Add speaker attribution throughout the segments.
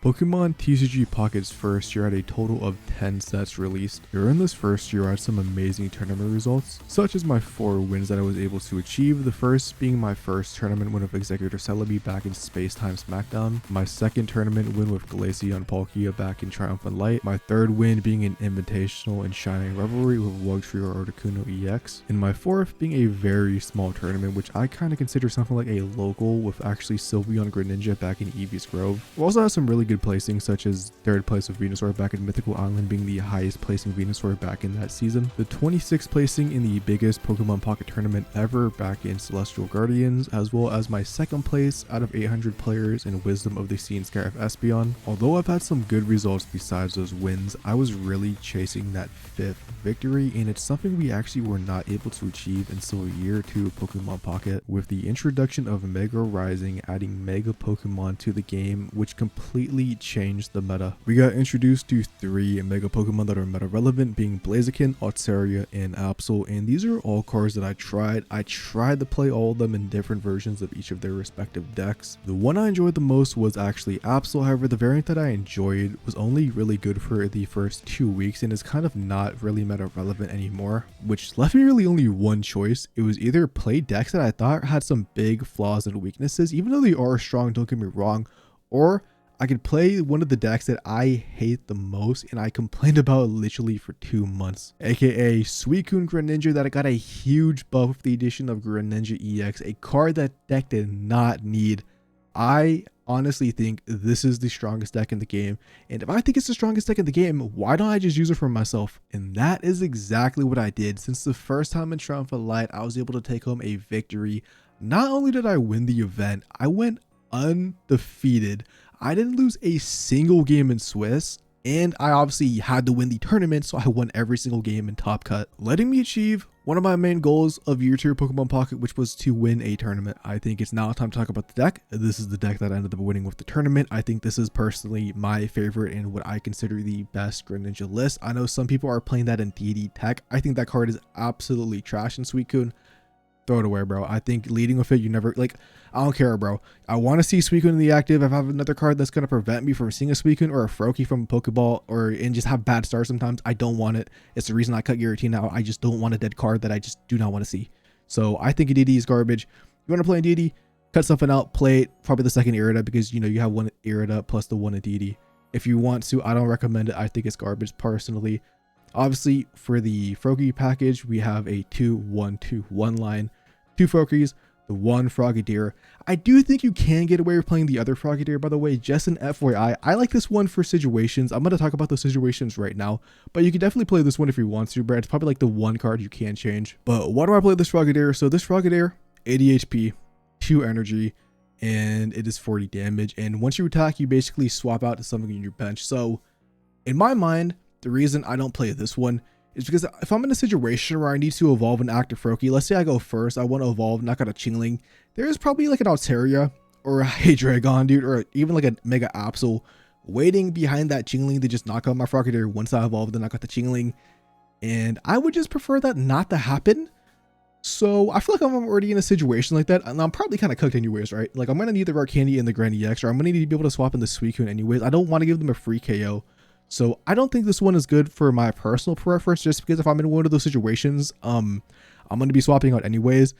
Speaker 1: Pokemon TCG Pocket's first year had a total of 10 sets released. During this first year I had some amazing tournament results, such as my 4 wins that I was able to achieve, the first being my first tournament win with Executor Celebi back in Space Time Smackdown, my second tournament win with Glaceon Palkia back in Triumphant Light, my third win being an Invitational in Shining Revelry with Wugtrio Articuno EX, and my fourth being a very small tournament which I kind of consider something like a local with actually Sylveon Greninja back in Eevee's Grove. We also had some really good placings, such as 3rd place with Venusaur back in Mythical Island being the highest placing Venusaur back in that season, the 26th placing in the biggest Pokemon Pocket tournament ever back in Celestial Guardians, as well as my 2nd place out of 800 players in Wisdom of the Sea and Sky of Espeon. Although I've had some good results besides those wins, I was really chasing that 5th victory, and it's something we actually were not able to achieve until year 2 of Pokemon Pocket, with the introduction of Mega Rising adding Mega Pokemon to the game, which completely changed the meta. We got introduced to 3 Mega Pokemon that are meta relevant, being Blaziken, Altaria, and Absol, and these are all cards that I tried to play all of them in different versions of each of their respective decks. The one I enjoyed the most was actually Absol. However, the variant that I enjoyed was only really good for the first 2 weeks and is kind of not really meta relevant anymore, which left me really only one choice. It was either play decks that I thought had some big flaws and weaknesses, even though they are strong, don't get me wrong, or I could play one of the decks that I hate the most and I complained about literally for 2 months, aka Suicune Greninja, that I got a huge buff with the addition of Greninja EX, a card that deck did not need. I honestly think this is the strongest deck in the game, and if I think it's the strongest deck in the game, why don't I just use it for myself? And that is exactly what I did. Since the first time in Triumphant Light I was able to take home a victory, not only did I win the event, I went undefeated. I didn't lose a single game in Swiss, and I obviously had to win the tournament, so I won every single game in Top Cut, letting me achieve one of my main goals of year 2 Pokemon Pocket, which was to win a tournament. I think it's now time to talk about the deck. This is the deck that I ended up winning with the tournament. I think this is personally my favorite and what I consider the best Greninja list. I know some people are playing that in Deity Tech. I think that card is absolutely trash in Suicune. Throw it away, bro. I think leading with it, you never, like, I don't care, bro. I want to see Suicune in the active. If I have another card that's going to prevent me from seeing a Suicune or a Froakie from a Pokeball and just have bad stars sometimes, I don't want it. It's the reason I cut Giratina out. I just don't want a dead card that I just do not want to see. So I think a DD is garbage. You want to play a DD, cut something out, play it, probably the 2nd Irida, because, you know, you have 1 Irida plus the 1 DD. If you want to, I don't recommend it. I think it's garbage personally. Obviously, for the Froakie package, we have a 2-1-2-1 line. 2 Froakies, the 1 Frogadier. I do think you can get away with playing the other Frogadier, by the way, just an FYI. I like this one for situations. I'm going to talk about those situations right now, but you can definitely play this one if you want to, but it's probably like the 1 card you can change. But why do I play this Frogadier? So this Frogadier, 80 HP, 2 energy, and it is 40 damage. And once you attack, you basically swap out to something in your bench. So in my mind, the reason I don't play this one is because if I'm in a situation where I need to evolve an active Froakie, let's say I go first, I want to evolve, knock out a Chingling, there's probably like an Altaria or a Dragon, dude, or even like a Mega Absol waiting behind that Chingling to just knock out my Frogadier once I evolve, then knock out the Chingling. And I would just prefer that not to happen. So I feel like I'm already in a situation like that, and I'm probably kind of cooked anyways, right? Like I'm going to need the Rare Candy and the Greninja EX, or I'm going to need to be able to swap in the Suicune anyways. I don't want to give them a free KO. So I don't think this one is good for my personal preference, just because if I'm in one of those situations, I'm going to be swapping out anyways.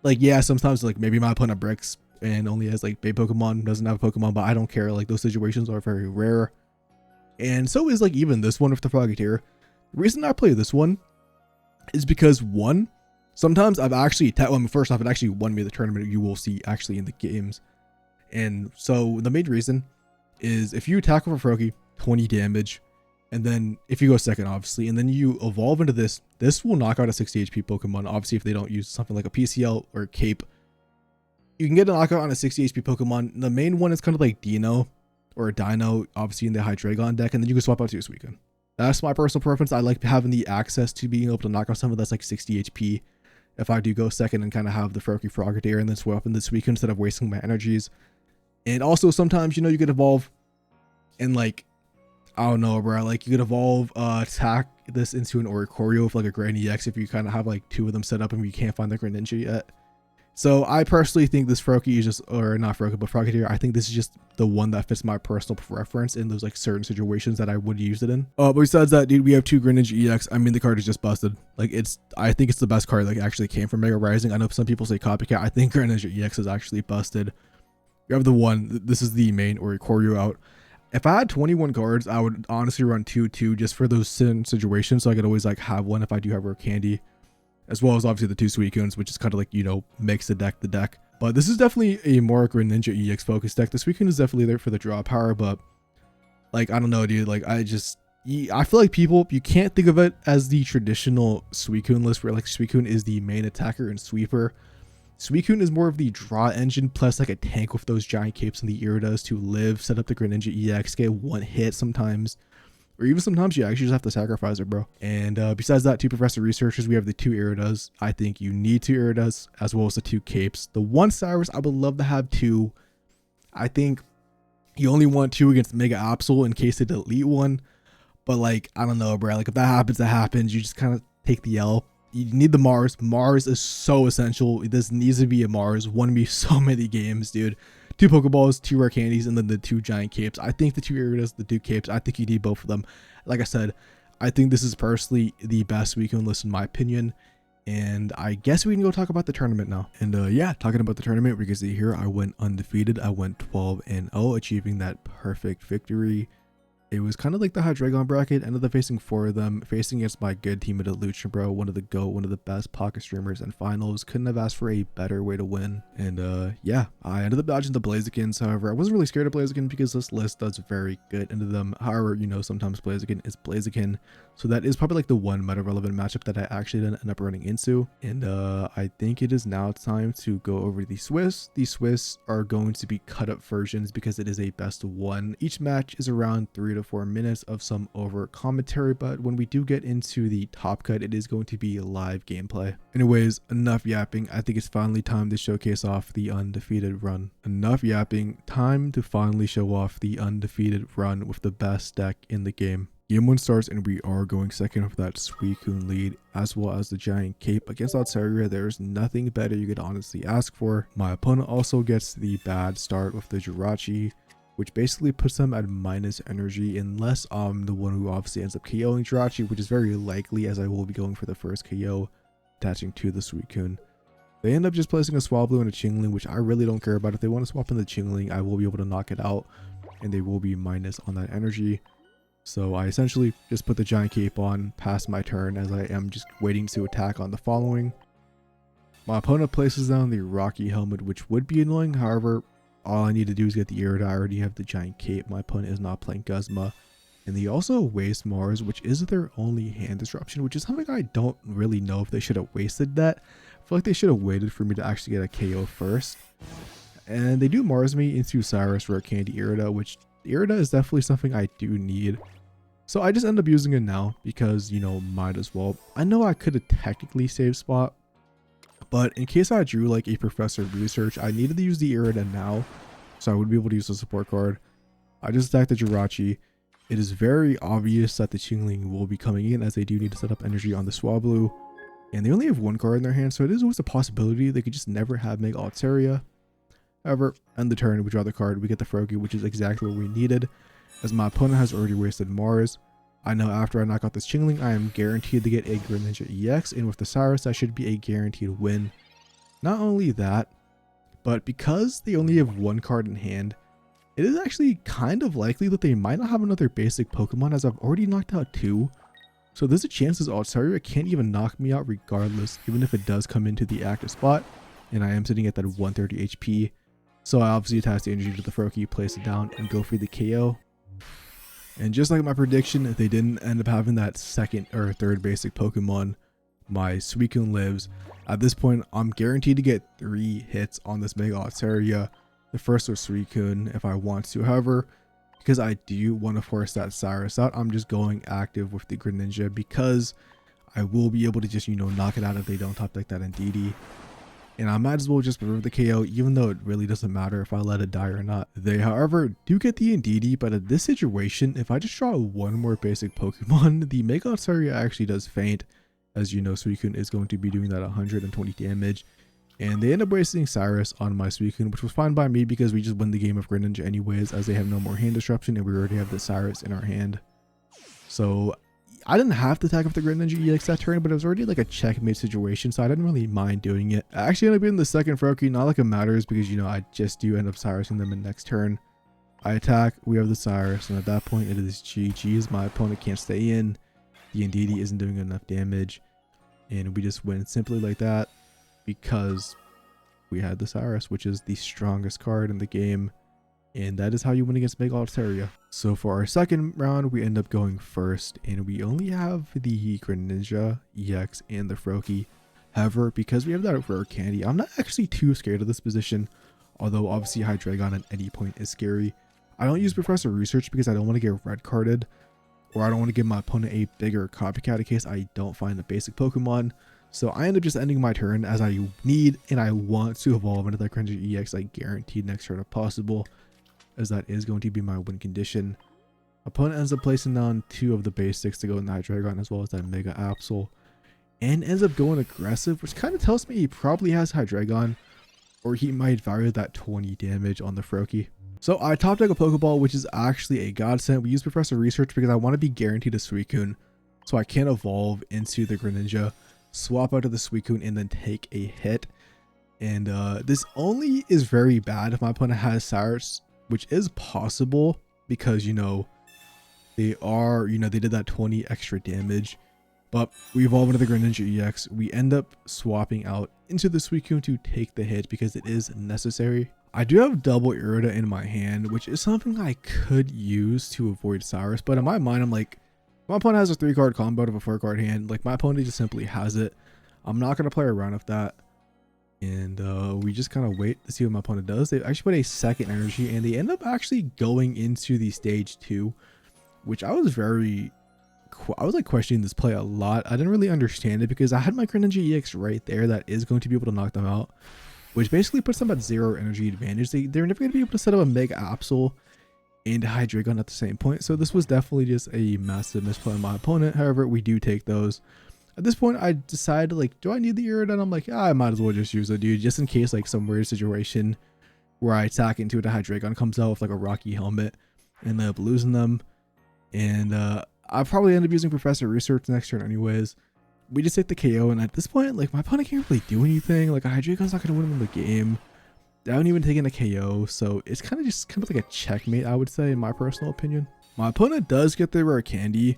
Speaker 1: Like, yeah, sometimes like maybe my opponent bricks and only has like Bay Pokemon, doesn't have a Pokemon, but I don't care. Like those situations are very rare. And so is like even this one with the Frogadier. The reason I play this one is because, one, sometimes I've actually, first off, it actually won me the tournament, you will see actually in the games. And so the main reason is if you attack with a Froakie, 20 damage, and then if you go 2nd, obviously, and then you evolve into this will knock out a 60 HP Pokemon. Obviously, if they don't use something like a PCL or a Cape, you can get a knockout on a 60 HP Pokemon. The main one is kind of like Dino or a Dino, obviously in the Hydreigon deck, and then you can swap out to your Suicune. That's my personal preference. I like having the access to being able to knock out something that's like 60 HP if I do go 2nd and kind of have the Froakie Frogadier and then swap in the Suicune instead of wasting my energies. And also sometimes, you know, you could evolve and like, I don't know, bro. Like you could evolve, attack this into an Oricorio with like a Greninja EX if you kind of have like 2 of them set up and you can't find the Greninja yet. So I personally think this Froakie is just, or not Froakie, but Frogadier, I think this is just the one that fits my personal preference in those like certain situations that I would use it in. But besides that, dude, we have 2 Greninja EX. I mean, the card is just busted. Like I think it's the best card that actually came from Mega Rising. I know some people say copycat. I think Greninja EX is actually busted. You have the one, this is the main or Koryu out. If I had 21 cards, I would honestly run 2-2 just for those situations. So I could always like have one if I do have rare candy. As well as obviously the 2 Suicunes, which is kind of like, you know, makes the deck. But this is definitely a more Greninja EX focused deck. The Suicune is definitely there for the draw power, but like, I don't know, dude. Like, I feel like people, you can't think of it as the traditional Suicune list where like Suicune is the main attacker and sweeper. Suicune is more of the draw engine plus like a tank with those giant capes and the Iridas to live, set up the Greninja EX, get one hit sometimes. Or even sometimes you actually just have to sacrifice it, bro. And besides that, 2 Professor Researchers, we have the 2 Iridas. I think you need 2 Iridas as well as the 2 Capes. The 1 Cyrus, I would love to have 2. I think you only want 2 against Mega Absol in case they delete one. But like, I don't know, bro. Like if that happens, that happens. You just kind of take the L. You need the Mars. Mars is so essential. This needs to be a Mars. Won me so many games, dude. 2 Pokeballs, 2 rare candies, and then the 2 giant capes. I think the 2 Iridas, the 2 capes, I think you need both of them. Like I said, I think this is personally the best Suicune list in my opinion. And I guess we can go talk about the tournament now. And yeah, talking about the tournament, we can see here I went undefeated. I went 12-0, achieving that perfect victory. It was kind of like the High Dragon bracket. Ended up facing 4 of them, facing against my good team at Lucha, bro. One of the GOAT, one of the best pocket streamers and finals. Couldn't have asked for a better way to win. And yeah, I ended up dodging the Blazikens. However, I wasn't really scared of Blaziken because this list does very good into them. However, you know, sometimes Blaziken is Blaziken. So that is probably like the one meta relevant matchup that I actually didn't end up running into. And I think it is now time to go over the Swiss. The Swiss are going to be cut up versions because it is a best of 1. Each match is around 3 to 4 minutes of some over commentary, but when we do get into the top cut, it is going to be live gameplay. Anyways, enough yapping. I think it's finally time to showcase off the undefeated run. Enough yapping. Time to finally show off the undefeated run with the best deck in the game. Game 1 starts and we are going second with that Suicune lead as well as the giant cape. Against Altaria, there's nothing better you could honestly ask for. My opponent also gets the bad start with the Jirachi, which basically puts them at minus energy unless I'm the one who obviously ends up KOing Jirachi, which is very likely as I will be going for the first KO attaching to the Suicune. They end up just placing a Swablu and a Chingling, which I really don't care about. If they want to swap in the Chingling, I will be able to knock it out and they will be minus on that energy. So I essentially just put the giant cape on past my turn as I am just waiting to attack on the following. My opponent places down the Rocky Helmet, which would be annoying. However, all I need to do is get the Irida. I already have the giant cape. My opponent is not playing Guzma. And they also waste Mars, which is their only hand disruption, which is something I don't really know if they should have wasted that. I feel like they should have waited for me to actually get a KO first. And they do Mars me into Cyrus Rare Candy Irida, which Irida is definitely something I do need. So I just end up using it now because, you know, might as well. I know I could have technically saved spot, but in case I drew like a Professor Research, I needed to use the Irida now, so I would be able to use the support card. I just attacked the Jirachi. It is very obvious that the Chingling will be coming in as they do need to set up energy on the Swablu. And they only have 1 card in their hand, so it is always a possibility they could just never have Mega Altaria. However, end the turn, we draw the card, we get the Froakie, which is exactly what we needed. As my opponent has already wasted Mars, I know after I knock out this Chingling, I am guaranteed to get a Greninja EX, and with the Cyrus, that should be a guaranteed win. Not only that, but because they only have 1 card in hand, it is actually kind of likely that they might not have another basic Pokemon as I've already knocked out 2. So there's a chance this Altaria can't even knock me out regardless, even if it does come into the active spot, and I am sitting at that 130 HP. So I obviously attach the energy to the Froakie, place it down, and go for the KO. And just like my prediction, if they didn't end up having that second or third basic Pokemon, my Suicune lives. At this point, I'm guaranteed to get 3 hits on this Mega Altaria. The first was Suicune if I want to. However, because I do want to force that Cyrus out, I'm just going active with the Greninja because I will be able to just, you know, knock it out if they don't top deck that Indeedee. And I might as well just preserve the KO, even though it really doesn't matter if I let it die or not. They, however, do get the Indeedee, but in this situation, if I just draw 1 more basic Pokemon, the Mega Altaria actually does faint. As you know, Suicune is going to be doing that 120 damage. And they end up wasting Cyrus on my Suicune, which was fine by me because we just win the game of Greninja anyways, as they have no more hand disruption and we already have the Cyrus in our hand. So I didn't have to attack with the Greninja EX that turn, but it was already like a checkmate situation, so I didn't really mind doing it. I actually ended up being the second Froakie, not like it matters because, you know, I just do end up Cyrusing them in next turn. I attack, we have the Cyrus, and at that point it is GG's. My opponent can't stay in, the Indeedee isn't doing enough damage, and we just win simply like that because we had the Cyrus, which is the strongest card in the game, and that is how you win against Mega Altaria. So for our second round, we end up going first, and we only have the Greninja EX and the Froakie. However, because we have that rare candy, I'm not actually too scared of this position, although obviously Hydreigon at any point is scary. I don't use Professor Research because I don't want to get red carded, or I don't want to give my opponent a bigger copycat in case I don't find a basic Pokemon. So I end up just ending my turn as I need and I want to evolve into that Greninja EX like guaranteed next turn if possible, as that is going to be my win condition. Opponent ends up placing down 2 of the basics to go in the Hydreigon as well as that Mega Absol, and ends up going aggressive, which kind of tells me he probably has Hydreigon, or he might value that 20 damage on the Froakie. So I top deck a Pokeball, which is actually a godsend. We use Professor Research because I want to be guaranteed a Suicune, so I can evolve into the Greninja, swap out to the Suicune, and then take a hit. And this only is very bad if my opponent has Cyrus, which is possible because, you know, they did that 20 extra damage. But we evolve into the Greninja EX. We end up swapping out into the Suicune to take the hit because it is necessary. I do have double Irida in my hand, which is something I could use to avoid Cyrus. But in my mind, I'm like, my opponent has a 3-card combo out of a 4-card hand. Like, my opponent just simply has it. I'm not going to play around with that. And we just kind of wait to see what my opponent does. They actually put a second energy, and they end up actually going into the stage 2, which I was like questioning this play a lot. I didn't really understand it because I had my Greninja EX right there that is going to be able to knock them out, which basically puts them at 0 energy advantage. They're never going to be able to set up a Mega Absol and Hydreigon at the same point. So this was definitely just a massive misplay on my opponent. However, we do take those. At this point, I decided, like, do I need the Irida? And I'm like, yeah, I might as well just use it, dude, just in case, like, some weird situation where I attack into it, the Hydreigon comes out with, like, a Rocky helmet and end up losing them. And I'll probably end up using Professor Research next turn anyways. We just take the KO, and at this point, like, my opponent can't really do anything. Like, a Hydreigon's not going to win them the game. They haven't even taken a KO, so it's kind of like a checkmate, I would say, in my personal opinion. My opponent does get the rare candy,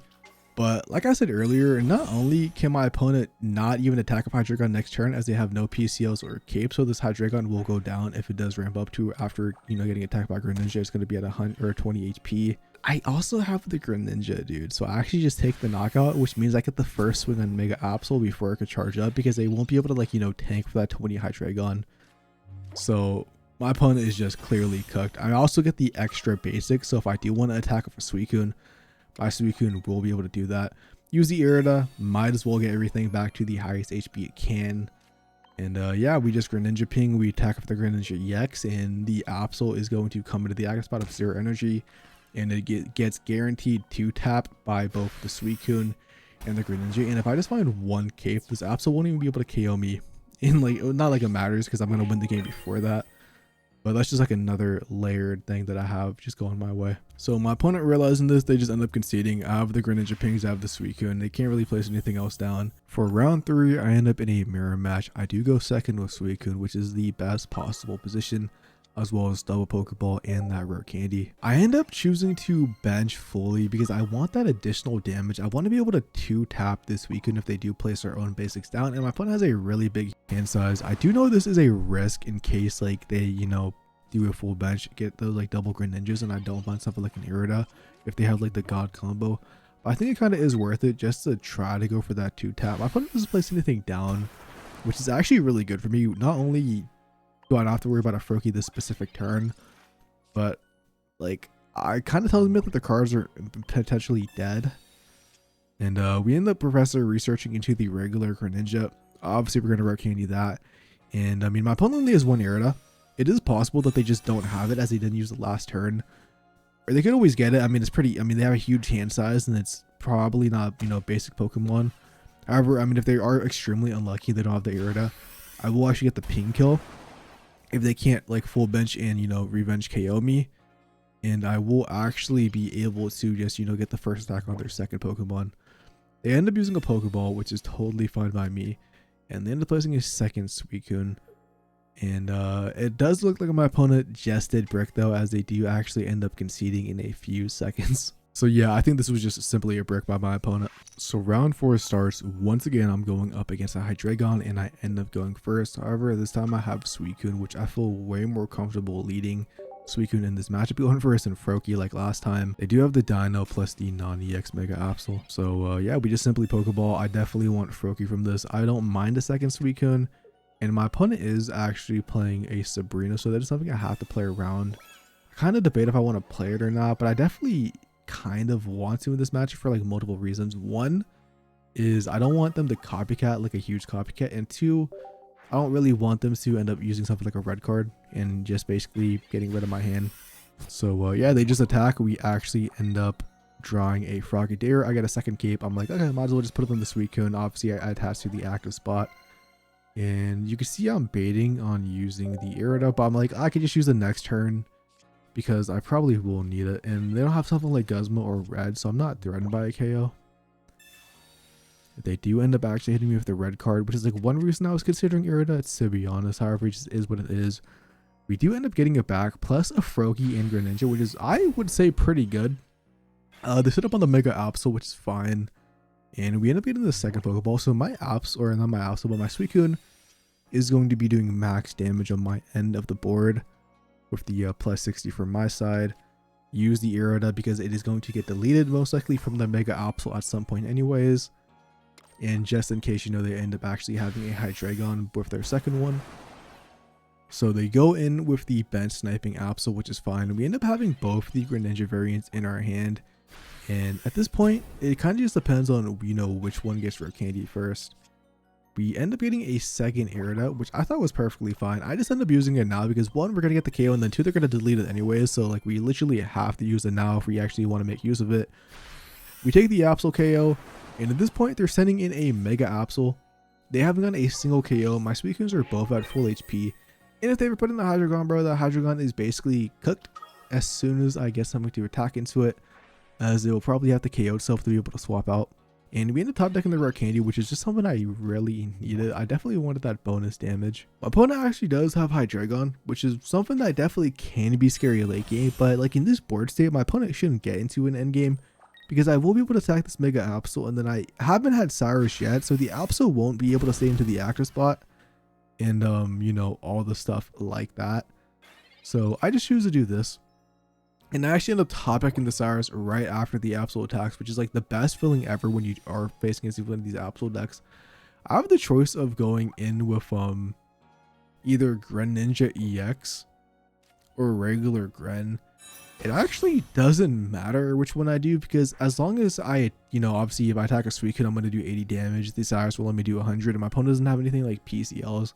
Speaker 1: but like I said earlier, not only can my opponent not even attack a Hydreigon next turn as they have no PCLs or capes, so this Hydreigon will go down if it does ramp up to after, you know, getting attacked by Greninja. It's going to be at 100 or 20 HP. I also have the Greninja, dude, so I actually just take the knockout, which means I get the first swing on Mega Absol before it could charge up because they won't be able to, like, you know, tank for that 20 Hydreigon. So my opponent is just clearly cooked. I also get the extra basic, so if I do want to attack with a Suicune, my Suicune will be able to do that. Use the Irida, might as well get everything back to the highest HP it can. And yeah, we just Greninja ping, we attack with the Greninja EX, and the Absol is going to come into the active spot of 0 energy, and it gets guaranteed 2-tap by both the Suicune and the Greninja. And if I just find 1 cape, this Absol won't even be able to KO me. And like, not like it matters because I'm going to win the game before that. But that's just like another layered thing that I have just going my way. So my opponent realizing this, they just end up conceding. I have the Greninja pings, I have the Suicune. They can't really place anything else down. For round 3, I end up in a mirror match. I do go second with Suicune, which is the best possible position, as well as double Pokeball and that rare candy. I end up choosing to bench fully because I want that additional damage. I want to be able to 2-tap this Suicune if they do place their own basics down, and my opponent has a really big hand size. I do know this is a risk in case, like, they, you know, do a full bench, get those like double Greninjas, and I don't find something like an Irida if they have like the God combo. But I think it kind of is worth it just to try to go for that 2-tap. My opponent doesn't place anything down, which is actually really good for me. Not only do I not have to worry about a Froakie this specific turn, but like, I kind of tells me that the cards are potentially dead. And we end up Professor researching into the regular Greninja. Obviously we're going to rare candy that, and I mean, my opponent only has 1 Irida. It is possible that they just don't have it as they didn't use the last turn, or they could always get it. I mean, they have a huge hand size, and it's probably not, you know, basic Pokemon. However, I mean, if they are extremely unlucky, they don't have the Irida, I will actually get the ping kill if they can't like full bench and, you know, revenge KO me. And I will actually be able to just, you know, get the first attack on their second Pokemon. They end up using a Pokeball, which is totally fine by me. And they end up placing a second Suicune. And it does look like my opponent just did brick though, as they do actually end up conceding in a few seconds. So yeah, I think this was just simply a brick by my opponent. So round 4 starts. Once again, I'm going up against a Hydreigon and I end up going first. However, this time I have Suicune, which I feel way more comfortable leading Suicune in this matchup. Going first and Froakie like last time. They do have the Dino plus the non-EX Mega Absol. So yeah, we just simply Pokeball. I definitely want Froakie from this. I don't mind a second Suicune. And my opponent is actually playing a Sabrina, so that is something I have to play around. I kind of debate if I want to play it or not, but I definitely kind of want to in this match for like multiple reasons. One is I don't want them to copycat, like a huge copycat, and two, I don't really want them to end up using something like a red card and just basically getting rid of my hand. So yeah, they just attack. We actually end up drawing a Frogadier. I get a second cape. I'm like, okay, might as well just put it on the Suicune. Obviously I attach to the active spot. And you can see I'm baiting on using the Irida, but I'm like, I could just use the next turn because I probably will need it. And they don't have something like Guzma or Red, so I'm not threatened by a KO. They do end up actually hitting me with the red card, which is like one reason I was considering Irida, to be honest. However, it just is what it is. We do end up getting it back, plus a Froakie and Greninja, which is, I would say, pretty good. They sit up on the Mega Absol, which is fine. And we end up getting the second Pokeball. So my Absol, or not my Absol, but my Suicune is going to be doing max damage on my end of the board with the plus 60 from my side. Use the Irida because it is going to get deleted most likely from the Mega Absol at some point anyways. And just in case, you know, they end up actually having a Hydreigon with their second one. So they go in with the bench sniping Absol, which is fine. We end up having both the Greninja variants in our hand. And at this point, it kind of just depends on, you know, which one gets rare candy first. We end up getting a second Irida, which I thought was perfectly fine. I just end up using it now because one, we're going to get the KO, and then two, they're going to delete it anyways. So like we literally have to use it now if we actually want to make use of it. We take the Absol KO, and at this point, they're sending in a Mega Absol. They haven't gotten a single KO. My Suicunes are both at full HP. And if they ever put in the Hydreigon, bro, the Hydreigon is basically cooked as soon as I get something to attack into it, as it will probably have to KO itself to be able to swap out. And we end up top decking the rare candy, which is just something I really needed. I definitely wanted that bonus damage. My opponent actually does have Hydreigon, which is something that definitely can be scary late game, but like in this board state, my opponent shouldn't get into an end game because I will be able to attack this Mega Absol, and then I haven't had Cyrus yet, so the Absol won't be able to stay into the active spot and you know, all the stuff like that. So I just choose to do this. And I actually end up top decking the Cyrus right after the Absol attacks, which is like the best feeling ever when you are facing against one of these Absol decks. I have the choice of going in with either Greninja EX or regular Gren. It actually doesn't matter which one I do, because as long as I, you know, obviously if I attack a Suicune, I'm going to do 80 damage. The Cyrus will let me do 100, and my opponent doesn't have anything like PCLs.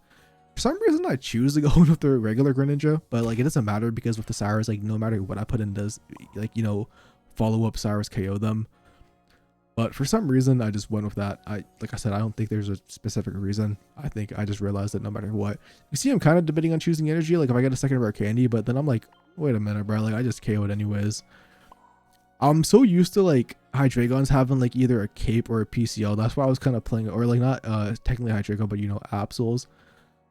Speaker 1: For some reason, I choose to go with the regular Greninja, but like it doesn't matter because with the Cyrus, like no matter what I put in does, like, you know, follow up Cyrus KO them. But for some reason, I just went with that. Like I said, I don't think there's a specific reason. I think I just realized that no matter what, you see, I'm kind of debating on choosing energy. Like if I get a second rare candy, but then I'm like, wait a minute, bro. Like I just KO'd anyways. I'm so used to like Hydreigons having like either a cape or a PCL. That's why I was kind of playing, or like not technically Hydreigon, but you know, Absols.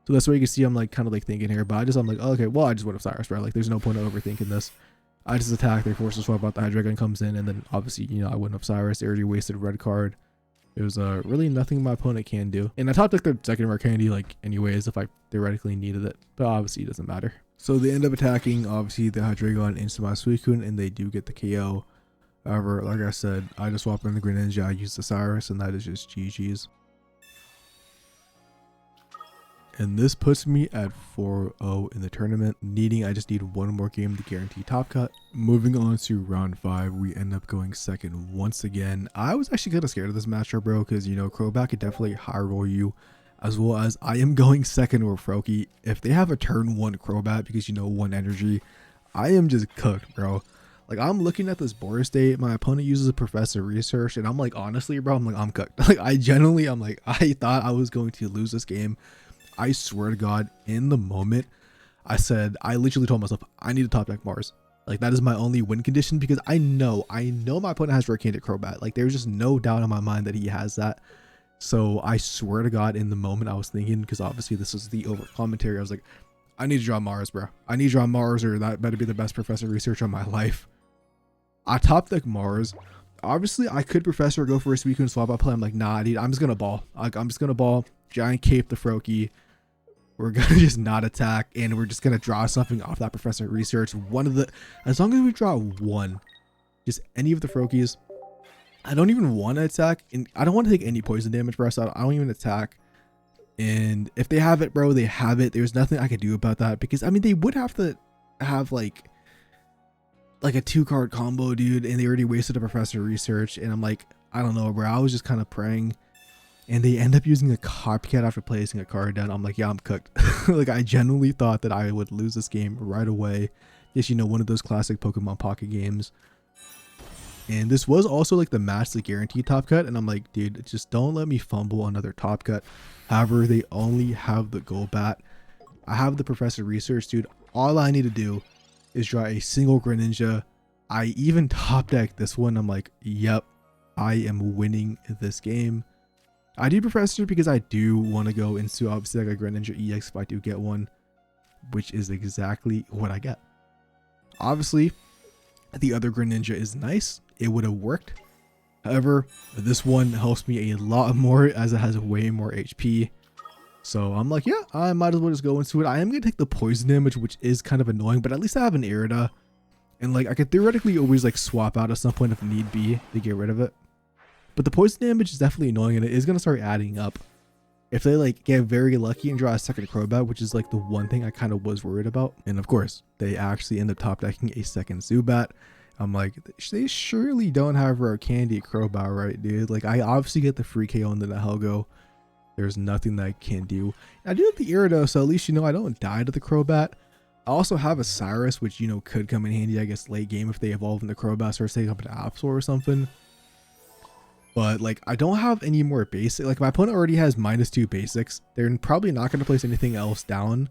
Speaker 1: So that's why you can see I'm like kind of like thinking here, but I'm like, oh, okay, well, I just went with Cyrus, bro. Like there's no point of overthinking this. I just attack, they force a swap out, the Hydreigon comes in, and then obviously, you know, I went with Cyrus. They already wasted a red card. It was really nothing my opponent can do. And I top decked their second rare candy like anyways if I theoretically needed it, but obviously it doesn't matter. So they end up attacking obviously the Hydreigon into my Suicune, and they do get the KO. However, like I said, I just swap in the Greninja, I use the Cyrus, and that is just GG's. And this puts me at 4-0 in the tournament, I just need one more game to guarantee top cut. Moving on to round 5, we end up going second once again. I was actually kind of scared of this matchup, bro, because, you know, Crobat could definitely high roll you, as well as I am going second with Froakie. If they have a turn 1 Crobat, because, you know, 1 energy, I am just cooked, bro. Like, I'm looking at this board state, my opponent uses a Professor Research, and I'm like, honestly, bro, I'm cooked. Like, I genuinely, I'm like, I thought I was going to lose this game. I swear to God, in the moment, I literally told myself, I need to top deck Mars. Like, that is my only win condition, because I know my opponent has rare-candid Crobat. Like, there's just no doubt in my mind that he has that. So I swear to God, in the moment I was thinking, because obviously this is the over commentary, I was like, I need to draw Mars, bro. I need to draw Mars, or that better be the best Professor Research of my life. I top deck Mars. Obviously, I could Professor go for a Suicune swap out play. I'm like, nah, dude, I'm just gonna ball. Like, I'm just gonna ball. Giant Cape the Froakie. We're gonna just not attack, and we're just gonna draw something off that Professor Research. As long as we draw one, just any of the Froakies. I don't even want to attack, and I don't want to take any poison damage, bro. So I don't even attack. And if they have it, bro, they have it. There's nothing I could do about that, because I mean, they would have to have like a 2-card combo, dude, and they already wasted a Professor Research. And I'm like, I don't know, bro. I was just kind of praying, and they end up using a copycat after placing a card down. I'm like, yeah, I'm cooked. Like, I genuinely thought that I would lose this game right away. Just, you know, one of those classic Pokemon Pocket games. And this was also like the match, the guaranteed top cut. And I'm like, dude, just don't let me fumble another top cut. However, they only have the Golbat. I have the Professor Research, dude. All I need to do is draw a single Greninja. I even top deck this one. I'm like, yep, I am winning this game. I do Professor because I do want to go into obviously like a Greninja EX if I do get one, which is exactly what I get. Obviously, the other Greninja is nice. It would have worked. However, this one helps me a lot more as it has way more HP. So I'm like, yeah, I might as well just go into it. I am going to take the poison damage, which is kind of annoying, but at least I have an Irida. And like, I could theoretically always like swap out at some point if need be to get rid of it. But the poison damage is definitely annoying, and it is going to start adding up. If they like get very lucky and draw a second Crobat, which is like the one thing I kind of was worried about. And of course, they actually end up top decking a second Zubat. I'm like, they surely don't have rare candy Crobat, right, dude? Like, I obviously get the free KO into the Helgo. There's nothing that I can do. I do have the Irida, so at least, you know, I don't die to the Crobat. I also have a Cyrus, which, you know, could come in handy, I guess, late game if they evolve into Crobat or say up an Absol or something. But like, I don't have any more basic. Like, my opponent already has -2 basics. They're probably not going to place anything else down.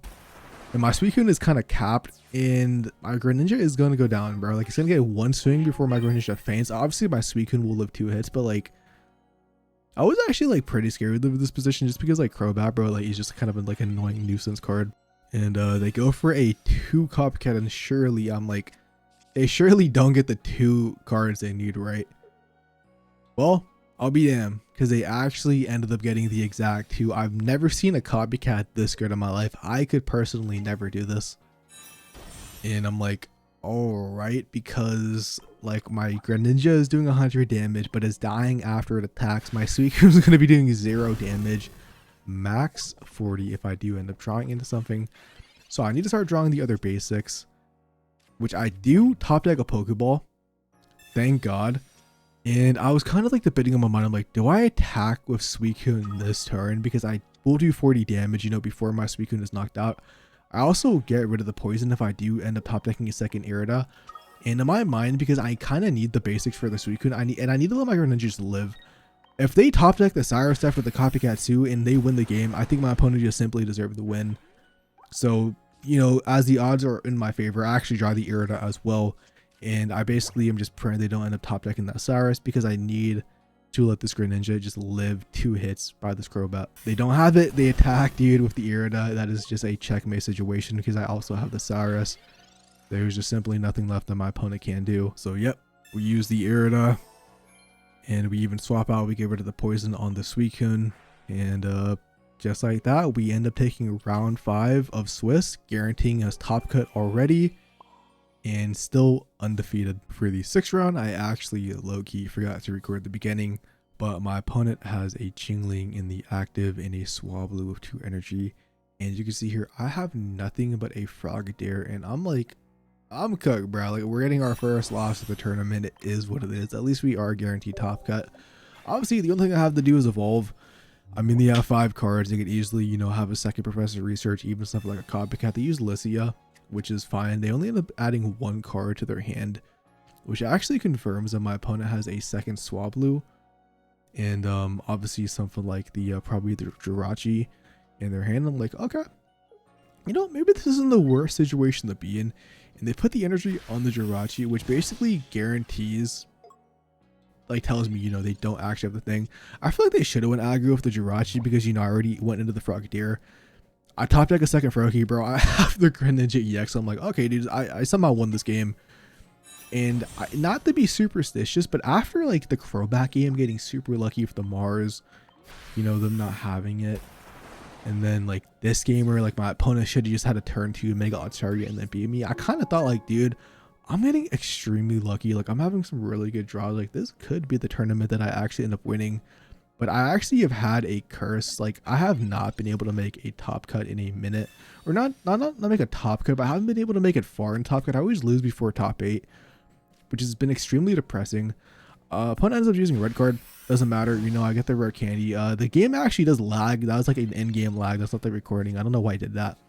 Speaker 1: And my Suicune is kind of capped, and my Greninja is going to go down, bro. Like, it's going to get one swing before my Greninja faints. Obviously, my Suicune will live 2 hits, but like, I was actually like pretty scared of this position just because like Crobat, bro, like he's just kind of like an annoying nuisance card. And they go for a 2 copycat, and surely I'm like, they surely don't get the 2 cards they need, right? Well, I'll be damned, because they actually ended up getting the exact 2. I've never seen a copycat this good in my life. I could personally never do this. And I'm like, all right, because like my Greninja is doing 100 damage, but is dying after it attacks. My Suicune is going to be doing 0 damage, max 40 if I do end up drawing into something. So I need to start drawing the other basics, which I do top deck a Pokeball. Thank God. And I was kind of like debating in my mind. I'm like, do I attack with Suicune this turn? Because I will do 40 damage, you know, before my Suicune is knocked out. I also get rid of the poison if I do end up top decking a second Irida. And in my mind, because I kind of need the basics for the Suicune, I need to let my Greninjas live. If they top deck the Cyrus stuff with the Copycat too, and they win the game, I think my opponent just simply deserves the win. So, you know, as the odds are in my favor, I actually draw the Irida as well. And I basically am just praying they don't end up top decking that Cyrus, because I need to let this Greninja just live 2 hits by this Crobat. They don't have it. They attack, dude, with the Irida. That is just a checkmate situation, because I also have the Cyrus. There's just simply nothing left that my opponent can do. So, yep, we use the Irida. And we even swap out. We get rid of the poison on the Suicune. And just like that, we end up taking round 5 of Swiss, guaranteeing us top cut already. And still undefeated. For the 6th round, I actually low-key forgot to record the beginning, but my opponent has a Chingling in the active and a Swablu with 2 energy, and you can see here I have nothing but a Frogadier, and I'm like, I'm cooked, bro. Like, we're getting our first loss of the tournament. It is what it is. At least we are guaranteed top cut. Obviously, the only thing I have to do is evolve. I mean, they have 5 cards. They could easily, you know, have a second Professor Research, even stuff like a Copycat. They use Lycia, which is fine. They only end up adding 1 card to their hand, which actually confirms that my opponent has a second Swablu. And obviously something like the probably the Jirachi. in their hand. I'm like, okay, you know, maybe this isn't the worst situation to be in. And they put the energy on the Jirachi, which basically guarantees, like tells me, you know, they don't actually have the thing. I feel like they should have went aggro with the Jirachi because, you know, I already went into the Frogadier. I top deck a second Froakie, bro. I have the Greninja EX. So I'm like, okay, dude, I somehow won this game. And not to be superstitious, but after like the Crobat game, getting super lucky with the Mars, you know, them not having it. And then like this game where like my opponent should have just had a turn 2 Mega Altaria and then beat me. I kind of thought like, dude, I'm getting extremely lucky. Like I'm having some really good draws. Like this could be the tournament that I actually end up winning. But I actually have had a curse. Like I have not been able to make a top cut in a minute. Or not make a top cut, but I haven't been able to make it far in top cut. I always lose before top 8, which has been extremely depressing. Opponent ends up using red card. Doesn't matter, you know, I get the rare candy. The game actually does lag. That was like an in-game lag. That's not the recording. I don't know why I did that.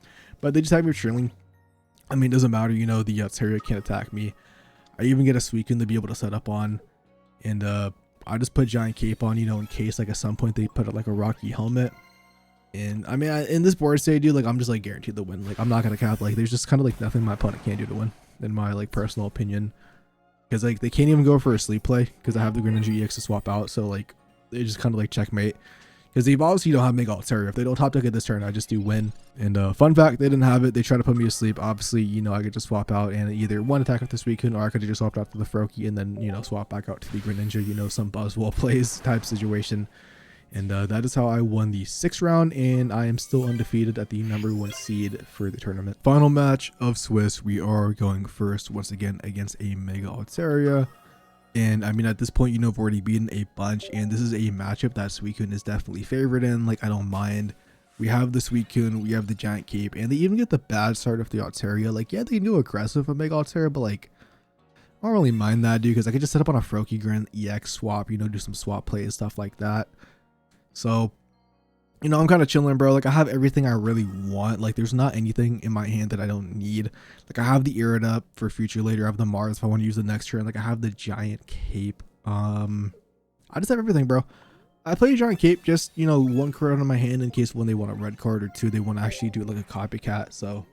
Speaker 1: But they just have me trailing. I mean, it doesn't matter, you know, the Altaria can't attack me. I even get a Suicune to be able to set up on. And I just put Giant Cape on, you know, in case like at some point they put like a Rocky helmet. And I mean, in this board state, dude, like I'm just like guaranteed to win. Like I'm not gonna cap. Like there's just kind of like nothing my opponent can't do to win, in my like personal opinion. Because like they can't even go for a sleep play because I have the Greninja EX to swap out. So like they just kind of like checkmate. Because they obviously don't have Mega Altaria. If they don't top deck it this turn, I just do win. And fun fact, they didn't have it. They tried to put me to sleep. Obviously, you know, I could just swap out and either one attack with the Suicune, or I could have just swapped out to the Froakie and then, you know, swap back out to the Greninja, you know, some Buzzwole plays type situation. And that is how I won the 6th round, and I am still undefeated at the #1 seed for the tournament. Final match of Swiss, we are going first once again against a Mega Altaria. And I mean, at this point, you know, I've already beaten a bunch, and this is a matchup that Suicune is definitely favored in. Like, I don't mind. We have the Suicune, we have the Giant Cape, and they even get the bad start of the Altaria. Like, yeah, they do aggressive with Mega Altaria, but like, I don't really mind that, dude, because I could just set up on a Froakie Grand EX swap, you know, do some swap plays, stuff like that. So, you know, I'm kind of chilling, bro. Like, I have everything I really want. Like, there's not anything in my hand that I don't need. Like, I have the Irida for future later. I have the Mars if I want to use the next turn. Like, I have the Giant Cape. I just have everything, bro. I play Giant Cape, just, you know, 1 card out of my hand in case when they want a red card, or 2, they want to actually do like a copycat. So,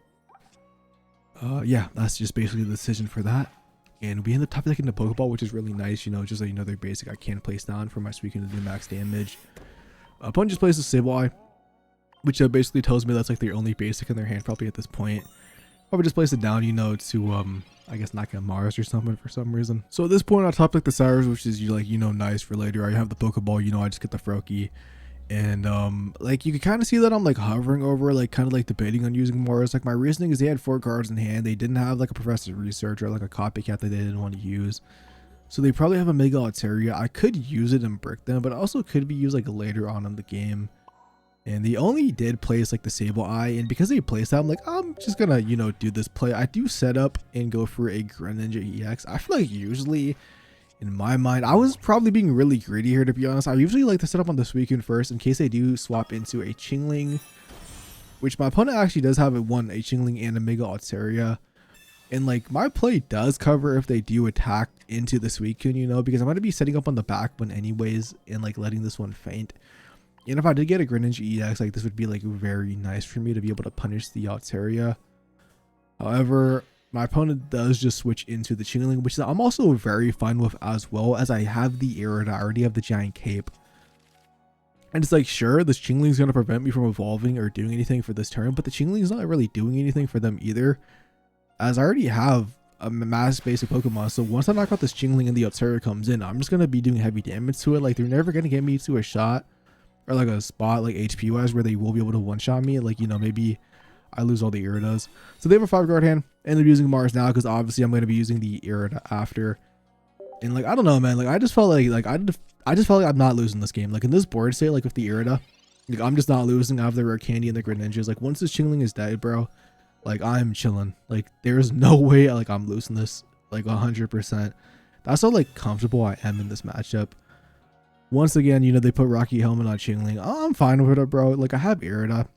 Speaker 1: yeah, that's just basically the decision for that. And we end up top decking the Pokeball, which is really nice. You know, just like another basic I can place down for my Suicune to do max damage. Opponent just plays a Sableye, which basically tells me that's like their only basic in their hand probably at this point. Probably just place it down, you know, to I guess knock out Mars or something for some reason. So at this point I top deck the Cyrus, which is like, you know, nice for later. I have the Pokeball, you know, I just get the Froakie. And like you can kind of see that I'm like hovering over, like kind of like debating on using Mars. Like my reasoning is they had 4 cards in hand. They didn't have like a Professor's Research or like a copycat that they didn't want to use. So they probably have a Mega Altaria. I could use it and brick them, but also could be used like later on in the game. And they only did place like the Sableye, and because they placed that, I'm like, I'm just gonna, you know, do this play. I do set up and go for a Greninja EX. I feel like usually, in my mind, I was probably being really greedy here, to be honest. I usually like to set up on the Suicune first in case they do swap into a Chingling, which my opponent actually does have a Chingling and a Mega Altaria. And like my play does cover if they do attack into the Suicune, you know, because I'm going to be setting up on the back one anyways and like letting this one faint. And if I did get a Greninja EX, like this would be like very nice for me to be able to punish the Altaria. However, my opponent does just switch into the Chingling, which I'm also very fine with, as well as I have the Irida. I already have the Giant Cape. And it's like, sure, this Chingling is going to prevent me from evolving or doing anything for this turn, but the Chingling is not really doing anything for them either, as I already have a mass basic Pokemon. So once I knock out this Chingling and the Altaria comes in, I'm just going to be doing heavy damage to it. Like, they're never going to get me to a shot or like a spot like HP wise where they will be able to one-shot me. Like, you know, maybe I lose all the Iridas. So they have a 5-card hand, and they're using Mars now because obviously I'm going to be using the Irida after. And like, I don't know, man. Like, I just felt like I just felt like I'm not losing this game. Like in this board state, like with the Irida, like I'm just not losing. I have the rare candy and the Greninjas. Like once this Chingling is dead, bro, like I'm chilling. Like there's no way like I'm losing this, like 100%. That's how like comfortable I am in this matchup. Once again, you know, they put Rocky Helmet on Chingling. Oh, I'm fine with it, bro. Like I have Irida,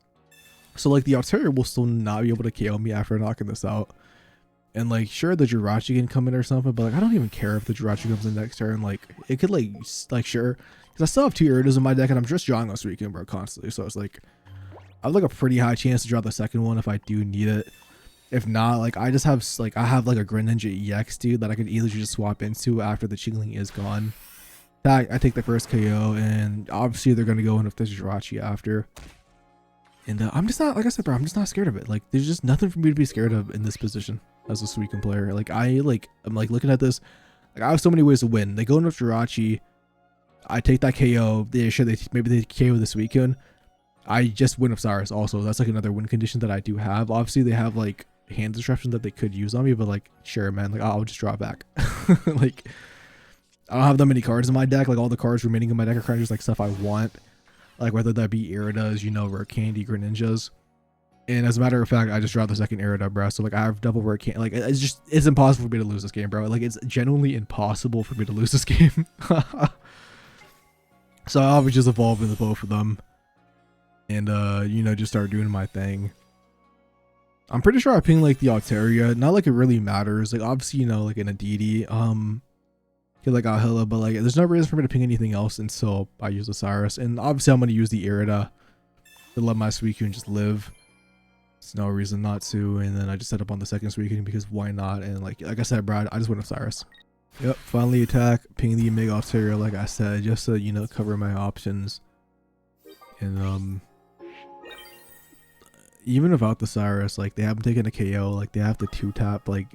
Speaker 1: so like the Altaria will still not be able to KO me after knocking this out. And like, sure, the Jirachi can come in or something, but like I don't even care if the Jirachi comes in next turn. Like it could like sure, because I still have 2 Iridas in my deck, and I'm just drawing on Suicune, bro, constantly. So it's like, I have like a pretty high chance to draw the second one if I do need it. If not, like I just have like I have like a greninja EX, dude, that I could easily just swap into after the Chingling is gone. I take the first KO, and obviously they're gonna go in if there's Jirachi after. And I'm just not, like I said, bro, I'm just not scared of it. Like there's just nothing for me to be scared of in this position as a Suicune player. Like I'm like looking at this, like I have so many ways to win. They go in with Jirachi, I take that KO. Maybe they KO the Suicune. I just win with Cyrus also. That's like another win condition that I do have. Obviously they have like hand disruption that they could use on me, but like sure, man, like I'll just draw back. Like I don't have that many cards in my deck. Like all the cards remaining in my deck are kind of just like stuff I want, like whether that be Iridas, you know, rare candy, greninjas. And as a matter of fact, I just dropped the second Irida, bro. So like I have double rare candy. Like it's impossible for me to lose this game, bro. Like it's genuinely impossible for me to lose this game. So I'll just evolve into both of them, and you know, just start doing my thing. I'm pretty sure I ping like the Altaria. Not like it really matters. Like obviously, you know, like in a DD, get like Alhilla, but like there's no reason for me to ping anything else until I use the Cyrus. And obviously I'm gonna use the Irida to let my Suicune just live. There's no reason not to. And then I just set up on the second Suicune because why not? And like I said, Brad, I just went with Cyrus. Yep, finally attack, ping the Mega Altaria like I said, just to, you know, cover my options. And even without the Cyrus, like they haven't taken a KO, like they have to 2-tap like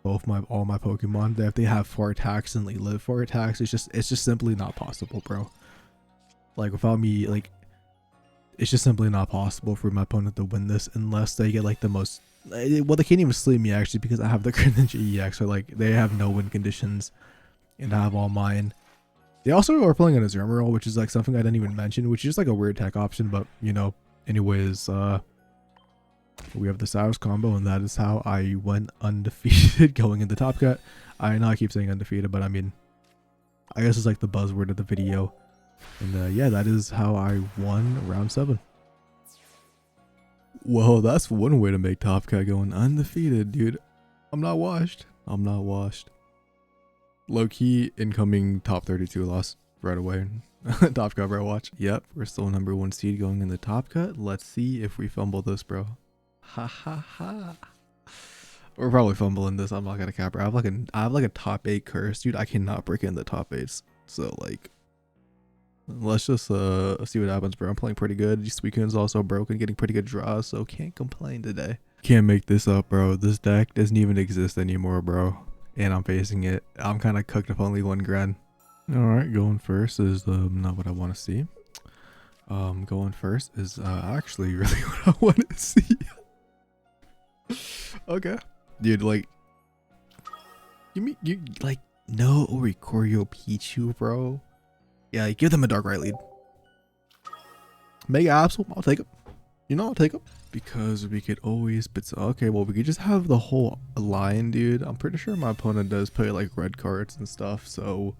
Speaker 1: all my Pokemon. If they have 4 attacks and they live 4 attacks, it's just simply not possible, bro. Like without me, like it's just simply not possible for my opponent to win this unless they get like the most. Well, they can't even sleep me actually because I have the Greninja EX, so like they have no win conditions, and I have all mine. They also are playing on a Zermeral, which is like something I didn't even mention, which is just like a weird tech option, but you know, anyways, we have the Cyrus combo, and that is how I went undefeated going into Top Cut. I know I keep saying undefeated, but I mean, I guess it's like the buzzword of the video. And yeah, that is how I won round 7. Well, that's one way to make Top Cut going undefeated, dude. I'm not washed. I'm not washed. Low-key incoming top 32 loss right away. Top Cut, bro, watch. Yep, we're still #1 seed going in the Top Cut. Let's see if we fumble this, bro. Ha ha ha. We're probably fumbling this. I'm not gonna cap. I have like a top 8 curse, dude. I cannot break in the top 8s. So like, let's just see what happens, bro. I'm playing pretty good. These Suicune's also broken, getting pretty good draws, so can't complain today. Can't make this up, bro. This deck doesn't even exist anymore, bro. And I'm facing it. I'm kind of cooked with only 1 Gren. Alright, going first is not what I want to see. Going first is actually really what I want to see. Okay. Dude, like, you like, no Oricorio Pichu, bro. Yeah, give them a dark right lead. Mega Absol, I'll take it. You know, I'll take it. Because we could always, but okay, well, we could just have the whole line, dude. I'm pretty sure my opponent does play like red cards and stuff, so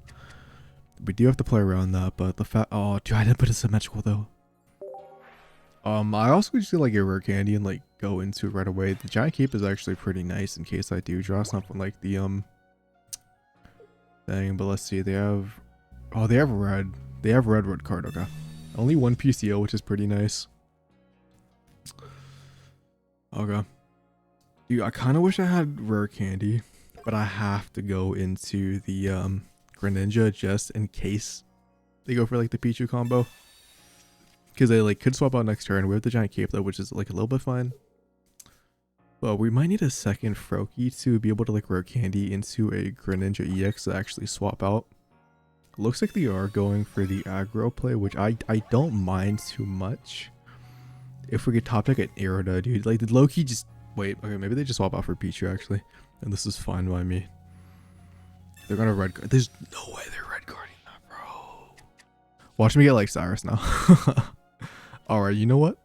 Speaker 1: we do have to play around that. But the fact, oh, dude, I didn't put a symmetrical though. I also could just get like a rare candy and like go into it right away. The giant cape is actually pretty nice in case I do draw something like the thing. But let's see, they have, oh, they have red. They have red card. Okay, only 1 PCO, which is pretty nice. Okay. Dude, I kind of wish I had rare candy, but I have to go into the Greninja just in case they go for like the Pichu combo. Because they like could swap out next turn. We have the giant cape though, which is like a little bit fine. But we might need a second Froakie to be able to like rare candy into a Greninja EX to actually swap out. Looks like they are going for the aggro play, which I don't mind too much. If we could top deck an Irida, dude, like, did Loki just wait? Okay, maybe they just swap out for Pichu actually, and this is fine by me. They're gonna red card. There's no way they're red carding that, bro. Watch me get like Cyrus now. All right, you know what?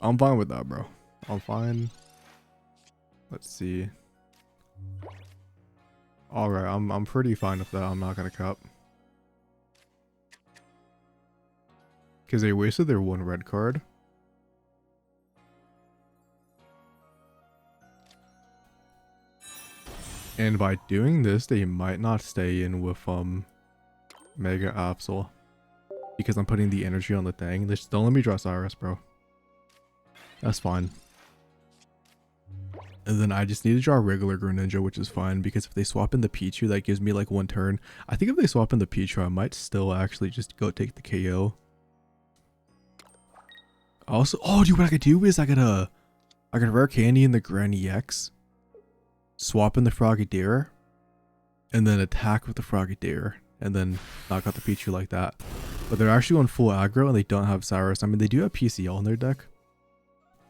Speaker 1: I'm fine with that, bro. I'm fine. Let's see. All right, I'm pretty fine with that. I'm not gonna cup. Because they wasted their 1 red card. And by doing this, they might not stay in with Mega Absol. because I'm putting the energy on the thing. Just don't let me draw Cyrus, bro. That's fine. And then I just need to draw a regular Greninja, which is fine because if they swap in the Pichu, that gives me like 1 turn. I think if they swap in the Pichu, I might still actually just go take the KO. Also, oh, dude, what I could do is I could rare candy in the Dragon EX, swap in the Frogadier, and then attack with the Frogadier, and then knock out the Pichu like that. But they're actually on full aggro and they don't have Cyrus. I mean, they do have PCL in their deck,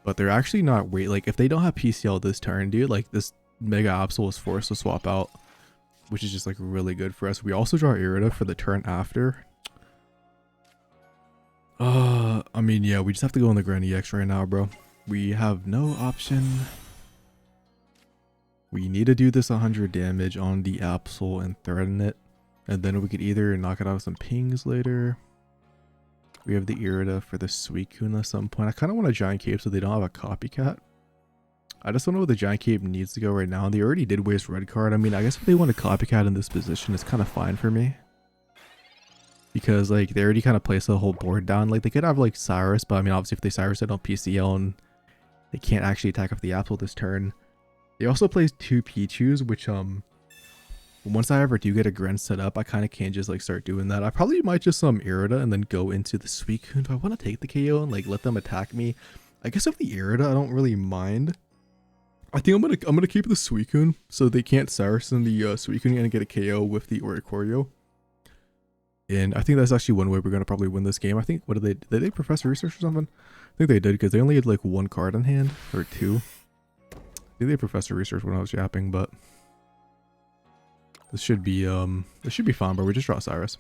Speaker 1: but they're actually not like if they don't have PCL this turn, dude, like this Mega Absol is forced to swap out, which is just like really good for us. We also draw Irida for the turn after. I mean, yeah, we just have to go on the Dragon EX right now, bro. We have no option. We need to do this 100 damage on the Absol and threaten it. And then we could either knock it out with some pings later. We have the Irida for the Suicune at some point. I kind of want a Giant Cape so they don't have a copycat. I just don't know where the Giant Cape needs to go right now. They already did waste red card. I mean, I guess if they want a copycat in this position, it's kind of fine for me. Because, like, they already kind of placed the whole board down. Like, they could have, like, Cyrus, but I mean, obviously if they Cyrus it on PCL and they can't actually attack off the Absol this turn. They also placed 2 Pichus, which, once I ever do get a Gren set up, I kind of can't just, like, start doing that. I probably might just, Irida and then go into the Suicune. Do I want to take the KO and, like, let them attack me? I guess if the Irida, I don't really mind. I think I'm gonna keep the Suicune so they can't Cyrus in the Suicune and get a KO with the Oricorio. And I think that's actually one way we're gonna probably win this game. I think, what did they Professor Research or something? I think they did because they only had like 1 card in hand or 2. I think they Professor Research when I was yapping, but this should be fine. But we just draw Cyrus.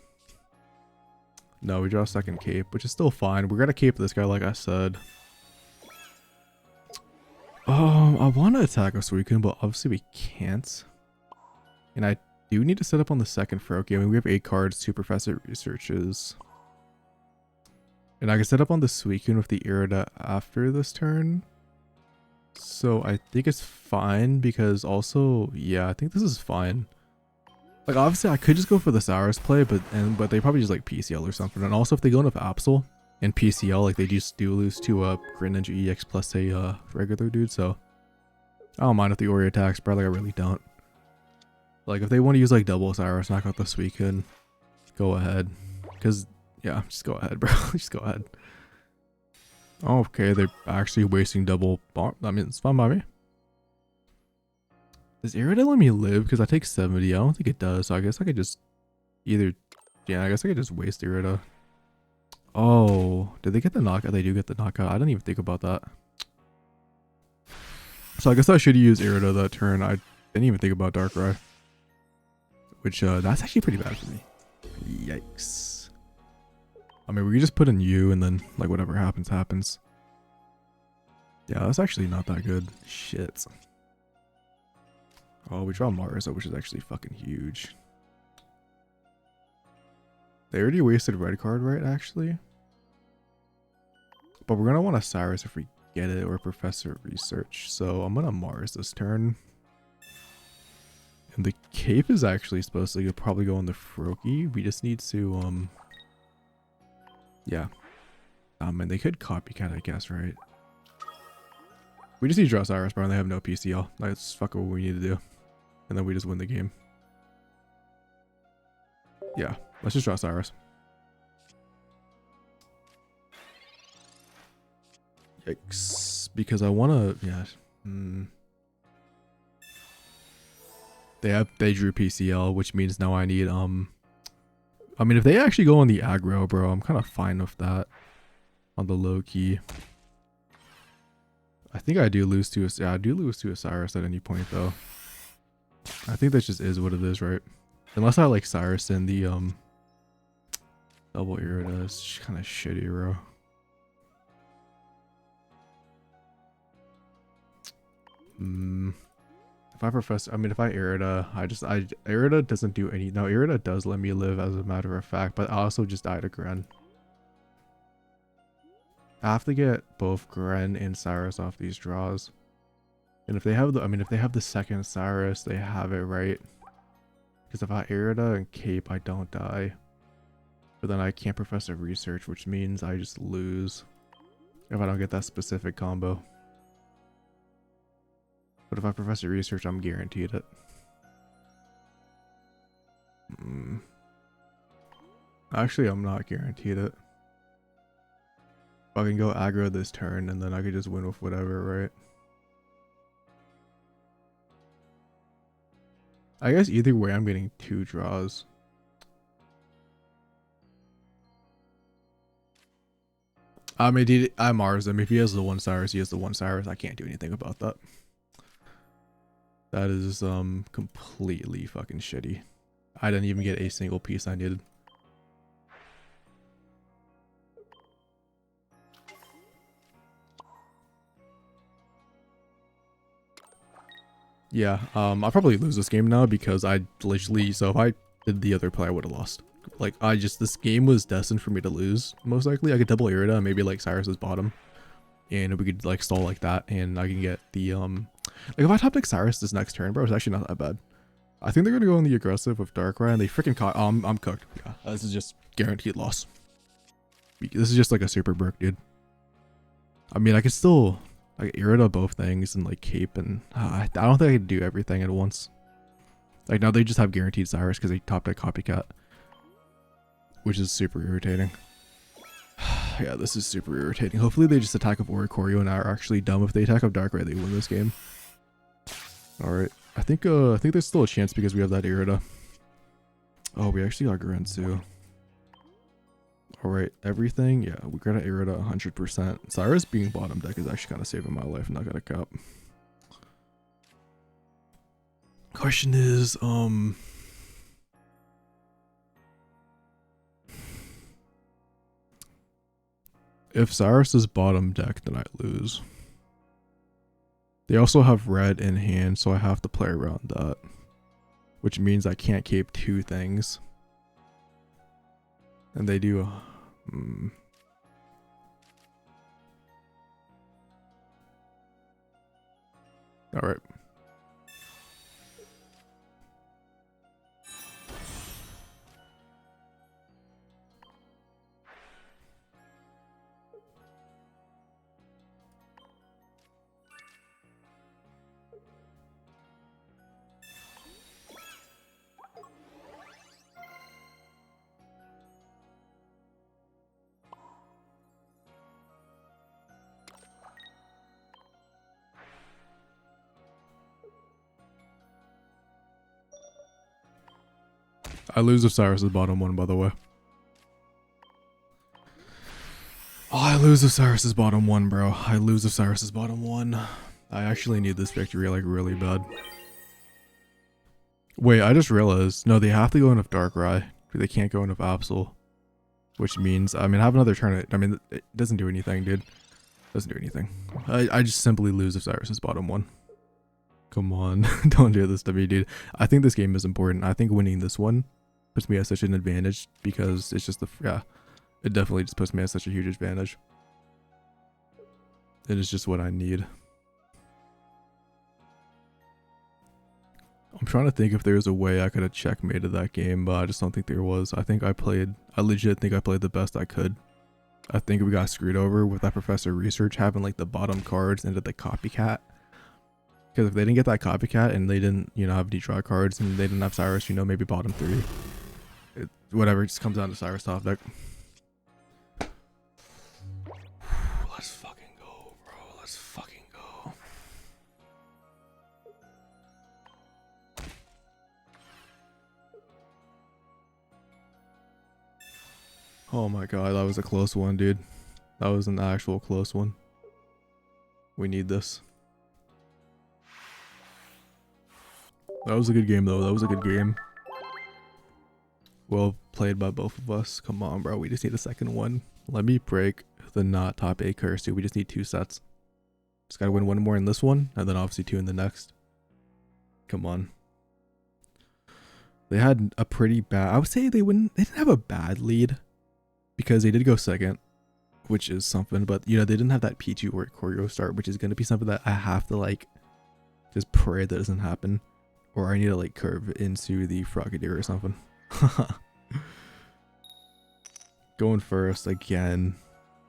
Speaker 1: No, we draw a second cape, which is still fine. We're gonna cape this guy, like I said. I want to attack a Suicune, but obviously we can't. And I do need to set up on the second Froakie. I mean, we have 8 cards, 2 Professor Researches. And I can set up on the Suicune with the Irida after this turn. So I think it's fine because also, yeah, I think this is fine. Like, obviously I could just go for the Cyrus play, but they probably just like PCL or something. And also if they go into Absol and PCL, like they just do lose to Greninja EX plus a regular dude, so I don't mind if the Ori attacks, bro. Like I really don't. Like if they want to use like double Cyrus, knock out the Suicune, go ahead. Cause yeah, just go ahead, bro. Just go ahead. Okay, they're actually wasting double bomb. I mean, it's fine by me. Does Irida let me live? Because I take 70. I don't think it does. So I guess I could just either, yeah, I guess I could just waste Irida. Oh, did they get the knockout? They do get the knockout. I didn't even think about that. So I guess I should use Irida that turn. I didn't even think about Darkrai. Which, that's actually pretty bad for me. Yikes. I mean, we can just put in U and then, like, whatever happens, happens. Yeah, that's actually not that good. Shit. Oh, we draw Marza, which is actually fucking huge. They already wasted red card, right, actually? But we're going to want a Cyrus if we get it, or Professor Research. So I'm going to Mars this turn. And the cape is actually supposed to probably go on the Froakie. We just need to, yeah. And they could copycat, I guess, right? We just need to draw Cyrus, bro, and they have no PCL. That's fucking what we need to do. And then we just win the game. Yeah, let's just draw Cyrus. Yikes. Because I want to, yeah. They drew PCL, which means now I need, I mean, if they actually go on the aggro, bro, I'm kind of fine with that. On the low key. I think I do lose to a, yeah, I do lose to a Cyrus at any point, though. I think that just is what it is, right? Unless I like Cyrus in the, double Irida. It's kind of shitty, bro. If I Professor, I mean, if I Irida, Irida doesn't do any, no, Irida does let me live as a matter of fact, but I also just died to Gren. I have to get both Gren and Cyrus off these draws. And if they have the, I mean, if they have the second Cyrus, they have it, right? Because if I Irida and Cape, I don't die. But then I can't Professor Research, which means I just lose if I don't get that specific combo. But if I Professor Research, I'm guaranteed it. Actually, I'm not guaranteed it. I can go aggro this turn, and then I could just win with whatever, right? I guess either way, I'm getting 2 draws. I mean, dude, I Mars him. If he has the 1 Cyrus, he has the 1 Cyrus. I can't do anything about that. That is completely fucking shitty. I didn't even get a single piece I needed. Yeah, I'll probably lose this game now because I literally, so if I did the other play, I would have lost. Like, this game was destined for me to lose, most likely. I could double Irida, maybe like Cyrus's bottom. And we could like stall like that, and I can get the, like if I top deck Cyrus this next turn, bro, it's actually not that bad. I think they're gonna go on the aggressive with Darkrai, and they freaking caught, I'm cooked. Yeah, this is just guaranteed loss. This is just like a super brick, dude. I mean, I could still, like, Irida both things and like cape, and I don't think I could do everything at once. Like now they just have guaranteed Cyrus because they top deck Copycat, which is super irritating. Yeah, this is super irritating. Hopefully they just attack up Oricorio and are actually dumb. If they attack up Darkrai, they win this game. Alright. I think there's still a chance because we have that Irida. Oh, we actually got Grenzu. Alright, everything. Yeah, we got an Irida 100%. Cyrus being bottom deck is actually kind of saving my life. I'm not gonna cap. Question is, if Cyrus is bottom deck, then I lose. They also have red in hand, so I have to play around that. Which means I can't cape 2 things. And they do... Alright. I lose if Cyrus is bottom 1, by the way. Oh, I lose if Cyrus is bottom 1, bro. I lose if Cyrus is bottom 1. I actually need this victory, like, really bad. Wait, I just realized. No, they have to go in with Darkrai. They can't go in with Absol. Which means, I mean, have another turn. I mean, it doesn't do anything, dude. Doesn't do anything. I just simply lose if Cyrus is bottom 1. Come on. Don't do this to me, dude. I think this game is important. I think winning this one puts me at such an advantage because it's just it definitely just puts me at such a huge advantage. It is just what I need. I'm trying to think if there's a way I could have checkmated that game, but I just don't think there was. I legit think I played the best I could. I think we got screwed over with that Professor Research having like the bottom cards into the Copycat. Because if they didn't get that Copycat and they didn't, have D-draw cards and they didn't have Cyrus, maybe bottom 3. Whatever, it just comes down to Cyrus top deck. Let's fucking go, bro. Let's fucking go. Oh my god, that was a close one, dude. That was an actual close one. We need this. That was a good game, though. That was a good game. Well played by both of us. Come on, bro. We just need a second one. Let me break the not top 8 curse, dude. We just need 2 sets. Just gotta win 1 more in this one, and then obviously 2 in the next. Come on. They had a pretty bad... I would say they didn't have a bad lead. Because they did go second, which is something. But, they didn't have that P2 or choreo start, which is going to be something that I have to, like, just pray that doesn't happen. Or I need to, like, curve into the Frogadier or something. Going first again.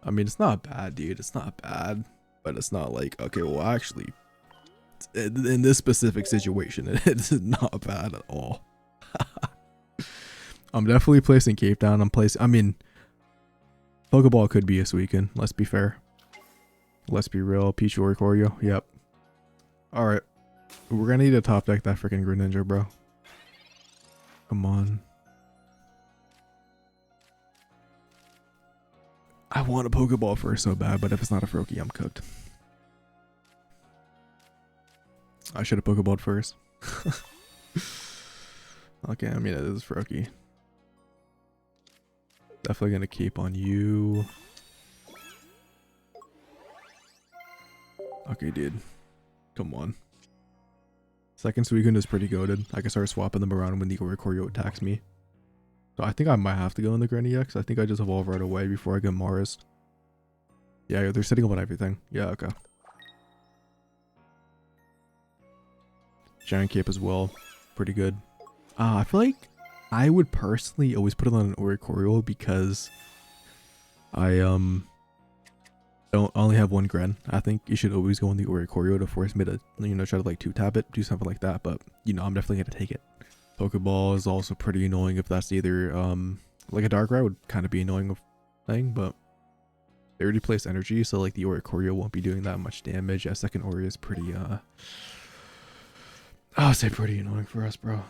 Speaker 1: I mean, it's not bad, dude. It's not bad. But it's not like, okay, well, actually, in this specific situation, it's not bad at all. I'm definitely placing Cape down. I mean, Pokeball could be a Suicune. Let's be fair. Let's be real. Pichu or Koryo. Yep. Alright. We're gonna need to top deck that freaking Greninja, bro. Come on. I want a Pokeball first so bad, but if it's not a Froakie, I'm cooked. I should have Pokeballed first. Okay, I mean, it is Froakie. Definitely gonna keep on you. Okay, dude. Come on. Second Suicune is pretty goated. I can start swapping them around when the Koryo attacks me. So I think I might have to go in the Greninja EX. I think I just evolve right away before I get Mars. Yeah, they're sitting up on everything. Yeah, okay. Giant Cape as well. Pretty good. I feel like I would personally always put it on an Oricorio because I don't only have one Gren. I think you should always go on the Oricorio to force me to, you know, try to like 2-tap it, do something like that. But you know, I'm definitely gonna take it. Pokeball is also pretty annoying if that's either like a Darkrai would kind of be annoying of thing, but they already placed energy, so like the Oricorio won't be doing that much damage. Yeah, second Ori is pretty I'll say pretty annoying for us, bro.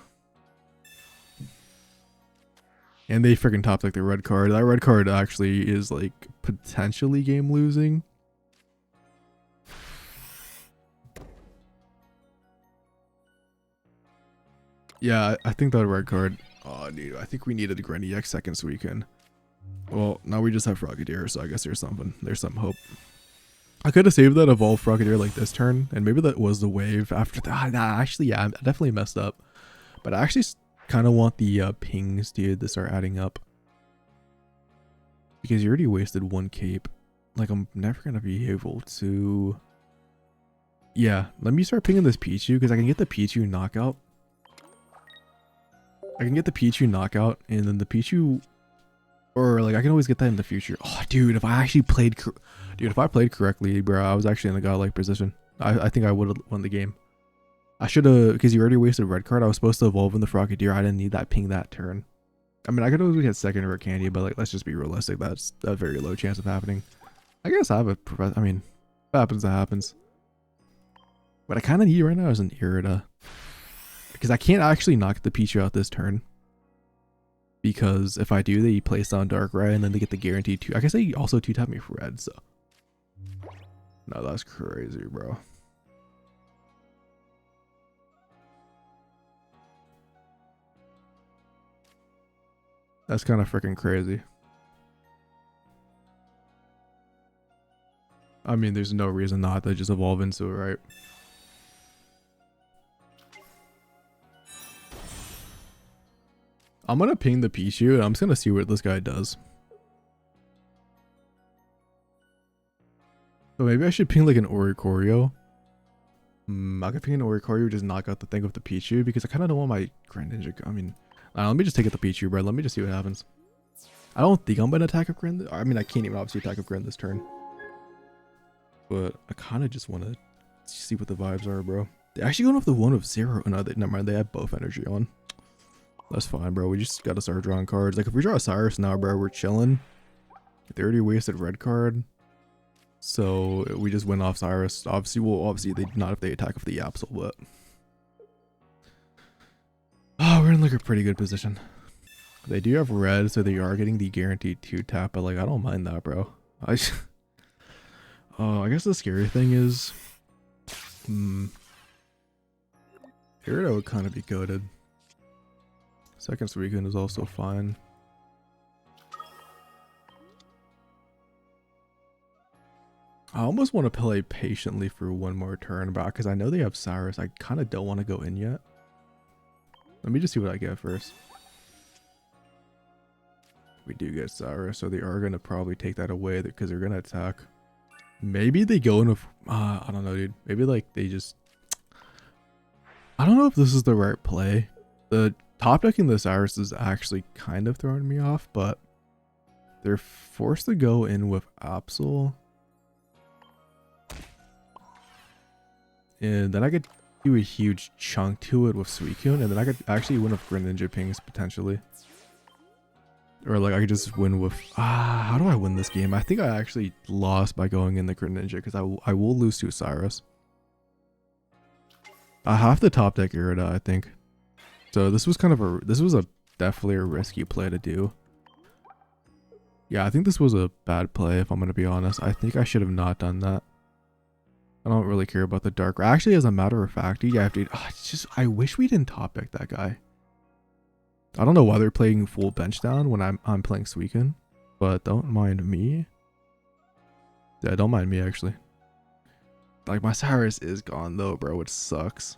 Speaker 1: And they freaking top like the red card. That red card actually is like potentially game losing. Yeah, I think that red card. Oh, dude, I think we needed a Greninja EX second Suicune. Well, now we just have Frogadier, so I guess there's some hope. I could have saved that evolved Frogadier like this turn, and maybe that was the wave after that. Nah, actually, yeah, I definitely messed up. But I actually kind of want the pings, dude, to start adding up. Because you already wasted one cape. Like, I'm never going to be able to... Yeah, let me start pinging this Pichu, because I can get the Pichu knockout. I can get the Pichu knockout, and then the Pichu... Or, like, I can always get that in the future. Oh, dude, if I actually played... Dude, if I played correctly, bro, I was actually in a godlike position. I think I would have won the game. I should have... Because you already wasted red card, I was supposed to evolve in the Frogadier. I didn't need that ping that turn. I mean, I could always get second rare candy, but, like, let's just be realistic. That's a very low chance of happening. I guess I have a... I mean, if it happens, that happens. What I kind of need right now is an Irida. Because I can't actually knock the Pichu out this turn. Because if I do, they place down Darkrai and then they get the guaranteed 2. I guess they also 2-tap me for red, so. No, that's crazy, bro. That's kind of freaking crazy. I mean, there's no reason not to just evolve into it, right? I'm gonna ping the Pichu and I'm just gonna see what this guy does. So maybe I should ping like an Oricorio. I could ping an Oricorio, just knock out the thing with the Pichu because I kind of don't want my Greninja. I mean, let me just take it the Pichu, bro. Let me just see what happens. I don't think I'm gonna attack a Gren. I mean, I can't even obviously attack a Gren this turn. But I kind of just want to see what the vibes are, bro. They're actually going off the one of 0. No, never mind. They have both energy on. That's fine, bro. We just gotta start drawing cards. Like, if we draw a Cyrus now, bro, we're chilling. They already wasted red card. So, we just win off Cyrus. Obviously, well, obviously, they not if they attack with the Absol, but... Oh, we're in, like, a pretty good position. They do have red, so they are getting the guaranteed 2-tap, but, like, I don't mind that, bro. I guess the scary thing is... Irida would kind of be goated. Second Suicune is also fine. I almost want to play patiently for one more turn, but because I know they have Cyrus, I kind of don't want to go in yet. Let me just see what I get first. We do get Cyrus, so they are going to probably take that away because they're going to attack. Maybe they go in with... I don't know, dude. Maybe like they just... I don't know if this is the right play. The top decking the Cyrus is actually kind of throwing me off, but They're forced to go in with Absol. And then I could do a huge chunk to it with Suicune, and then I could actually win with Greninja pings potentially. Or like I could just win with how do I win this game? I think I actually lost by going in the Greninja because I will lose to Cyrus. I have to top deck Irida, I think. So this was definitely a risky play to do. Yeah, I think this was a bad play if I'm gonna be honest. I think I should have not done that. I don't really care about the dark. Actually, as a matter of fact, yeah, dude, it's just I wish we didn't top deck that guy. I don't know why they're playing full bench down when I'm playing Suicune, but don't mind me. Yeah, don't mind me actually. Like my Cyrus is gone though, bro, which sucks.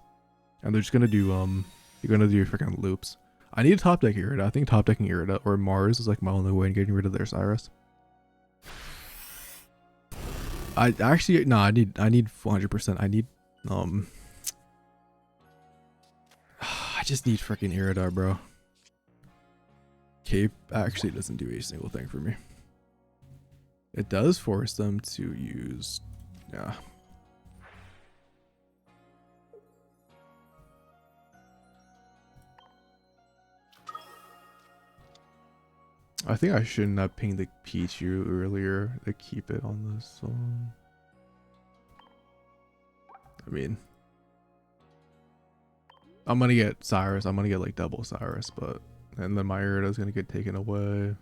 Speaker 1: And they're just gonna do you're gonna do freaking loops. I need to top deck Irida. I think top decking Irida or Mars is like my only way in getting rid of their Cyrus. I need 100%. I need I just need freaking Irida, bro. Cape actually doesn't do a single thing for me. It does force them to use, yeah. I think I shouldn't have pinged the Pichu earlier to keep it on this one. I mean, I'm gonna get Cyrus. I'm gonna get like double Cyrus, but and then my Irida's gonna get taken away.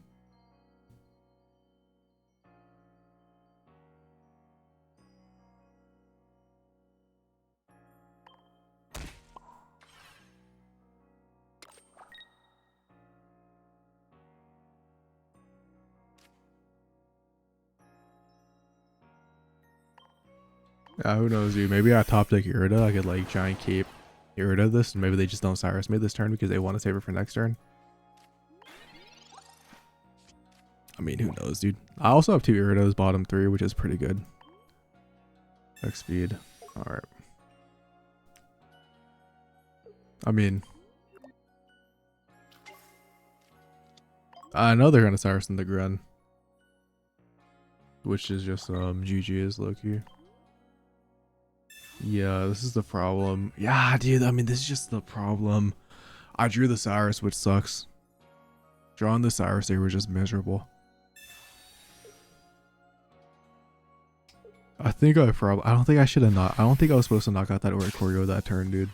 Speaker 1: Yeah, who knows, dude? Maybe I top deck Irida. I could like giant cape Irida this, and maybe they just don't Cyrus me this turn because they want to save it for next turn. I mean, who knows, dude? I also have 2 Iridas bottom 3, which is pretty good. X speed. Alright. I mean, I know they're gonna Cyrus in the Gren, which is just GG low-key. Yeah, this is the problem. Yeah, dude, I mean, this is just the problem. I drew the Cyrus, which sucks. Drawing the Cyrus, they were just miserable. I think I don't think I should have not. I don't think I was supposed to knock out that Oricorio that turn, dude.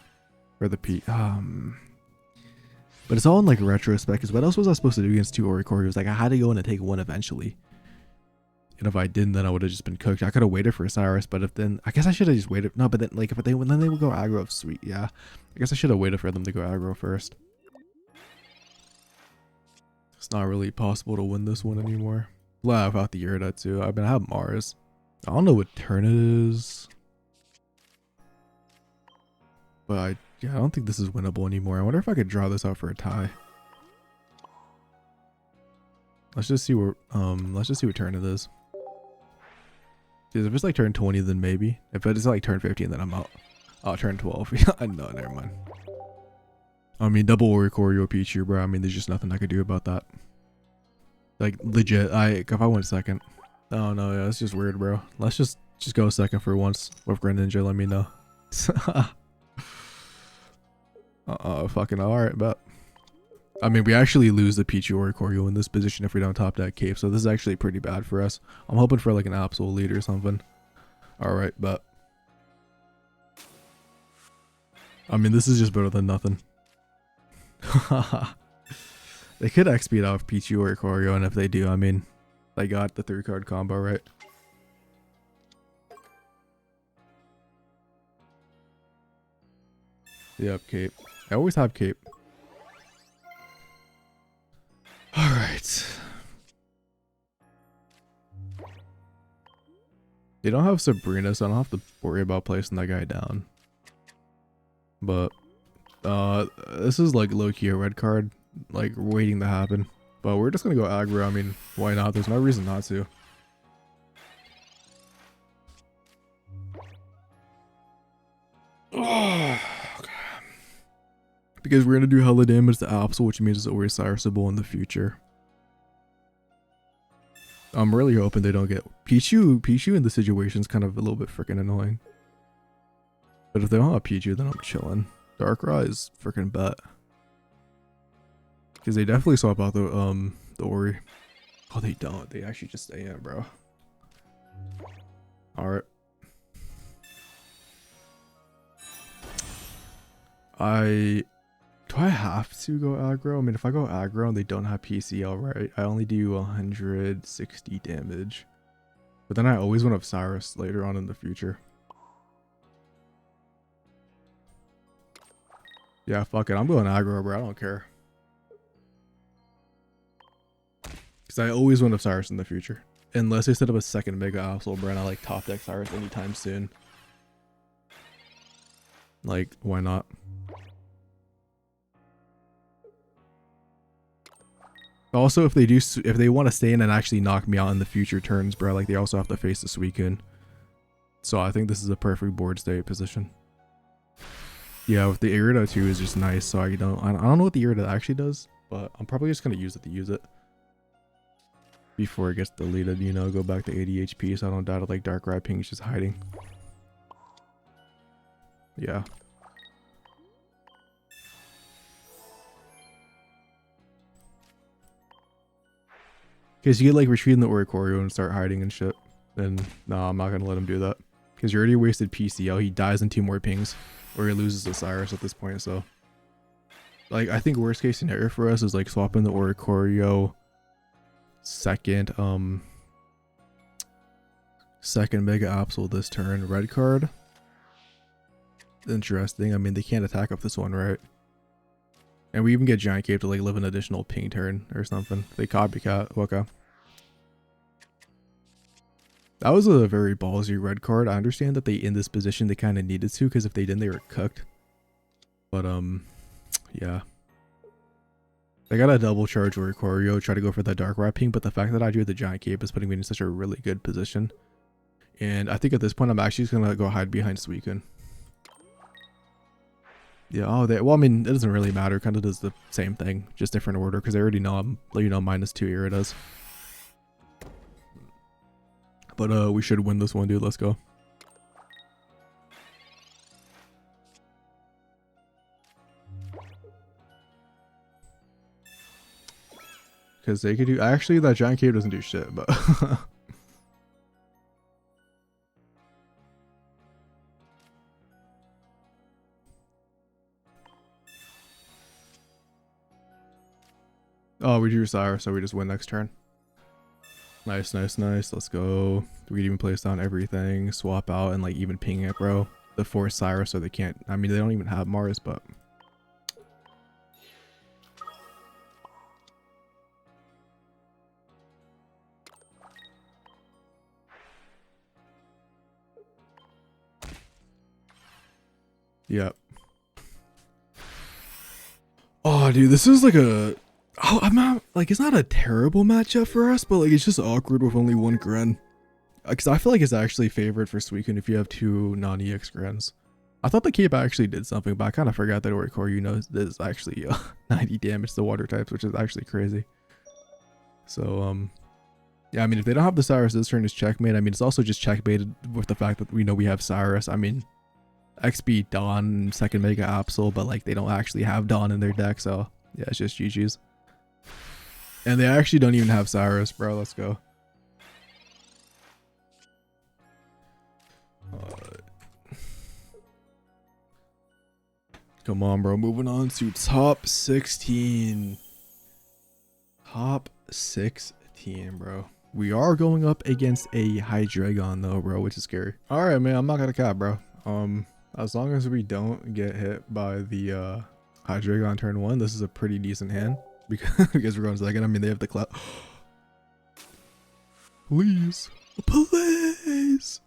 Speaker 1: Or the P. But it's all in like retrospect, because what else was I supposed to do against 2 Oricorios? Like I had to go in and take one eventually. And if I didn't, then I would have just been cooked. I could have waited for Cyrus, but if then I guess I should have just waited. No, but then like if they then they would go aggro, sweet. Yeah, I guess I should have waited for them to go aggro first. It's not really possible to win this one anymore. Laugh out the Irida too. I have Mars. I don't know what turn it is, but I don't think this is winnable anymore. I wonder if I could draw this out for a tie. Let's just see what turn it is. Because if it's like turn 20, then maybe. If it's like turn 15, then I'm out. Oh, turn 12. Yeah, no, never mind. I mean, double Oricorio Pichu, bro. I mean, there's just nothing I could do about that. Like legit, if I went second. Oh no, yeah, it's just weird, bro. Let's just go second for once with Greninja. Let me know. Fucking alright, but I mean, we actually lose the Pichu Oricorio in this position if we don't top that cape, so this is actually pretty bad for us. I'm hoping for like an Absol lead or something. Alright, but I mean, this is just better than nothing. They could XP it off Pichu Oricorio, and if they do, I mean, they got the 3-card combo, right? Yep, cape. I always have cape. Alright. They don't have Sabrina, so I don't have to worry about placing that guy down. But this is like low-key a red card, like waiting to happen. But we're just gonna go aggro. I mean, why not? There's no reason not to. Oh, okay. Because we're gonna do hella damage to Absol, which means it's always Cyrusable in the future. I'm really hoping they don't get Pichu. Pichu in the situation's kind of a little bit freaking annoying. But if they don't have Pichu, then I'm chilling. Darkrai is freaking bet. Because they definitely swap out the Ori. Oh, they don't. They actually just stay in, bro. Alright. Do I have to go aggro? I mean, if I go aggro and they don't have PCL, right, I only do 160 damage. But then I always want to have Cyrus later on in the future. Yeah, fuck it. I'm going aggro, bro. I don't care. Because I always want to have Cyrus in the future. Unless they set up a second Mega Absol, bro, and I like top deck Cyrus anytime soon. Like, why not? Also, if they want to stay in and actually knock me out in the future turns, bro, like they also have to face the Suicune. So I think this is a perfect board state position. Yeah, with the Irida too is just nice. So I don't know what the Irida actually does, but I'm probably just gonna use it to use it before it gets deleted. You know, go back to 80 HP, so I don't die to like Darkrai Ping's just hiding. Yeah. Because you get like retreating the Oricorio and start hiding and shit. Then no, I'm not gonna let him do that. Because you already wasted PCL. He dies in 2 more pings, or he loses the Cyrus at this point. So, like, I think worst case scenario for us is like swapping the Oricorio, second Mega Absol this turn. Red card. Interesting. I mean, they can't attack up this one, right? And we even get Giant Cape to like live an additional ping turn or something. They copycat. Okay. That was a very ballsy red card. I understand that they in this position they kind of needed to, because if they didn't, they were cooked. But yeah. They got a double charge Oricorio, try to go for that Darkrai ping, but the fact that I drew the Giant Cape is putting me in such a really good position. And I think at this point I'm actually just gonna go hide behind Suicune. Yeah, oh, well, I mean, it doesn't really matter. Kind of does the same thing, just different order, because I already know I'm, you know, -2 Iridas. But we should win this one, dude. Let's go. Because they could do, actually, that Giant Cave doesn't do shit, but oh, we drew Cyrus, so we just win next turn. Nice, nice, nice. Let's go. We can even place down everything, swap out, and like even ping it, bro. The force Cyrus, so they can't. I mean, they don't even have Mars, but yep. Oh, dude, this is like a. Oh, I'm not like, it's not a terrible matchup for us, but like it's just awkward with only one Gren. Because I feel like it's actually favored for Suicune if you have 2 non-EX Grens. I thought the cape actually did something, but I kind of forgot that Oricorio, you know, does actually 90 damage to water types, which is actually crazy. So yeah, I mean, if they don't have the Cyrus this turn, is checkmate. I mean, it's also just checkmated with the fact that we know we have Cyrus. I mean, XP Dawn, second Mega Absol, but like they don't actually have Dawn in their deck, so yeah, it's just GG's. And they actually don't even have Cyrus, bro. Let's go. Come on, bro. Moving on to top 16. Top 16, bro. We are going up against a Hydreigon though, bro, which is scary. All right, man. I'm not gonna cap, bro. As long as we don't get hit by the Hydreigon turn 1, this is a pretty decent hand. Because we're going second. I mean, they have the clout. Please. Please.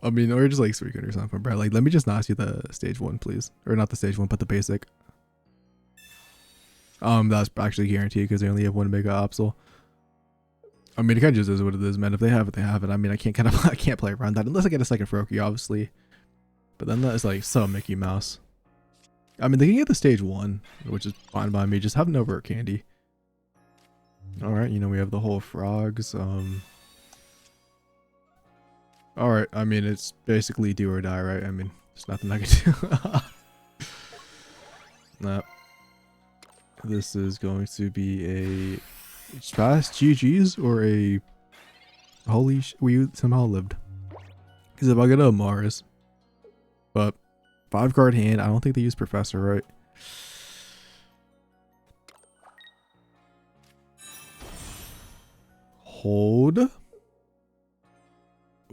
Speaker 1: I mean, or just like Suicune or something, bro. Like, let me just not see the stage 1, please. Or not the stage 1, but the basic. That's actually guaranteed because they only have 1 Mega Absol. I mean, it kind of just is what it is, man. If they have it, they have it. I mean, I can't play around that unless I get a second Froakie, obviously. But then that is like so Mickey Mouse. I mean, they can get the stage 1, which is fine by me. Just have no Vert Candy. Alright, you know, we have the whole frogs. Alright, I mean, it's basically do or die, right? I mean, there's nothing I can do. Nah. This is going to be a fast GG's or a holy we somehow lived. Because if I get a Mars, but 5-card hand, I don't think they use Professor, right? Hold.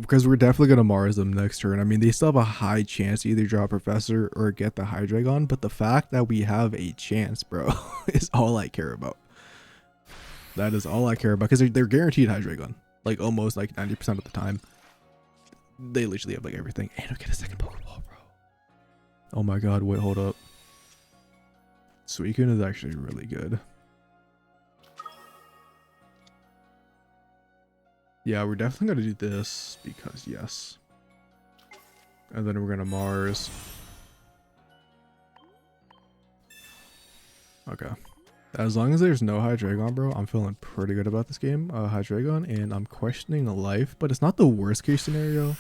Speaker 1: Because we're definitely going to Mars them next turn. I mean, they still have a high chance to either draw Professor or get the Hydreigon, but the fact that we have a chance, bro, is all I care about. That is all I care about, because they're guaranteed Hydreigon. Like, almost like 90% of the time. They literally have like everything. And we get a second Pokeball, bro. Oh my god, wait, hold up. Suicune is actually really good. Yeah, we're definitely going to do this because yes. And then we're going to Mars. Okay. As long as there's no Hydreigon, bro, I'm feeling pretty good about this game. Hydreigon, and I'm questioning life, but it's not the worst case scenario.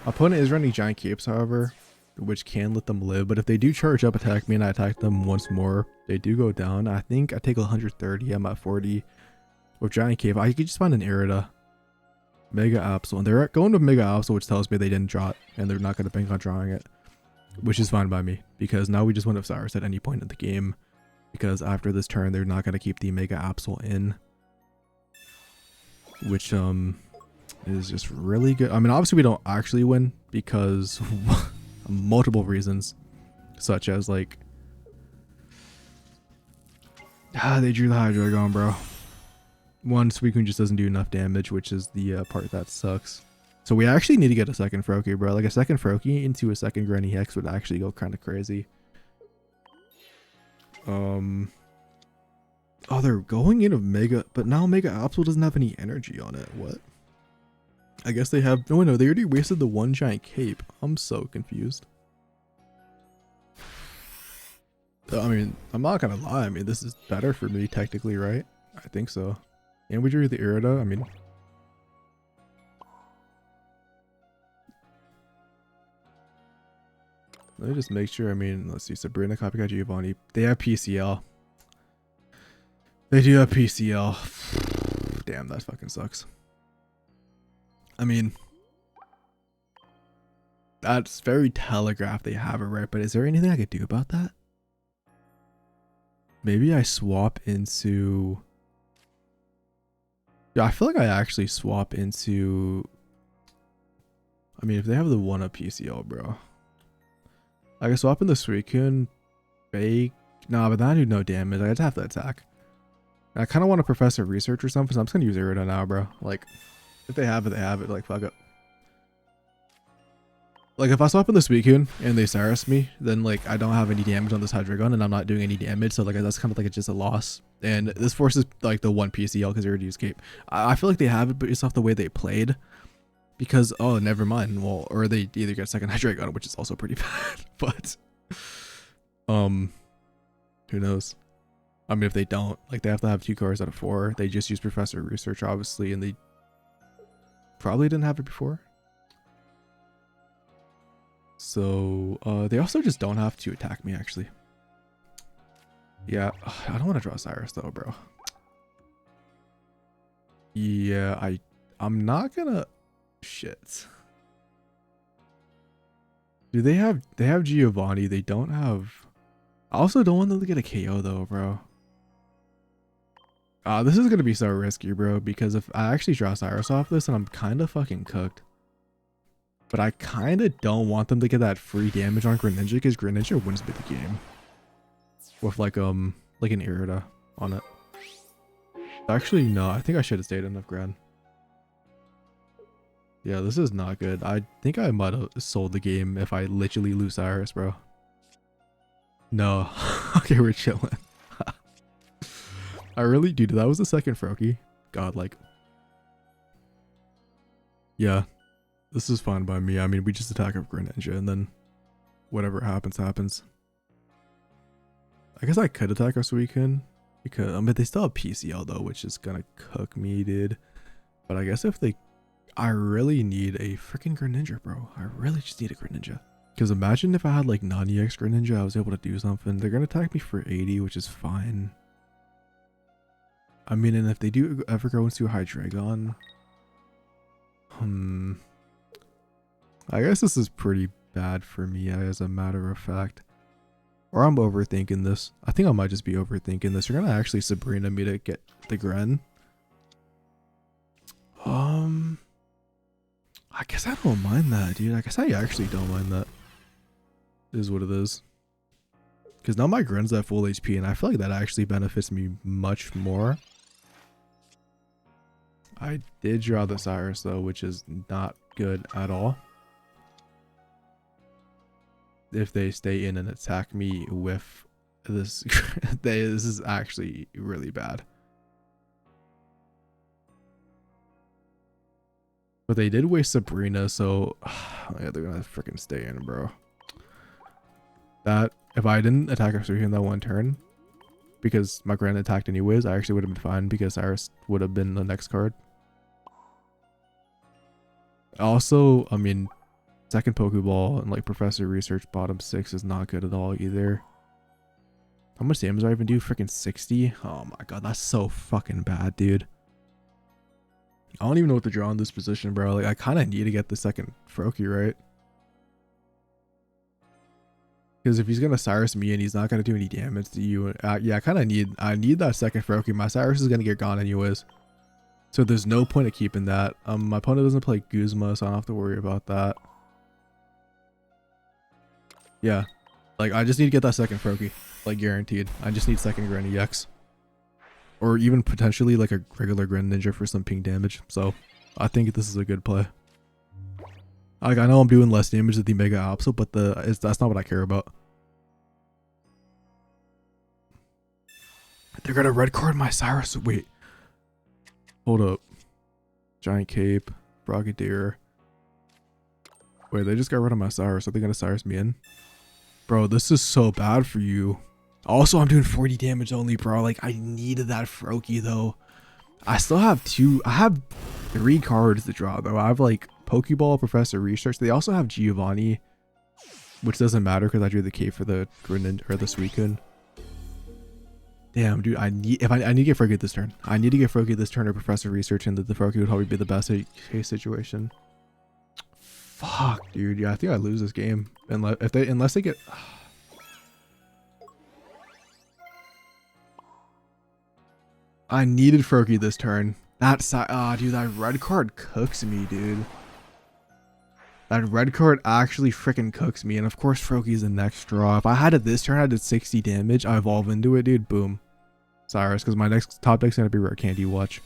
Speaker 1: Opponent is running giant capes, however, which can let them live. But if they do charge up, attack me, and I attack them once more, they do go down. I think I take 130. I'm at 40. With giant cape, I could just find an Irida. Mega Absol, and they're going with Mega Absol, which tells me they didn't draw it, and they're not going to bank on drawing it, which is fine by me, because now we just win with Cyrus at any point in the game, because after this turn, they're not going to keep the Mega Absol in, which is just really good. I mean, obviously we don't actually win because multiple reasons, such as like they drew the Hydreigon, bro. One, Suicune just doesn't do enough damage, which is the part that sucks. So we actually need to get a second Froakie, bro. Like a second Froakie into a second Granny Hex would actually go kind of crazy. Oh, they're going into Mega, but now Mega Absol doesn't have any energy on it. What? I guess they have. No, no, they already wasted the one giant cape. I'm so confused. I mean, I'm not gonna lie. I mean, this is better for me technically, right? I think so. And we drew the Irida. I mean, let me just make sure. I mean, let's see. Sabrina, Copycat, Giovanni. They have PCL. They do have PCL. Damn, that fucking sucks. I mean, that's very telegraphed. They have it, right? But is there anything I could do about that? Maybe I swap into... Yeah, I feel like I actually swap into... I mean, if they have the 1-up PCL, bro. I can swap in the Suicune. Bake. Nah, but that do no damage. I just have to attack. And I kind of want to Professor Research or something, so I'm just going to use Irida now, bro. Like, if they have it, they have it. Like, fuck it. Like, if I swap in the Suicune and they Cyrus me, then, like, I don't have any damage on this Hydreigon and I'm not doing any damage. So, like, that's kind of like just a loss. And this forces, like, the 1 PCL because they already used Cape. I feel like they have it based off the way they played. Because, oh, never mind. Well, or they either get second Hydreigon, which is also pretty bad. But, who knows? I mean, if they don't, like, they have to have 2 cards out of 4. They just use Professor Research, obviously, and they probably didn't have it before. So, they also just don't have to attack me, actually. Yeah, I don't want to draw Cyrus, though, bro. Yeah, I'm not gonna... Shit. Do they have Giovanni? They don't have... I also don't want them to get a KO, though, bro. This is gonna be so risky, bro, because if I actually draw Cyrus off this, then I'm kind of fucking cooked. But I kind of don't want them to get that free damage on Greninja, because Greninja wins me the game. With like an Irida on it. Actually, no, I think I should have stayed enough Gren. Yeah, this is not good. I think I might have sold the game if I literally lose Cyrus, bro. No. Okay, we're chilling. I really, dude, that was the second Froakie. God, like. Yeah. This is fine by me. I mean, we just attack up Greninja and then whatever happens, happens. I guess I could attack our Suicune. Because I mean they still have PCL though, which is gonna cook me, dude. But I guess if they, I really need a freaking greninja, bro. I really just need a greninja. Because imagine if I had like non-EX greninja, I was able to do something. They're gonna attack me for 80, which is fine. I mean, and if they do ever go into a Hydreigon, I guess this is pretty bad for me as a matter of fact. Or I'm overthinking this. I think I might just be overthinking this. You're gonna actually Sabrina me to get the Gren. I guess I don't mind that, dude. I guess I actually don't mind that. It is what it is. Because now my Gren's at full HP, and I feel like that actually benefits me much more. I did draw the Cyrus though, which is not good at all. If they stay in and attack me with this, this is actually really bad. But they did waste Sabrina, so yeah, they're gonna freaking stay in, bro. That if I didn't attack a Suicune that one turn, because my Grand attacked anyways, I actually would have been fine because Cyrus would have been the next card. Also, I mean, second Pokeball and like Professor Research bottom 6 is not good at all either. How much damage do I even do? Freaking 60? Oh my god, that's so fucking bad, dude. I don't even know what to draw in this position, bro. Like, I kind of need to get the second Froakie, right? Because if he's gonna Cyrus me and he's not gonna do any damage to you, yeah, I need that second Froakie. My Cyrus is gonna get gone anyways, so there's no point of keeping that. My opponent doesn't play Guzma, so I don't have to worry about that. Yeah, like I just need to get that second Froakie, like guaranteed. I just need second Greninja EX. Or even potentially like a regular Greninja for some ping damage. So I think this is a good play. Like I know I'm doing less damage with the Mega Absol, but that's not what I care about. They're gonna red card my Cyrus. Wait. Hold up. Giant Cape. Frogadier. Wait, they just got rid of my Cyrus. Are they gonna Cyrus me in? Bro, this is so bad for you. Also, I'm doing 40 damage only, bro. Like, I needed that Froakie, though. I still have I have 3 cards to draw, though. I have, like, Pokeball, Professor Research. They also have Giovanni, which doesn't matter because I drew the K for the Greninja or the Suicune. Damn, dude. I need to get Froakie this turn. I need to get Froakie this turn or Professor Research, and the Froakie would probably be the best case situation. Fuck, dude. Yeah, I think I lose this game unless they get. I needed Froakie this turn. Dude, that red card cooks me, dude. That red card actually freaking cooks me. And of course, Froakie's the next draw. If I had it this turn, I did 60 damage. I evolve into it, dude. Boom. Cyrus, because my next top deck's gonna be Rare Candy Watch.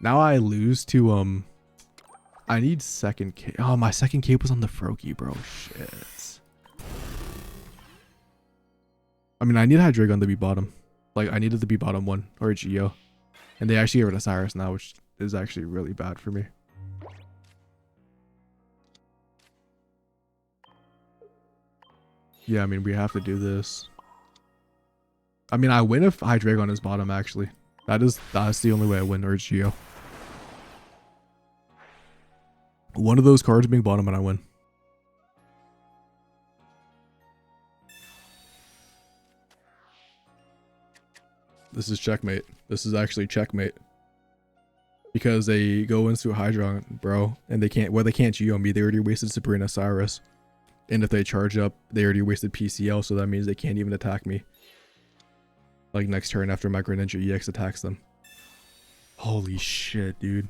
Speaker 1: Now I lose to I need second cape. Oh, my second cape was on the Froakie, bro. Shit. I mean, I need Hydreigon to be bottom. Like, I needed to be bottom 1 or a Geo. And they actually get rid of Cyrus now, which is actually really bad for me. Yeah, I mean, we have to do this. I mean, I win if Hydreigon is bottom, actually. That's the only way I win, or Geo. One of those cards being bottom and I win. This is checkmate. This is actually checkmate. Because they go into a Hydreigon, bro, and they can't Geo me. They already wasted Sabrina Cyrus. And if they charge up, they already wasted PCL, so that means they can't even attack me. Like next turn after my Greninja EX attacks them. Holy shit, dude.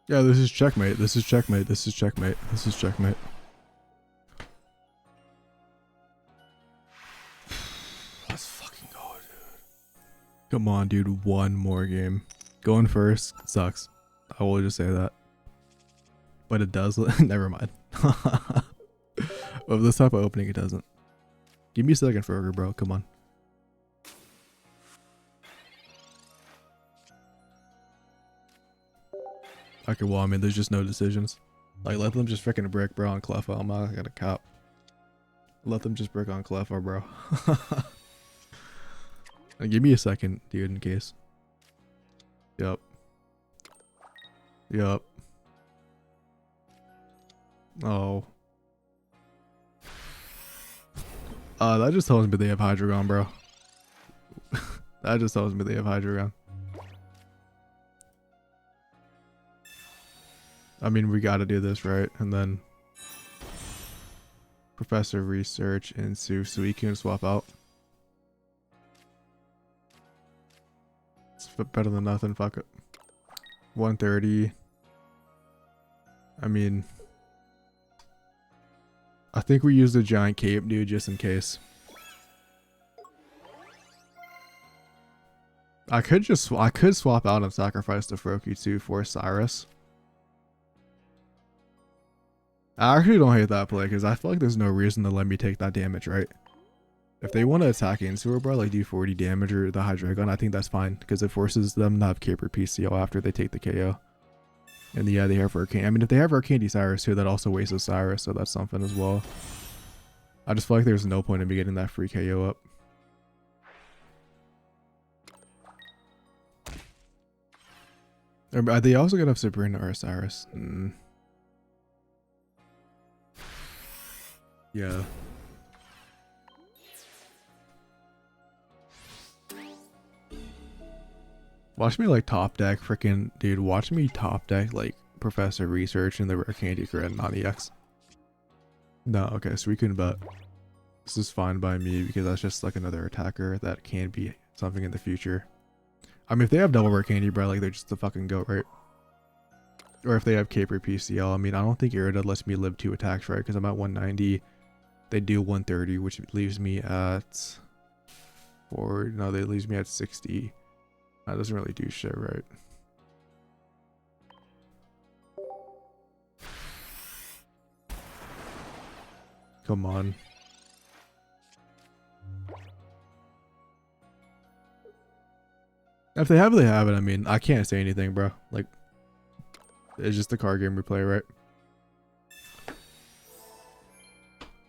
Speaker 1: Yeah, this is checkmate. This is checkmate. This is checkmate. This is checkmate. Let's fucking go, dude. Come on, dude. One more game. Going first sucks. I will just say that. But it does. Never mind. Of this type of opening, it doesn't. Give me a second, Froger, bro. Come on. Okay, well, I mean, there's just no decisions. Like, let them just freaking brick, bro, on Cleffa. I'm not gonna cop. Let them just brick on Cleffa, bro. And give me a second, dude, in case. Yep. Yep. Oh. That just tells me they have Hydreigon, bro. That just tells me they have Hydreigon. I mean, we gotta do this, right? And then Professor Research and Suicune swap out. It's better than nothing, fuck it. 130. I mean, I think we use the giant cape, dude, just in case. I could swap out and sacrifice the Froakie too for Cyrus. I actually don't hate that play because I feel like there's no reason to let me take that damage, right? If they want to attack into her, bro, like do 40 damage or the Hydreigon, I think that's fine because it forces them to have Cape or PCO after they take the KO. And yeah, they have Arcane. I mean, if they have Arcandy Cyrus too, that also wastes Cyrus, so that's something as well. I just feel like there's no point in me getting that free KO up. Are they also gonna have Sabrina or Cyrus? Yeah. Watch me like top deck freaking dude, watch me top deck like Professor Research and the Rare Candy Grid on EX. No, okay, so we can bet. This is fine by me because that's just like another attacker that can be something in the future. I mean, if they have double Rare Candy, bro, like they're just the fucking goat, right? Or if they have Cape or PCL, I mean, I don't think Irida lets me live 2 attacks, right? Because I'm at 190. They do 130, which leaves me at... no, they leaves me at 60. That doesn't really do shit, right? Come on. If they have it, they have it. I mean, I can't say anything, bro. Like, it's just the card game we play, right?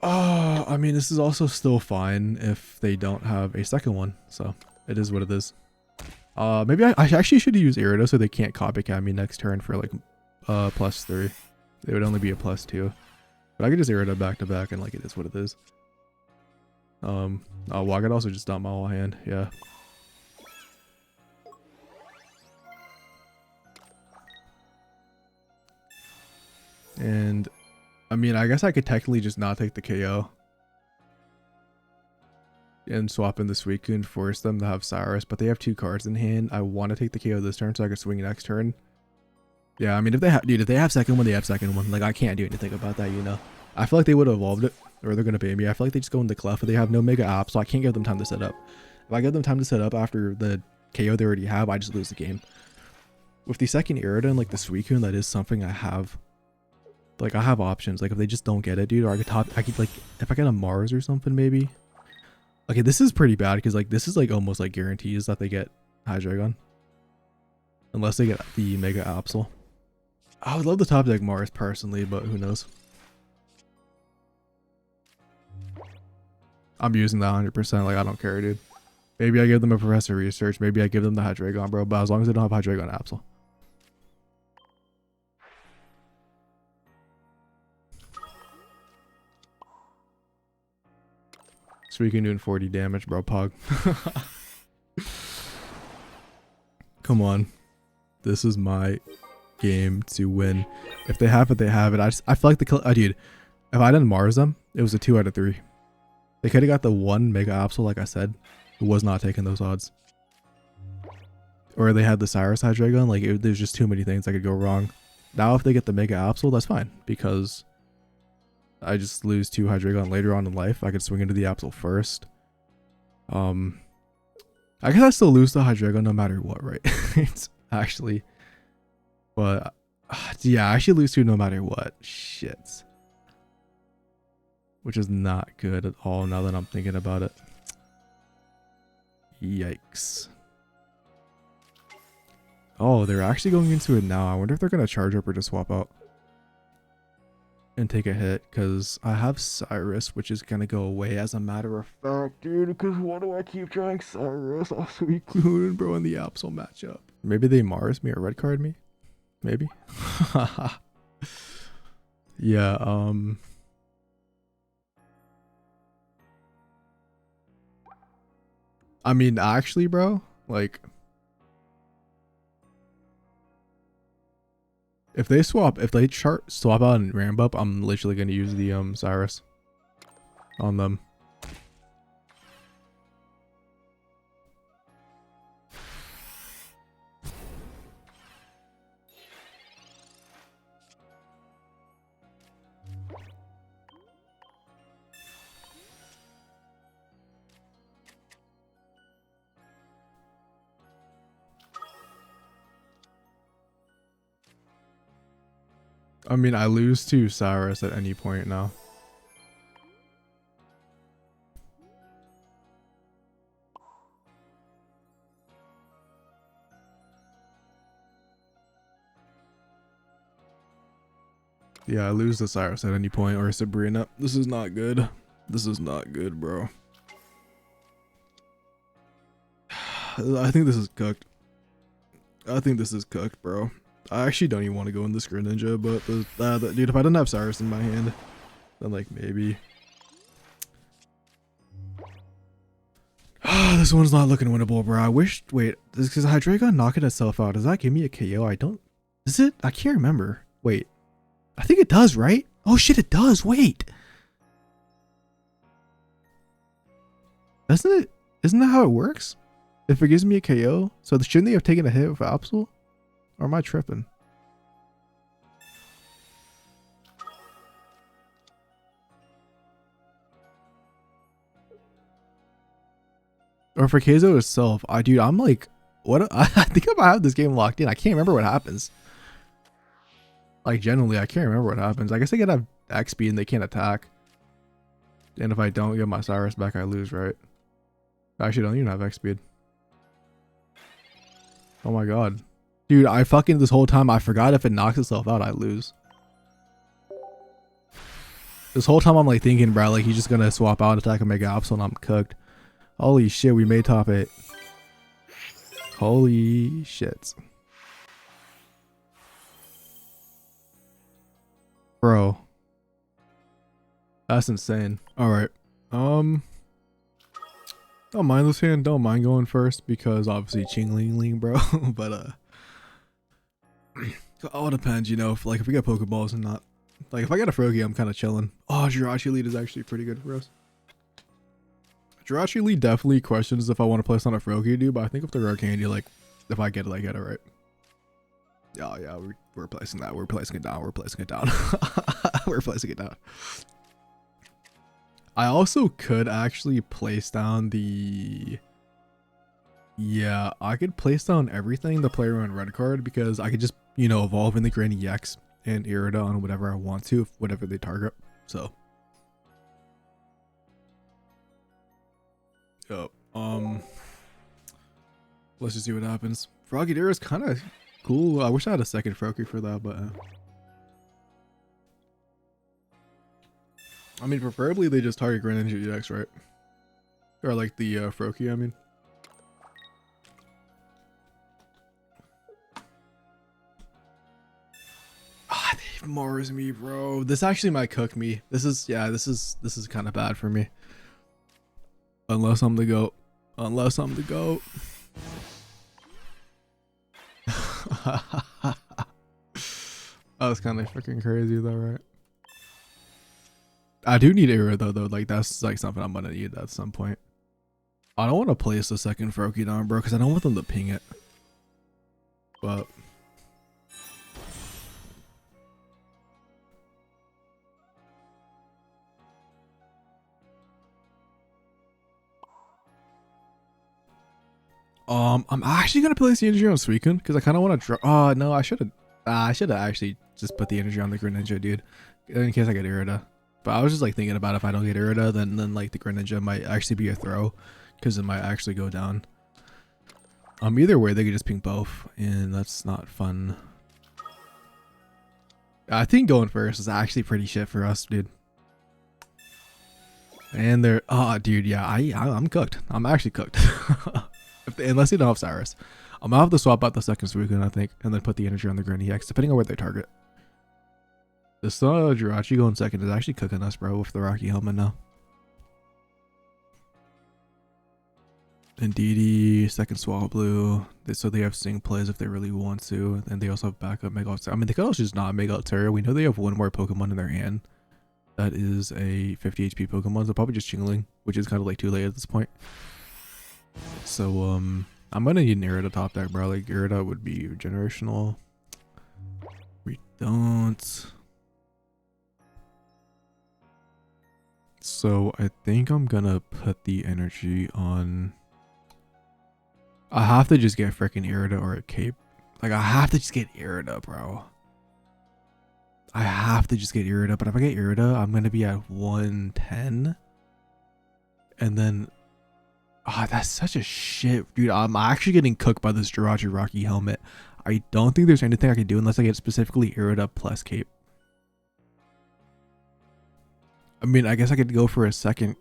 Speaker 1: I mean, this is also still fine if they don't have a second one. So, it is what it is. Maybe I actually should use Irida so they can't copycat me next turn for like +3. It would only be a +2. But I could just Irida back to back and like it is what it is. Oh, well, I could also just dump my whole hand. Yeah. And I mean, I guess I could technically just not take the KO and swap in the Suicune, force them to have Cyrus, but they have 2 cards in hand. I want to take the KO this turn so I could swing next turn. Yeah, I mean, if they have, dude, if they have second one, they have second one. Like, I can't do anything about that, you know. I feel like they would have evolved it, or they're gonna pay me. I feel like they just go into Clef, but they have no Mega Absol, so I can't give them time to set up. If I give them time to set up after the KO they already have, I just lose the game. With the second Irida and like the Suicune, that is something I have. Like, I have options. Like, if they just don't get it, dude, or I could like, if I get a Mars or something, maybe. Okay, this is pretty bad because like this is like almost like guarantees that they get Hydreigon. Unless they get the Mega Absol. I would love the top deck Mars personally, but who knows. I'm using that 100%, like I don't care, dude. Maybe I give them a Professor Research, maybe I give them the Hydreigon, bro, but as long as they don't have Hydreigon Absol. Suicune doing 40 damage, bro. Pog. Come on. This is my game to win. If they have it, they have it. I feel like dude, if I didn't Mars them, it was a 2 out of 3. They could have got the 1 Mega Absol, like I said. It was not taking those odds. Or they had the Cyrus Hydreigon. Like, there's just too many things that could go wrong. Now if they get the Mega Absol, that's fine, because I just lose 2 Hydreigon later on in life. I could swing into the Absol first. I guess I still lose the Hydreigon no matter what, right? It's actually, but yeah, I actually lose 2 no matter what. Shit. Which is not good at all now that I'm thinking about it. Yikes. Oh, they're actually going into it now. I wonder if they're going to charge up or just swap out and take a hit, because I have Cyrus, which is going to go away as a matter of fact, dude, because why do I keep trying Cyrus off Suicune, bro, in the Absol matchup? Maybe they Mars me or red card me? Maybe? Yeah, I mean, actually, bro, like, if they swap out and ramp up, I'm literally gonna use the Cyrus on them. I mean, I lose to Cyrus at any point now. Yeah, I lose to Cyrus at any point, or Sabrina. This is not good. This is not good, bro. I think this is cooked. I think this is cooked, bro. I actually don't even want to go in this greninja, but dude, if I didn't have Cyrus in my hand, then like maybe. This one's not looking winnable, bro. I wish. Wait, is because Hydreigon knocking itself out? Does that give me a KO? I don't. Is it? I can't remember. Wait, I think it does, right? Oh shit, it does. Wait, doesn't it? Isn't that how it works? If it gives me a KO, so shouldn't they have taken a hit with Absol? Or am I tripping? Or for Keizo itself, dude, I'm like, what? I think I might have this game locked in. I can't remember what happens. Like, generally, I can't remember what happens. I guess they can have X speed and they can't attack. And if I don't get my Cyrus back, I lose, right? I actually don't even have X speed. Oh my god. Dude, I fucking, this whole time, I forgot if it knocks itself out, I lose. This whole time, I'm like thinking, bro, like, he's just gonna swap out, attack, and make an Absol, and I'm cooked. Holy shit, we made top 8. Holy shit. Bro. That's insane. Alright. Don't mind this hand, don't mind going first, because obviously Ching Ling Ling, bro. But, it all depends, you know, if we get Pokeballs and not. Like, if I get a Froakie, I'm kind of chilling. Oh, Jirachi lead is actually pretty good for us. Jirachi lead definitely questions if I want to place on a Froakie, dude, but I think if the rare candy, like, if I get it, I get it, right? Oh, yeah, we're placing that. We're placing it down. We're placing it down. We're placing it down. I also could actually place down the... Yeah, I could place down everything the player on red card, because I could just, you know, evolve in the Greninja EX and Irida on whatever I want to, whatever they target. So, yep. Let's just see what happens. Froggy is kind of cool. I wish I had a second Froakie for that, but I mean, preferably they just target Greninja EX, right? Or like the Froakie, I mean. They Mars me, bro. This actually might cook me. This is kind of bad for me. Unless I'm the GOAT. Unless I'm the GOAT. That was kind of freaking crazy though, right? I do need Era though. Like, that's like something I'm gonna need at some point. I don't want to place the second Froakie down, bro, because I don't want them to ping it. But I'm actually gonna place the energy on Suicune because I kind of want to draw. Oh no, I should have. I should have actually just put the energy on the Greninja, dude, in case I get Irida. But I was just like thinking about if I don't get Irida, then like the Greninja might actually be a throw, because it might actually go down. Either way, they could just ping both, and that's not fun. I think going first is actually pretty shit for us, dude. And they're, oh, dude, yeah, I'm cooked. I'm actually cooked. Unless they don't have Cyrus. I'm gonna have to swap out the second Suicune, I think, and then put the energy on the Greninja EX, depending on where they target. This Jirachi going second is actually cooking us, bro, with the Rocky Helmet now. And DD, second Swablu. So they have Sing plays if they really want to. And they also have backup Mega Altaria. I mean, they could also just not Mega Altaria. We know they have one more Pokemon in their hand. That is a 50 HP Pokemon. So probably just Chingling, which is kind of like too late at this point. So, I'm gonna need an Irida top deck, bro. Like, Irida would be generational. We don't. So, I think I'm gonna put the energy on... I have to just get freaking Irida or a Cape. Like, I have to just get Irida, bro. I have to just get Irida. But if I get Irida, I'm going to be at 110. And then... Oh, that's such a shit. Dude, I'm actually getting cooked by this Jirachi Rocky Helmet. I don't think there's anything I can do unless I get specifically Irida plus Cape. I mean, I guess I could go for a second.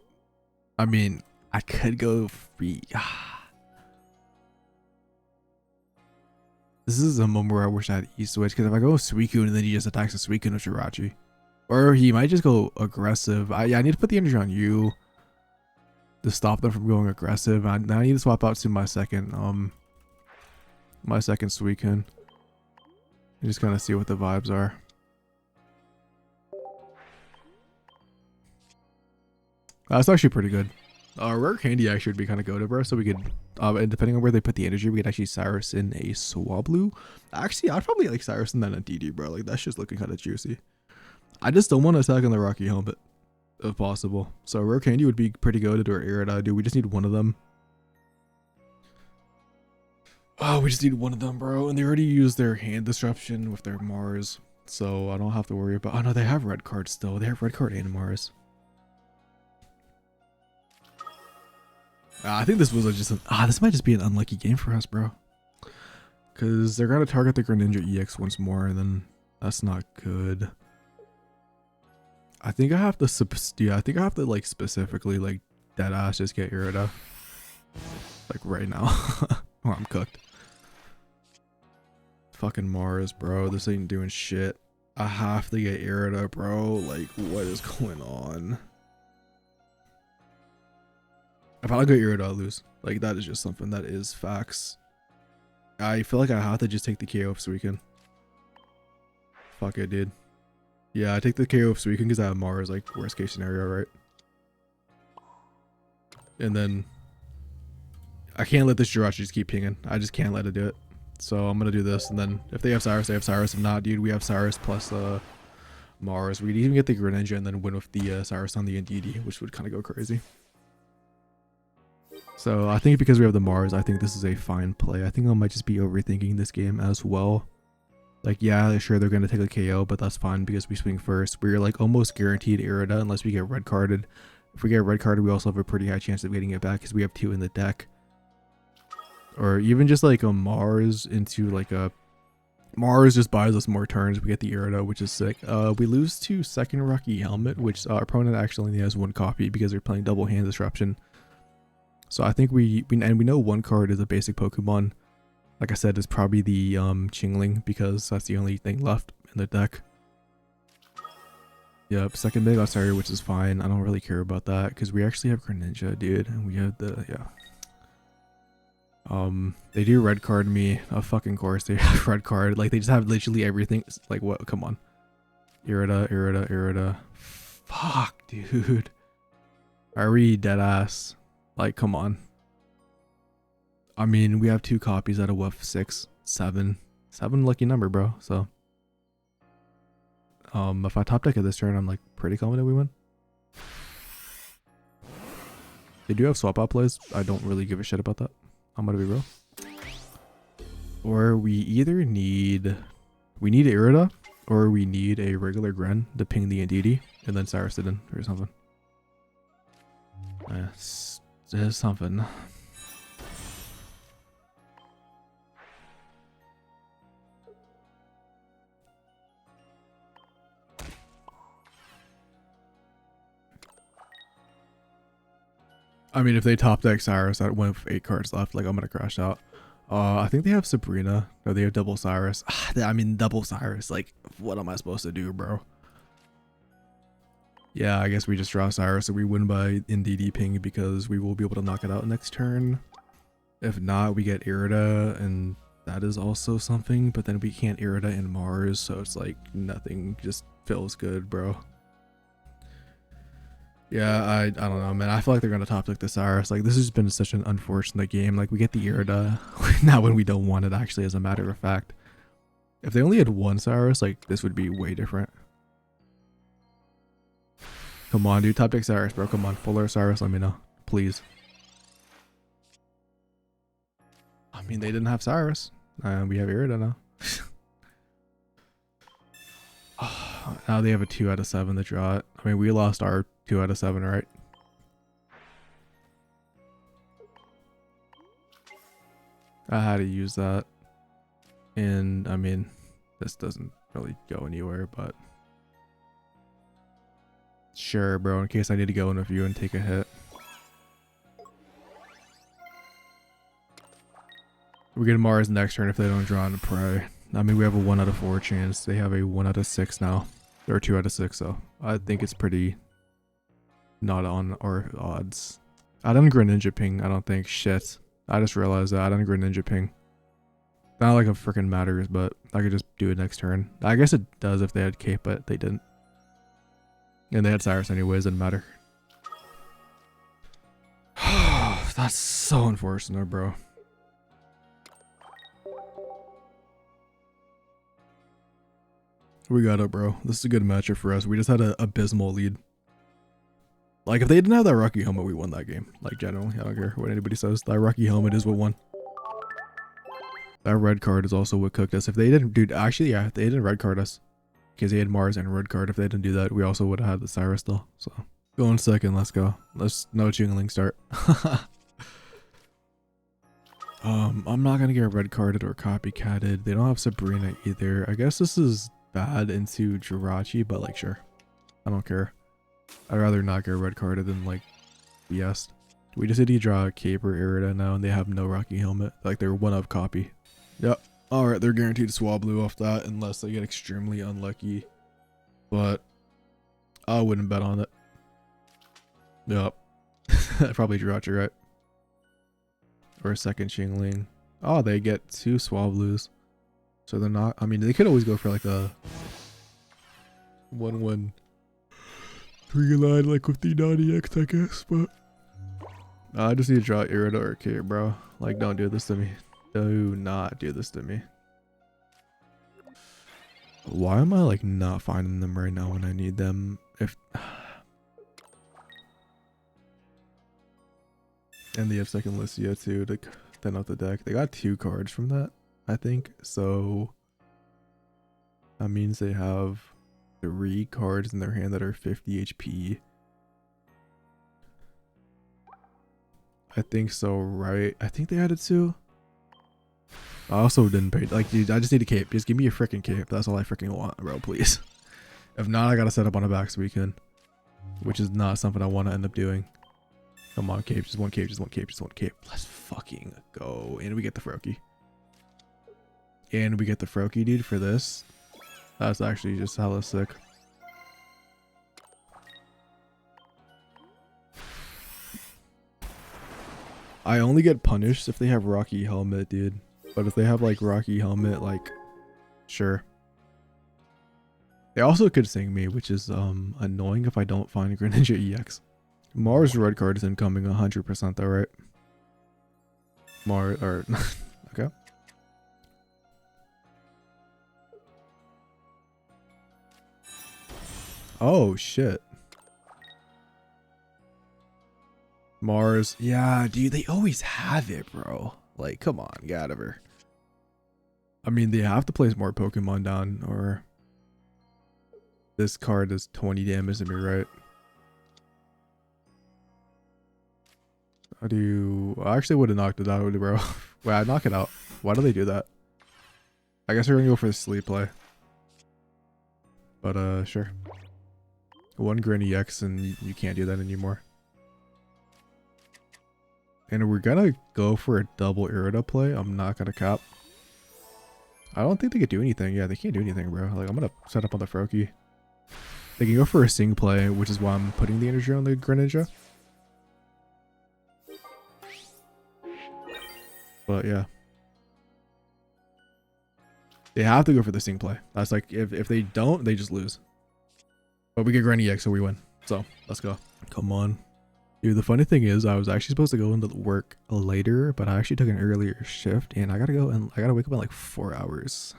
Speaker 1: I mean, I could go free. This is a moment where I wish I had E-Switch, because if I go Suicune and then he just attacks a Suicune with Jirachi. Or he might just go aggressive. Yeah, I need to put the energy on you to stop them from going aggressive. I need to swap out to my second Suicune. And just kind of see what the vibes are. That's actually pretty good. Rare Candy actually would be kind of goated, bro. So we could, and depending on where they put the energy, we could actually Cyrus in a Swablu. Actually, I'd probably like Cyrus in that a DD, bro. Like, that's just looking kind of juicy. I just don't want to attack on the Rocky Helmet, if possible. So Rare Candy would be pretty goated, or Irida, dude. We just need one of them. Oh, we just need one of them, bro. And they already used their hand disruption with their Mars, so I don't have to worry about. Oh no, they have red card still. They have red card and Mars. I think this was just an, this might just be an unlucky game for us, bro. Because they're going to target the Greninja EX once more, and then that's not good. I think I have to, like, specifically, like, deadass just get Irida. Like, right now. Or I'm cooked. Fucking Mars, bro. This ain't doing shit. I have to get Irida, bro. Like, what is going on? If I don't get Irida, I'll lose. Like, that is just something that is facts. I feel like I have to just take the KO of Suicune. Fuck it, dude. Yeah, I take the KO of Suicune because I have Mars, like, worst case scenario, right? And then I can't let this Jirachi just keep pinging. I just can't let it do it. So I'm gonna do this, and then if they have Cyrus, they have Cyrus. If not, dude, we have Cyrus plus Mars. We'd even get the Greninja and then win with the Cyrus on the NDD, which would kind of go crazy. So I think because we have the Mars, I think this is a fine play. I think I might just be overthinking this game as well. Like, yeah, sure, they're going to take a KO, but that's fine because we swing first. We're like almost guaranteed Irida unless we get red carded. If we get red carded, we also have a pretty high chance of getting it back because we have 2 in the deck. Or even just like a Mars into like a... Mars just buys us more turns. We get the Irida, which is sick. We lose to second Rocky Helmet, which our opponent actually only has 1 copy because they're playing double hand disruption. So I think we know 1 card is a basic Pokemon. Like I said, it's probably the Chingling because that's the only thing left in the deck. Yep, second big Altaria, which is fine. I don't really care about that because we actually have Greninja, dude, and we have the they do red card me. Of fucking course they have red card. Like, they just have literally everything. Like, what? Come on, Irida. Fuck, dude. Are we dead ass? Like, come on. I mean, we have 2 copies out of what, 6, 7. 7 lucky number, bro. So, if I top deck at this turn, I'm like pretty confident we win. They do have swap out plays. I don't really give a shit about that. I'm gonna be real. Or we either need Irida, or we need a regular Gren to ping the Indeedee, and then Cyrus it in, or something. Yes, there's something. I mean, if they top deck Cyrus, that went with 8 cards left, like I'm gonna crash out. I think they have Sabrina, or they have double Cyrus. I mean, double Cyrus, like, what am I supposed to do, bro? Yeah, I guess we just draw Cyrus and we win by Indeedee ping because we will be able to knock it out next turn. If not, we get Irida, and that is also something, but then we can't Irida in Mars, so it's like nothing just feels good, bro. Yeah, I don't know, man. I feel like they're gonna top deck the Cyrus. Like, this has been such an unfortunate game. Like, we get the Irida now when we don't want it, actually, as a matter of fact. If they only had one Cyrus, like, this would be way different. Come on, dude. Top deck Cyrus, bro. Come on. Fuller Cyrus, let me know. Please. I mean, they didn't have Cyrus. We have Irida now. Now they have a 2 out of 7 to draw it. I mean, we lost our 2 out of 7, right? I had to use that. And, I mean, this doesn't really go anywhere, but... Sure, bro, in case I need to go in with you and take a hit. We get Mars next turn if they don't draw into prey. I mean, we have a 1 out of 4 chance. They have a 1 out of 6 now. Or 2 out of 6, so I think it's pretty not on our odds. I didn't greninja ping, I don't think. Shit. I just realized that I didn't greninja ping. Not like it freaking matters, but I could just do it next turn. I guess it does if they had cape, but they didn't. And they had Cyrus anyways, didn't matter. That's so unfortunate, bro. We got it, bro. This is a good matchup for us. We just had an abysmal lead. Like, if they didn't have that Rocky helmet, we won that game. Like, generally, I don't care what anybody says. That Rocky helmet is what won. That red card is also what cooked us. If they didn't, dude, actually, yeah, they didn't red card us. Because they had Mars and red card. If they didn't do that, we also would have had the Cyrus still. So, go in second, let's go. Let's no Jingling start. I'm not gonna get red carded or copycatted. They don't have Sabrina either. I guess this is bad into Jirachi, but like, sure. I don't care. I'd rather not get red carded than like BS. We just need to draw a Cape or Irida now, and they have no Rocky helmet. Like, they're 1-of copy. Yep. Alright, they're guaranteed to Swablu off that unless they get extremely unlucky. But I wouldn't bet on it. Yep. Probably Jirachi, right? Or a second Xingling. Oh, they get 2 Swablus. So they're not, I mean, they could always go for like a 1-1 3-line like with the EX, I guess, but I just need to draw Irida or Cape, bro. Like, don't do this to me. Do not do this to me. Why am I like not finding them right now when I need them? If and they have second Lissia too to thin out the deck. They got 2 cards from that, I think. So that means they have 3 cards in their hand that are 50 HP. I think so, right? I think they added 2. I also didn't pay. Like, dude, I just need a cape. Just give me a freaking cape. That's all I freaking want, bro. Please. If not, I gotta set up on a back Suicune, which is not something I want to end up doing. Come on, cape. Just one cape. Just one cape. Just one cape. Let's fucking go. And we get the Froakie. And we get the Froakie, dude, for this. That's actually just hella sick. I only get punished if they have Rocky helmet, dude. But if they have like Rocky helmet, like, sure. They also could sing me, which is annoying if I don't find Greninja EX. Mars red card is incoming 100% though, right? Mars, or okay. Oh shit. Mars, yeah, dude, they always have it, bro. Like, come on, get out of here. I mean, they have to place more Pokemon down, or this card does 20 damage to me, right? I actually would have knocked it out, bro. Wait, I knock it out. Why do they do that? I guess we're gonna go for the sleep play. But sure. One Greninja EX and you can't do that anymore. And we're gonna go for a double Irida play. I'm not gonna cap. I don't think they could do anything. Yeah, they can't do anything, bro. Like, I'm gonna set up on the Froakie. They can go for a Sing play, which is why I'm putting the energy on the Greninja. But yeah. They have to go for the Sing play. That's like, if they don't, they just lose. But we get Greninja EX, so we win. So, let's go. Come on. Dude, the funny thing is, I was actually supposed to go into work later, but I actually took an earlier shift, and I gotta go and I gotta wake up in like 4 hours.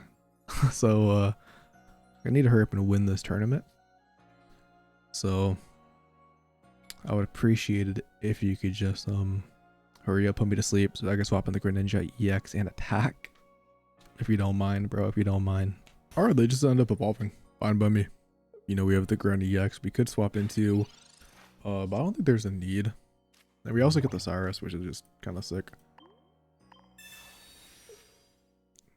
Speaker 1: So, I need to hurry up and win this tournament. So, I would appreciate it if you could just, hurry up, put me to sleep so I can swap in the Greninja EX and attack. If you don't mind, bro, if you don't mind. Alright, they just end up evolving. Fine by me. You know, we have the Greninja EX. We could swap into, but I don't think there's a need. And we also get the Cyrus, which is just kind of sick.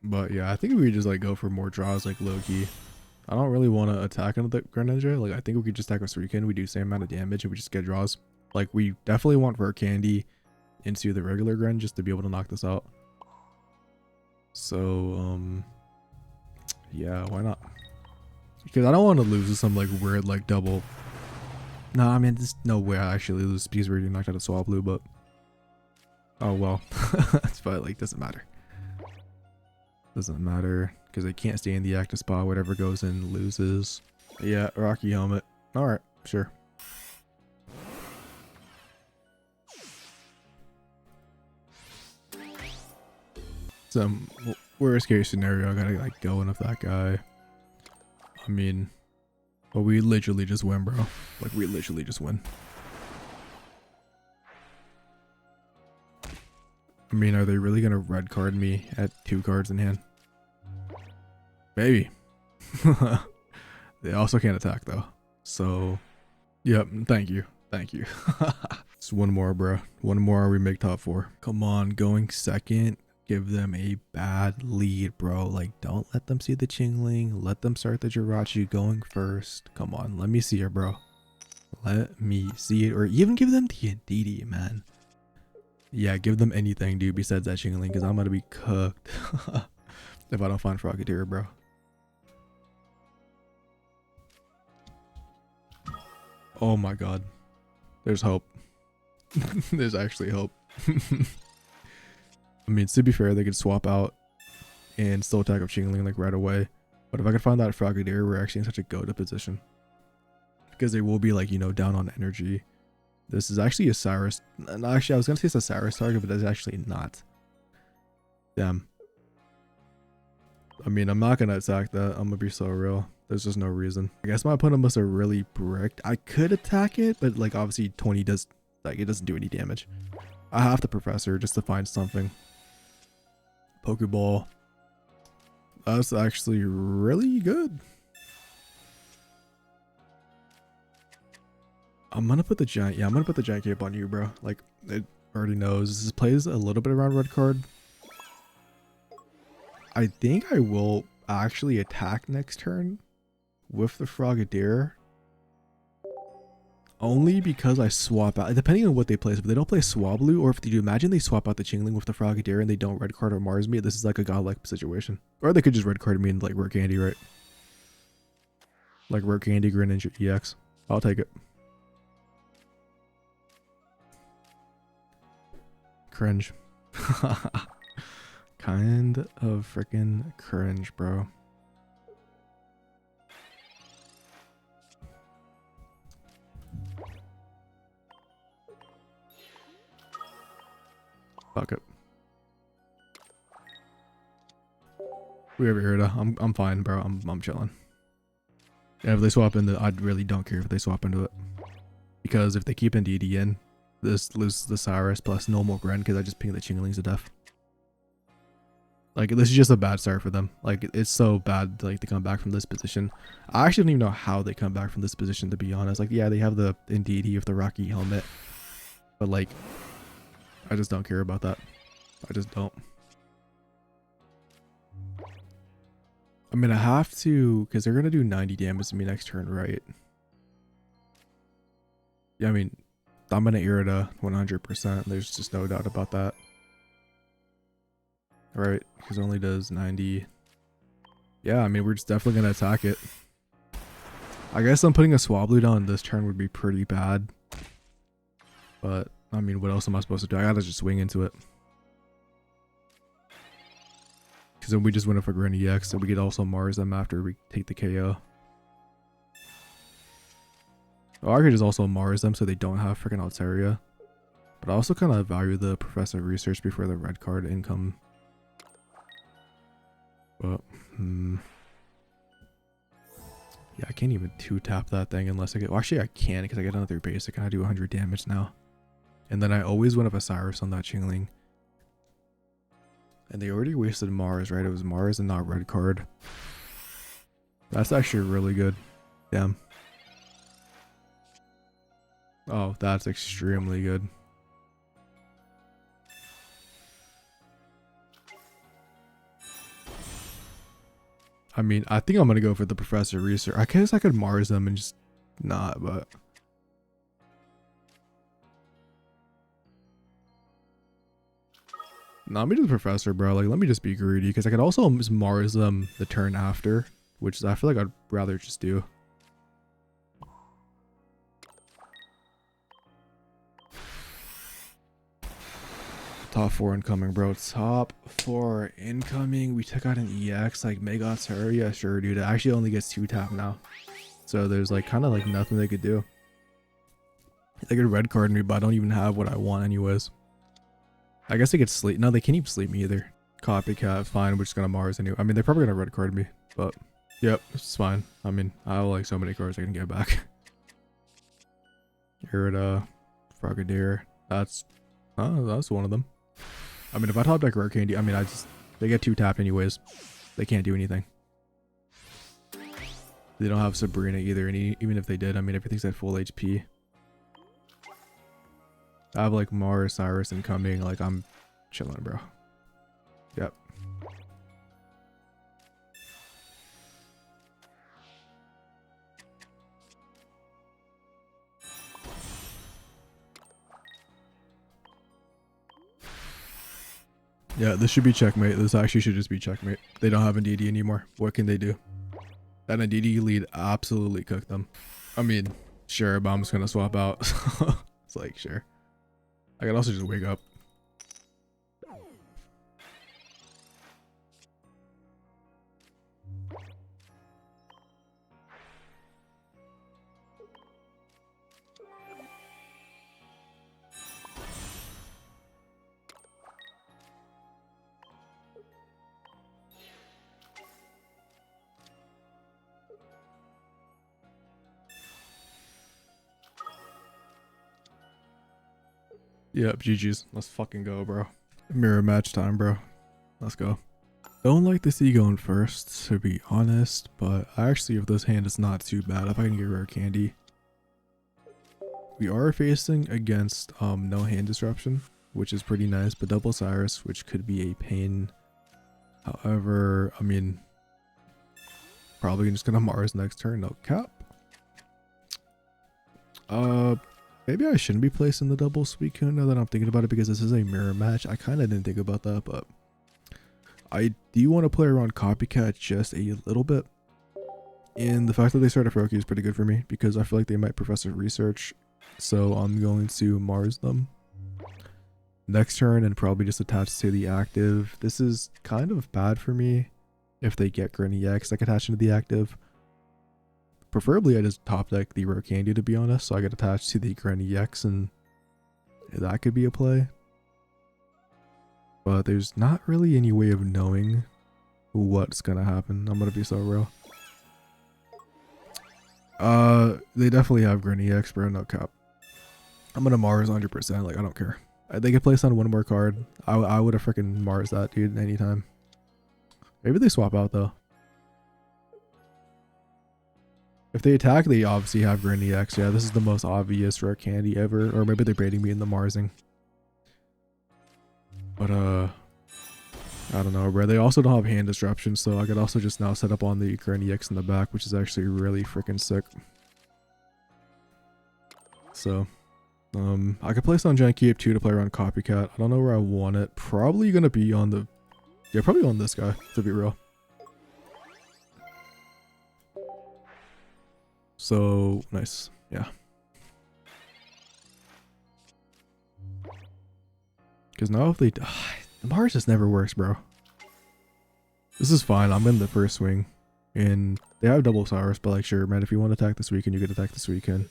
Speaker 1: But yeah, I think we could just like go for more draws, like low key. I don't really want to attack into the Greninja. Like, I think we could just attack with Suicune. We do the same amount of damage and we just get draws. Like, we definitely want Rare Candy into the regular Gren just to be able to knock this out. So, yeah, why not? Because I don't want to lose to some like weird like double. No, I mean, there's no way I actually lose because we already knocked out a Swablu, but oh well. It's but like doesn't matter. Doesn't matter because they can't stay in the active spot. Whatever goes in loses. Yeah, Rocky Helmet. All right, sure. Some worst case scenario, I gotta like go in with that guy. I mean, but we literally just win, bro. Like, we literally just win. I mean, are they really gonna red card me at 2 cards in hand? Maybe. They also can't attack though. So, yep. Thank you. Thank you. Just one more, bro. One more. We make top 4. Come on, going second. Give them a bad lead, bro. Like, don't let them see the Chingling. Let them start the Jirachi going first. Come on, let me see it, bro. Let me see it. Or even give them the Aditi, man. Yeah, give them anything, dude, besides that Chingling, because I'm gonna be cooked if I don't find Frogadier, bro. Oh my god. There's hope. There's actually hope. I mean, to be fair, they could swap out and still attack up Chingling like right away. But if I could find that Frogadier, we're actually in such a go-to position. Because they will be like, you know, down on energy. This is actually a Cyrus. No, actually, I was going to say it's a Cyrus target, but it's actually not. Damn. I mean, I'm not going to attack that. I'm going to be so real. There's just no reason. I guess my opponent must have really bricked. I could attack it, but like obviously 20 does, like it doesn't do any damage. I have to Professor just to find something. Pokeball. That's actually really good. I'm gonna put the giant. Yeah, I'm gonna put the giant cape on you, bro. Like, it already knows. This plays a little bit around red card. I think I will actually attack next turn with the Frogadier. Only because I swap out, depending on what they play. If they don't play Swablu, or if they do, imagine they swap out the Chingling with the Frogadier and they don't red card or Mars me. This is like a godlike situation. Or they could just red card me and like Rare Candy, right? Like Rare Candy, Greninja EX. I'll take it. Cringe. Kind of freaking cringe, bro. Fuck it. We have Irida. I'm fine, bro. I'm chilling. Yeah, if they swap into, I really don't care if they swap into it. Because if they keep Indeedee in, this loses the Cyrus plus normal Gren because I just ping the Chinglings to death. Like, this is just a bad start for them. Like, it's so bad, like, to come back from this position. I actually don't even know how they come back from this position, to be honest. Like, yeah, they have the Indeedee with the Rocky helmet. But, like, I just don't care about that. I just don't. I mean, I have to, because they're going to do 90 damage to me next turn, right? Yeah, I mean, I'm going to Irida 100%. There's just no doubt about that. Right, because it only does 90. Yeah, I mean, we're just definitely going to attack it. I guess I'm putting a Swablu down this turn would be pretty bad. But, I mean, what else am I supposed to do? I gotta just swing into it. Because then we just win it for Greninja EX, so we could also Mars them after we take the KO. Oh, I could just also Mars them so they don't have freaking Altaria. But I also kind of value the Professor Research before the red card income. But, yeah, I can't even 2-tap that thing unless I get... Well, actually, I can because I get another basic and I do 100 damage now. And then I always win up a Cyrus on that Chingling. And they already wasted Mars, right? It was Mars and not red card. That's actually really good. Damn. Oh, that's extremely good. I mean, I think I'm going to go for the Professor Research. I guess I could Mars them and just not, but... No, let me do the Professor, bro. Like, let me just be greedy, because I could also just Mars them the turn after, which I feel like I'd rather just do. Top 4 incoming, bro. Top 4 incoming. We took out an EX, like Mega Altaria. Sure, dude. It actually only gets 2-tap now. So there's like kind of like nothing they could do. They could red card me, but I don't even have what I want anyways. I guess they could sleep. No, they can't even sleep me either. Copycat, fine. We're just gonna Mars anyway. I mean, they're probably gonna red card me, but yep, it's fine. I mean, I have like so many cards I can get back. Irida, Frogadier. That's one of them. I mean, if I top deck Rare Candy, I mean, they get 2-tapped anyways. They can't do anything. They don't have Sabrina either, and even if they did, I mean, everything's at full HP. I have like Mars, Cyrus incoming, like I'm chilling, bro. Yep. Yeah, this should be checkmate. This actually should just be checkmate. They don't have Indeedee anymore. What can they do? That Indeedee lead absolutely cooked them. I mean, sure, but I'm just gonna swap out. It's like, sure. I can also just wake up. Yep, GG's. Let's fucking go, bro. Mirror match time, bro. Let's go. Don't like to see going first, to be honest, but actually, if this hand is not too bad, if I can get Rare Candy. We are facing against no hand disruption, which is pretty nice, but double Cyrus, which could be a pain. However, I mean, probably just gonna Mars next turn, no cap. Maybe I shouldn't be placing the double Suicune now that I'm thinking about it, because this is a mirror match. I kind of didn't think about that, but I do want to play around Copycat just a little bit. And the fact that they started Froakie is pretty good for me, because I feel like they might Professor Research. So I'm going to Mars them next turn and probably just attach to the active. This is kind of bad for me if they get Greninja EX, like attached into the active. Preferably, I just top deck the Rare Candy, to be honest, so I get attached to the Greninja EX, and that could be a play. But there's not really any way of knowing what's gonna happen. I'm gonna be so real. They definitely have Greninja EX, bro, no cap. I'm gonna Mars 100%, like, I don't care. They could place on one more card. I would have freaking Mars that, dude, anytime. Maybe they swap out though. If they attack, they obviously have Greninja EX. Yeah, this is the most obvious rare candy ever. Or maybe they're baiting me in the Marsing. But I don't know, bro. They also don't have hand disruption, so I could also just now set up on the Greninja EX in the back, which is actually really freaking sick. So, I could place on Genki 2 to play around Copycat. I don't know where I want it. Probably gonna be on the, yeah, probably on this guy, to be real. So, nice. Yeah. Because now if they die, the Mars just never works, bro. This is fine. I'm in the first swing. And they have double Cyrus, but like, sure, man, if you want to attack this weekend, you could attack this weekend.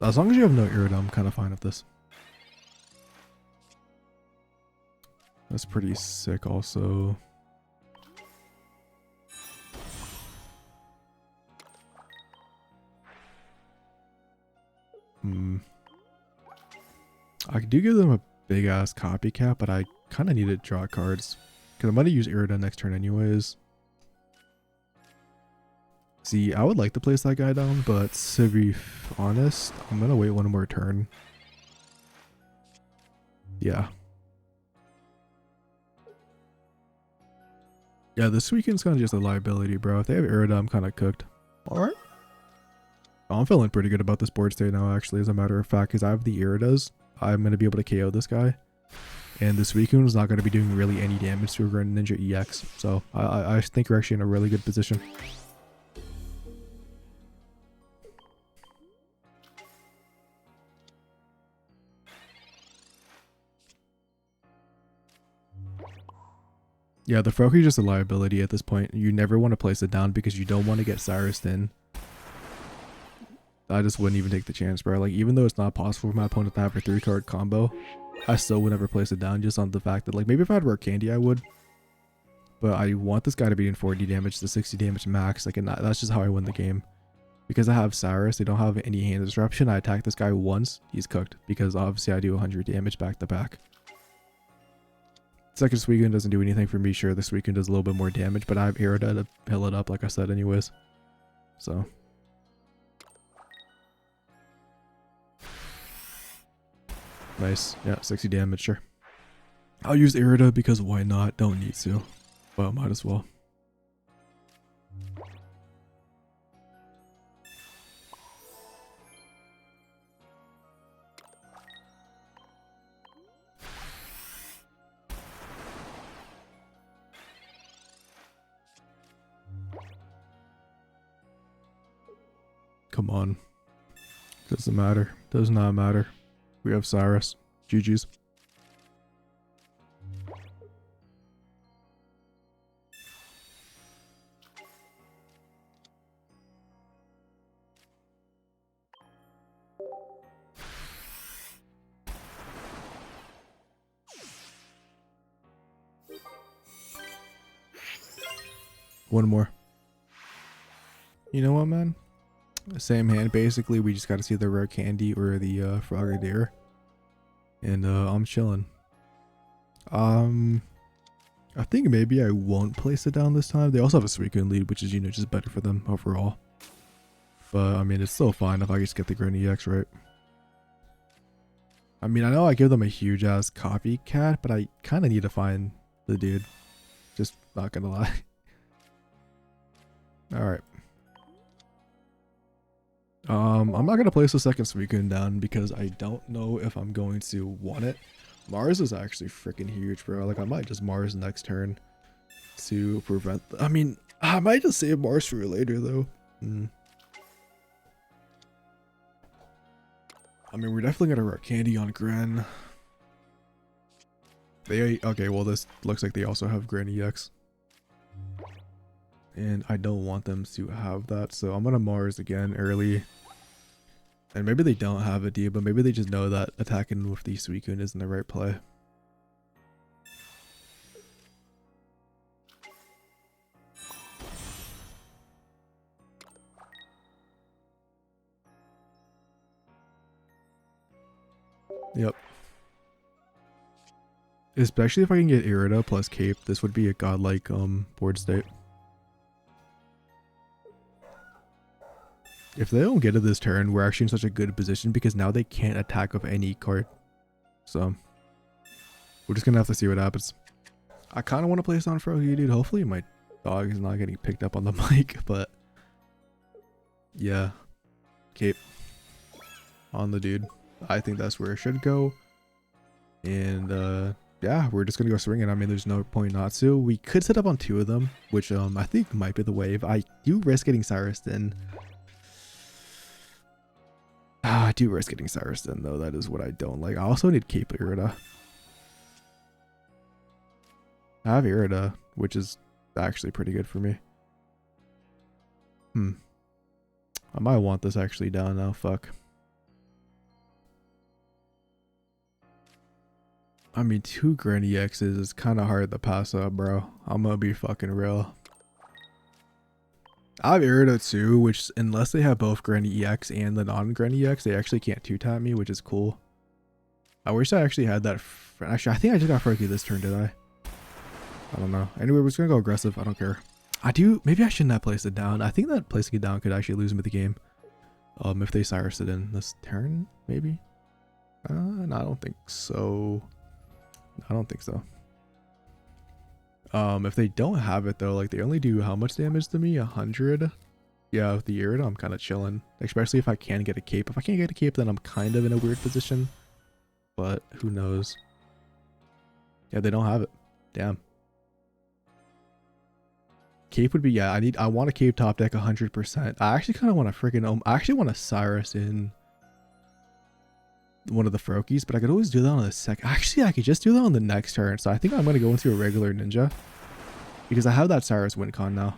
Speaker 1: As long as you have no Irida, I'm kind of fine with this. That's pretty sick also. I do give them a big ass Copycat, but I kind of need to draw cards. Because I'm going to use Irida next turn anyways. See, I would like to place that guy down, but to be honest, I'm going to wait one more turn. Yeah. Yeah, this weekend's kind of just a liability, bro. If they have Irida, I'm kind of cooked. Alright. I'm feeling pretty good about this board state now, actually, as a matter of fact, because I have the Iridas. I'm going to be able to KO this guy. And this Suicune is not going to be doing really any damage to a Greninja EX. So I think we're actually in a really good position. Yeah, the Froakie is just a liability at this point. You never want to place it down because you don't want to get Cyrused in. I just wouldn't even take the chance, bro. Like, even though it's not possible for my opponent to have a 3-card combo, I still would never place it down just on the fact that, like, maybe if I had rare candy, I would. But I want this guy to be in 40 damage to 60 damage max. Like, and that's just how I win the game. Because I have Cyrus, they don't have any hand disruption. I attack this guy once, he's cooked. Because obviously I do 100 damage back to back. Second Suicune doesn't do anything for me. Sure, the Suicune does a little bit more damage, but I have Irida to pill it up, like I said, anyways. So. Nice. Yeah, 60 damage, sure. I'll use Irida because why not? Don't need to. Well, might as well. Come on. Doesn't matter. Does not matter. We have Cyrus. GG's. One more. You know what, man? Same hand. Basically, we just got to see the rare candy or the Frogadier. And I'm chilling. I think maybe I won't place it down this time. They also have a Suicune lead, which is, you know, just better for them overall. But, I mean, it's still fine if I just get the Greninja EX right. I mean, I know I give them a huge-ass Copycat, but I kind of need to find the dude. Just not gonna lie. Alright. I'm not gonna place the second Suicune down because I don't know if I'm going to want it. Mars is actually freaking huge, bro. Like, I might just Mars next turn to prevent. I mean, I might just save Mars for later, though. I mean, we're definitely gonna rare candy on Gren. Okay, well, this looks like they also have Greninja EX. And I don't want them to have that, so I'm gonna Mars again early. And maybe they don't have a D, but maybe they just know that attacking with the Suicune isn't the right play. Yep. Especially if I can get Irida plus Cape, this would be a godlike board state. If they don't get it this turn, we're actually in such a good position because now they can't attack with any card. So we're just gonna have to see what happens. I kind of want to play this on Froakie, dude. Hopefully my dog is not getting picked up on the mic, but yeah, Cape on the dude. I think that's where it should go. And yeah, we're just gonna go swinging. I mean, there's no point not to. We could set up on 2 of them, which I think might be the wave. I do risk getting Cyrus in. I do risk getting Cyrus in though. That is what I don't like. I also need Cape Irida. I have Irida, which is actually pretty good for me. I might want this actually down now. Fuck. I mean, 2 Grand EXs is kind of hard to pass up, bro. I'm gonna be fucking real. I have Irida too, which unless they have both Grand EX and the non-Grand EX, they actually can't 2-tap me, which is cool. I wish I actually had that. Actually, I think I just got Froakie this turn, did I? I don't know. Anyway, we're just gonna go aggressive. I don't care. Maybe I shouldn't have placed it down. I think that placing it down could actually lose me the game. If they Cyrus it in this turn, maybe? No, I don't think so. I don't think so. If they don't have it though, like they only do how much damage to me? 100? Yeah, with the Irida, I'm kind of chilling. Especially if I can get a cape. If I can't get a cape, then I'm kind of in a weird position. But who knows? Yeah, they don't have it. Damn. Cape would be, yeah, I want a cape top deck 100%. I actually kind of want to freaking, I actually want to Cyrus in one of the Froakies, but I could always do that on the second. Actually, I could just do that on the next turn. So I think I'm going to go into a regular ninja because I have that Cyrus win con now.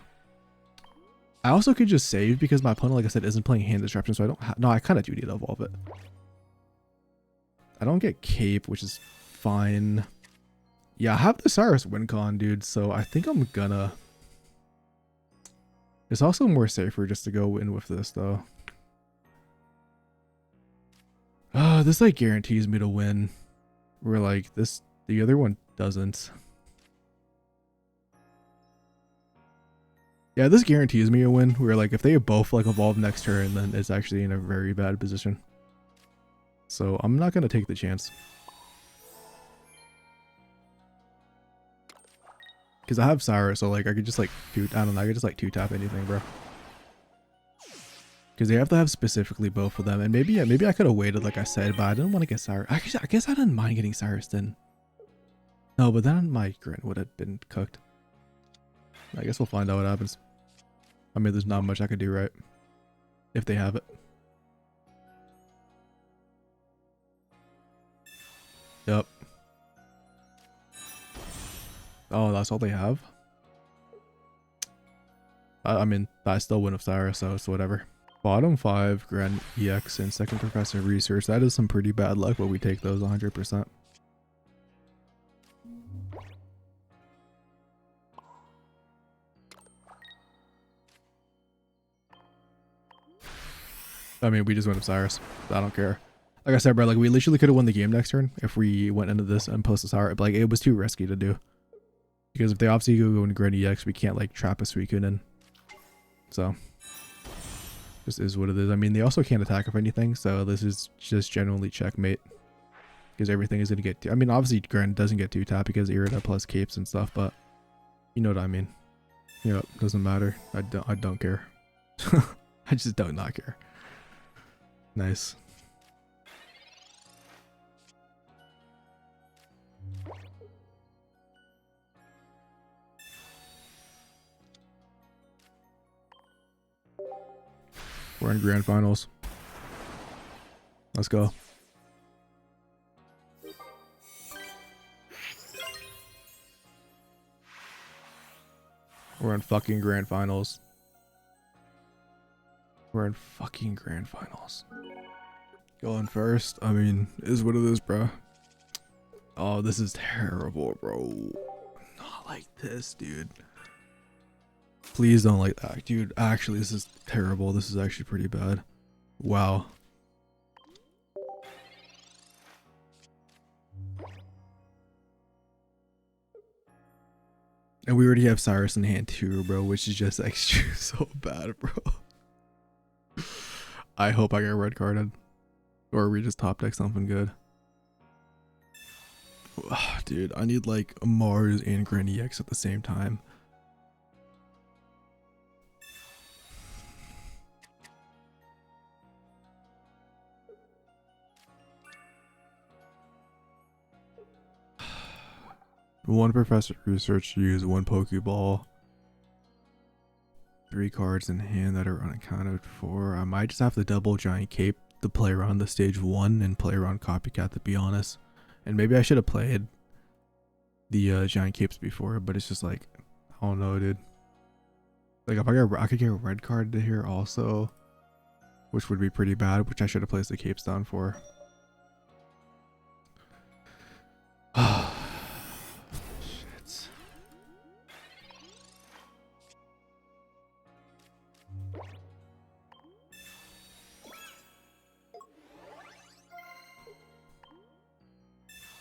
Speaker 1: I also could just save because my opponent, like I said, isn't playing hand disruption. So I don't have, no, I kind of do need to evolve it. I don't get cape, which is fine. Yeah, I have the Cyrus win con, dude. So I think I'm gonna. It's also more safer just to go in with this though. This like guarantees me to win. Where like this, the other one doesn't. Yeah, this guarantees me a win. Where like if they both like evolve next turn, then it's actually in a very bad position. So I'm not gonna take the chance. Because I have Cyrus, so like I could just like I don't know, I could just like 2-tap anything, bro. Because they have to have specifically both of them. And maybe, yeah, maybe I could have waited like I said, but I didn't want to get Cyrus. Actually, I guess I didn't mind getting Cyrus then. No, but then my Grin would have been cooked. I guess we'll find out what happens. I mean, there's not much I could do, right? If they have it. Yep. Oh, that's all they have? I mean, I still win with Cyrus, so it's whatever. Bottom 5, Grand EX, and second Professor Research. That is some pretty bad luck, but we take those 100%. I mean, we just went with Cyrus. I don't care. Like I said, bro, like we literally could have won the game next turn if we went into this and posted Cyrus. But like it was too risky to do. Because if they obviously go into Grand EX, we can't like trap a Suicune in. So this is what it is. I mean, they also can't attack with anything, so this is just generally checkmate. Because everything is gonna get. I mean, obviously, Grand doesn't get 2-tap because Irida plus capes and stuff, but you know what I mean. You know, it doesn't matter. I don't care. I just don't not care. Nice. We're in grand finals. Let's go. We're in fucking grand finals. We're in fucking grand finals. Going first. I mean, is what it is, bro. Oh, this is terrible, bro. Not like this, dude. Please don't like that, dude. Actually, this is terrible. This is actually pretty bad. Wow. And we already have Cyrus in hand too, bro, which is just extra so bad, bro. I hope I get red carded. Or we just top deck something good. Dude, I need like Mars and Grand EX at the same time. One professor research use, one Pokeball. 3 cards in hand that are unaccounted for. I might just have to double Giant Cape to play around the stage 1 and play around Copycat, to be honest. And maybe I should have played the Giant Capes before, but it's just like, I don't know, dude. Like if I could get a red card to here also, which would be pretty bad, which I should have placed the Capes down for. Shit.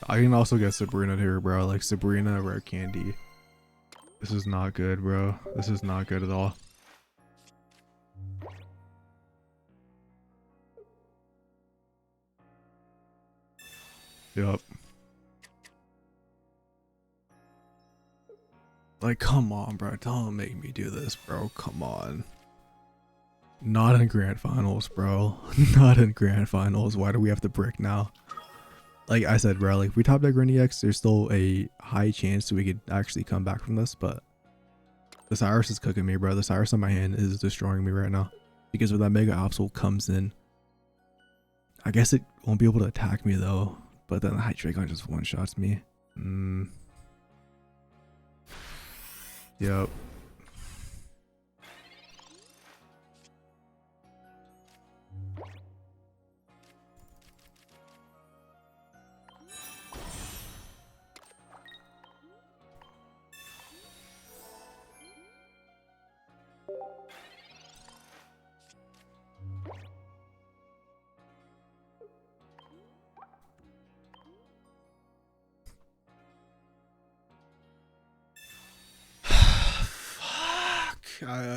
Speaker 1: I can also get Sabrina here, bro. Like Sabrina, Rare Candy. This is not good, bro. This is not good at all. Yup. Like, come on, bro. Don't make me do this, bro. Come on. Not in grand finals, bro. Not in grand finals. Why do we have to brick now? Like I said, bro, like if we top deck Grand EX, there's still a high chance that we could actually come back from this, but the Cyrus is cooking me, bro. The Cyrus on my hand is destroying me right now. Because when that Mega Absol comes in, I guess it won't be able to attack me though, but then the Hydreigon just one-shots me. Yep.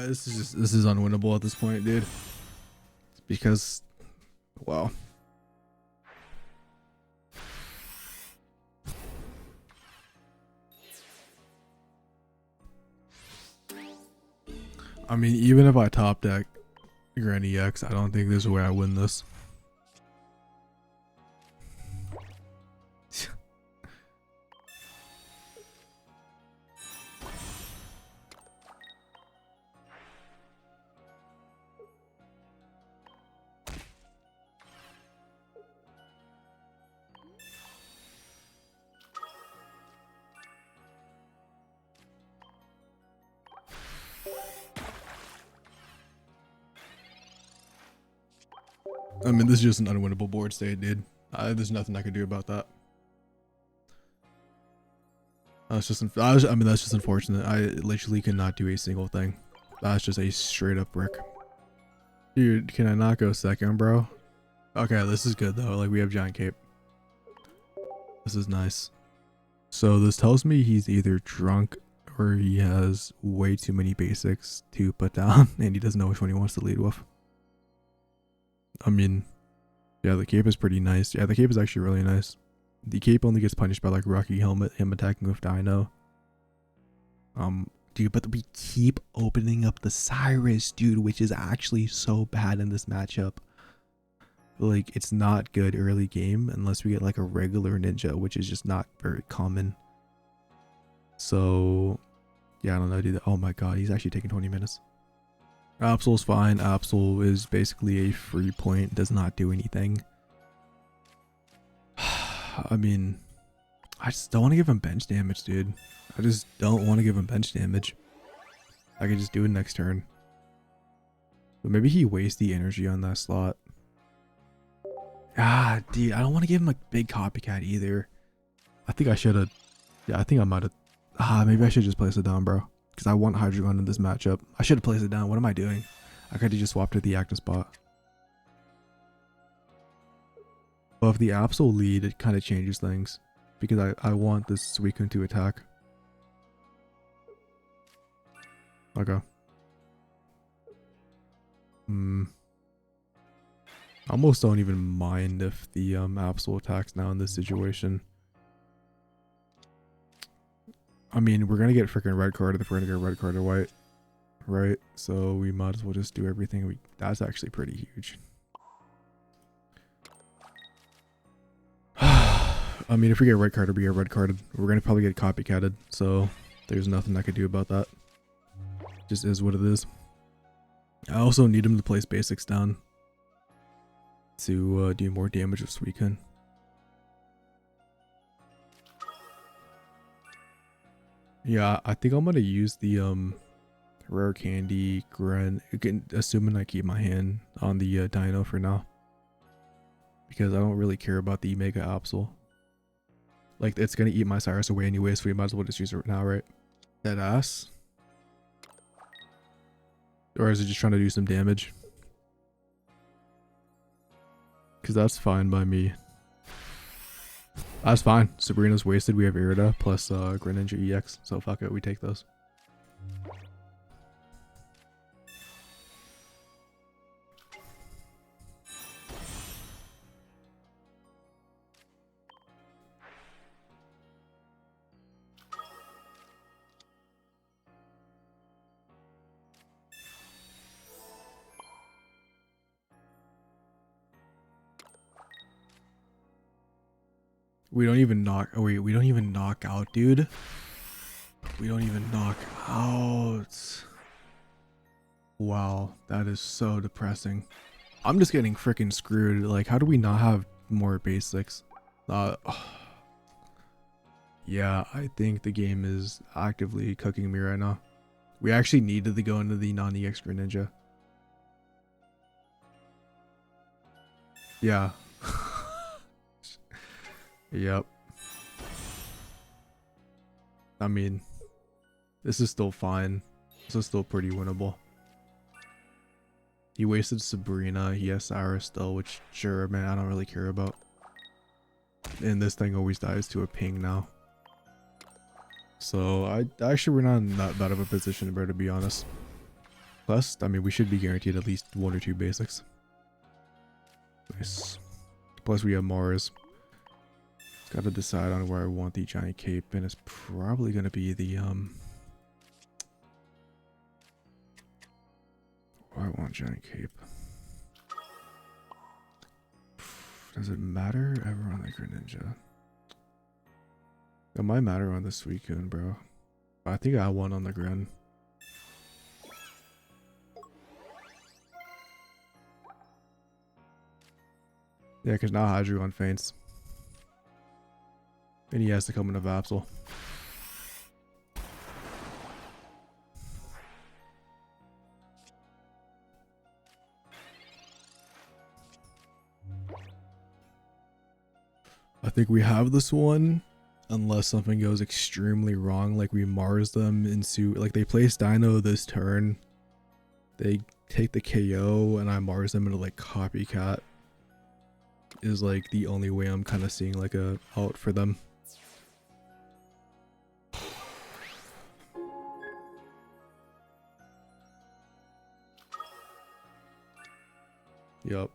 Speaker 1: This is unwinnable at this point, dude. Because, wow. I mean, even if I top deck Grand EX, I don't think there's a way I win this. I mean, this is just an unwinnable board state, dude. There's nothing I can do about that. That's just unfortunate. I literally cannot do a single thing. That's just a straight up brick. Dude, can I not go second, bro? Okay, this is good though. Like, we have Giant Cape. This is nice. So this tells me he's either drunk or he has way too many basics to put down and he doesn't know which one he wants to lead with. I mean, yeah, the cape is pretty nice. Yeah, the cape is actually really nice. The cape only gets punished by like Rocky Helmet, him attacking with Dino. Dude, but we keep opening up the Cyrus, dude, which is actually so bad in this matchup. Like, it's not good early game unless we get like a regular ninja, which is just not very common. So, yeah, I don't know, dude. Oh my god, he's actually taking 20 minutes. Absol's fine. Absol is basically a free point, does not do anything. I mean, I just don't want to give him bench damage, dude. I just don't want to give him bench damage. I could just do it next turn. But maybe he wastes the energy on that slot. Ah, dude, I don't want to give him a big copycat either. I think I should have. Yeah, I think I might have. Maybe I should just place it down, bro. Because I want Hydreigon in this matchup. I should have placed it down. What am I doing? I could have just swapped to the active spot. But if the Absol lead, it kind of changes things. Because I want this Suicune to attack. Okay. Hmm. I almost don't even mind if the Absol attacks now in this situation. I mean, we're gonna get freaking red carded if we're gonna get red card or white, right? So we might as well just do everything. That's actually pretty huge. I mean, if we get red carded, we get red carded. We're gonna probably get copycatted, so there's nothing I could do about that. Just is what it is. I also need him to place basics down to do more damage with Suicune. Yeah, I think I'm gonna use the rare candy Gren, again, assuming I keep my hand on the Dino for now, because I don't really care about the Mega Absol. Like, it's gonna eat my Cyrus away anyway, so we might as well just use it now, right? That ass. Or is it just trying to do some damage? Because that's fine by me. That's fine. Sabrina's wasted. We have Irida plus Greninja EX. So fuck it. We take those. We don't even knock. Oh wait, we don't even knock out, dude. We don't even knock out. Wow, that is so depressing. I'm just getting freaking screwed. Like, how do we not have more basics? Yeah, I think the game is actively cooking me right now. We actually needed to go into the non-EX Greninja. Yeah. Yep. I mean, this is still fine. This is still pretty winnable. He wasted Sabrina. He has Cyrus still, which, sure, man, I don't really care about. And this thing always dies to a ping now. So, actually, we're not in that bad of a position, bro, to be honest. Plus, I mean, we should be guaranteed at least 1 or 2 basics. Nice. Plus, we have Mars. Got to decide on where I want the giant cape, and it's probably going to be the, I want giant cape. Does it matter ever on the Greninja? It might matter on the Suicune, bro. I think I won on the Gren. Yeah, because now Hydreigon faints. And he has to come into Absol. I think we have this one. Unless something goes extremely wrong, like we Mars them into, like they place Dino this turn, they take the KO, and I Mars them into like Copycat. Is like the only way I'm kind of seeing like a out for them. Yup.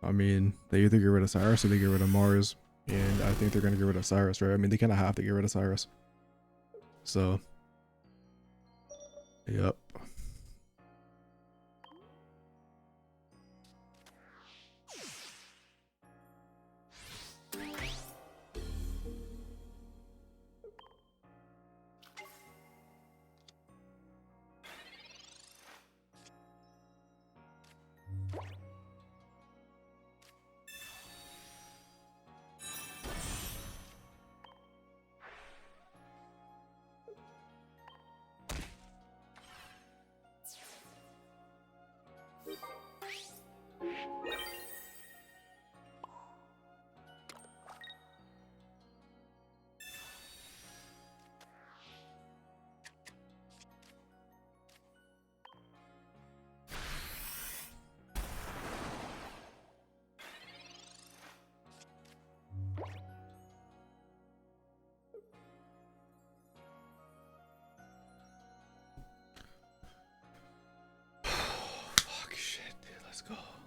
Speaker 1: I mean, they either get rid of Cyrus or they get rid of Mars. And I think they're going to get rid of Cyrus, right? I mean, they kind of have to get rid of Cyrus. So, yep.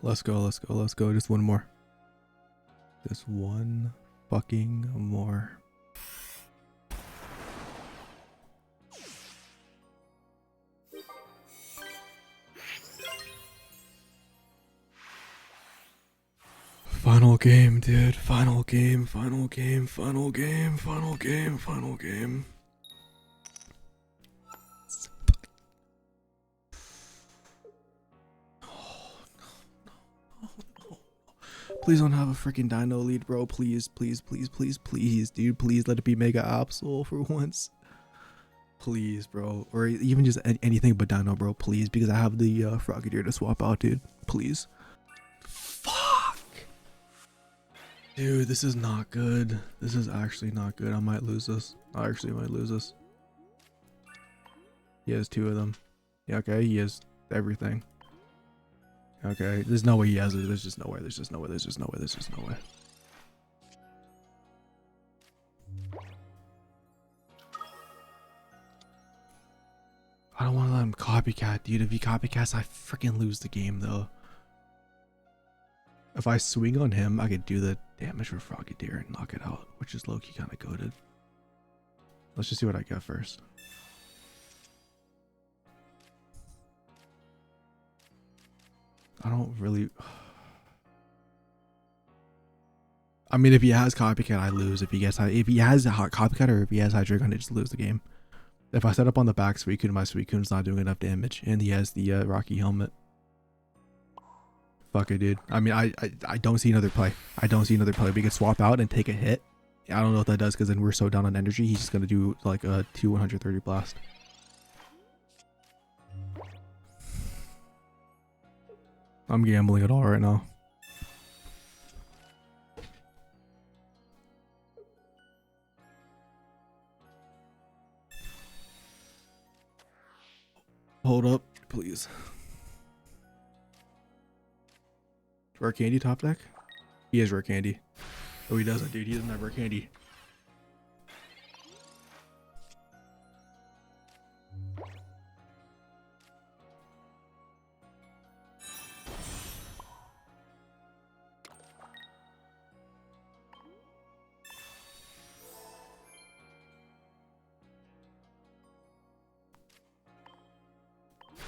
Speaker 1: Let's go, let's go, let's go. Just one more. Just one fucking more. Final game, dude. Final game, final game, final game, final game, final game. Please don't have a freaking dino lead, bro. Please, please, please, please, please, dude. Please let it be Mega Absol for once. Please, bro. Or even just anything but dino, bro. Please, because I have the Frogadier to swap out, dude. Please. Fuck. Dude, this is not good. This is actually not good. I might lose this. I actually might lose this. He has 2 of them. Yeah, okay. He has everything. Okay, there's no way he has it. There's just no way. There's just no way. There's just no way. There's just no way. I don't want to let him copycat, dude. If he copycats, I freaking lose the game, though. If I swing on him, I could do the damage for Frogadier and knock it out, which is low-key kind of goated. Let's just see what I get first. I don't really... I mean, if he has copycat, I lose. If he has copycat or if he has Hydreigon, I just lose the game. If I set up on the back Suicune, my Suicune's not doing enough damage, and he has the Rocky Helmet. Fuck it, dude. I mean, I don't see another play. I don't see another play. We could swap out and take a hit. I don't know what that does because then we're so down on energy. He's just gonna do like a 130 blast. I'm gambling it all right now. Hold up, please. Rare Candy top deck? He has Rare Candy. Oh, he doesn't, dude. He doesn't have Rare Candy.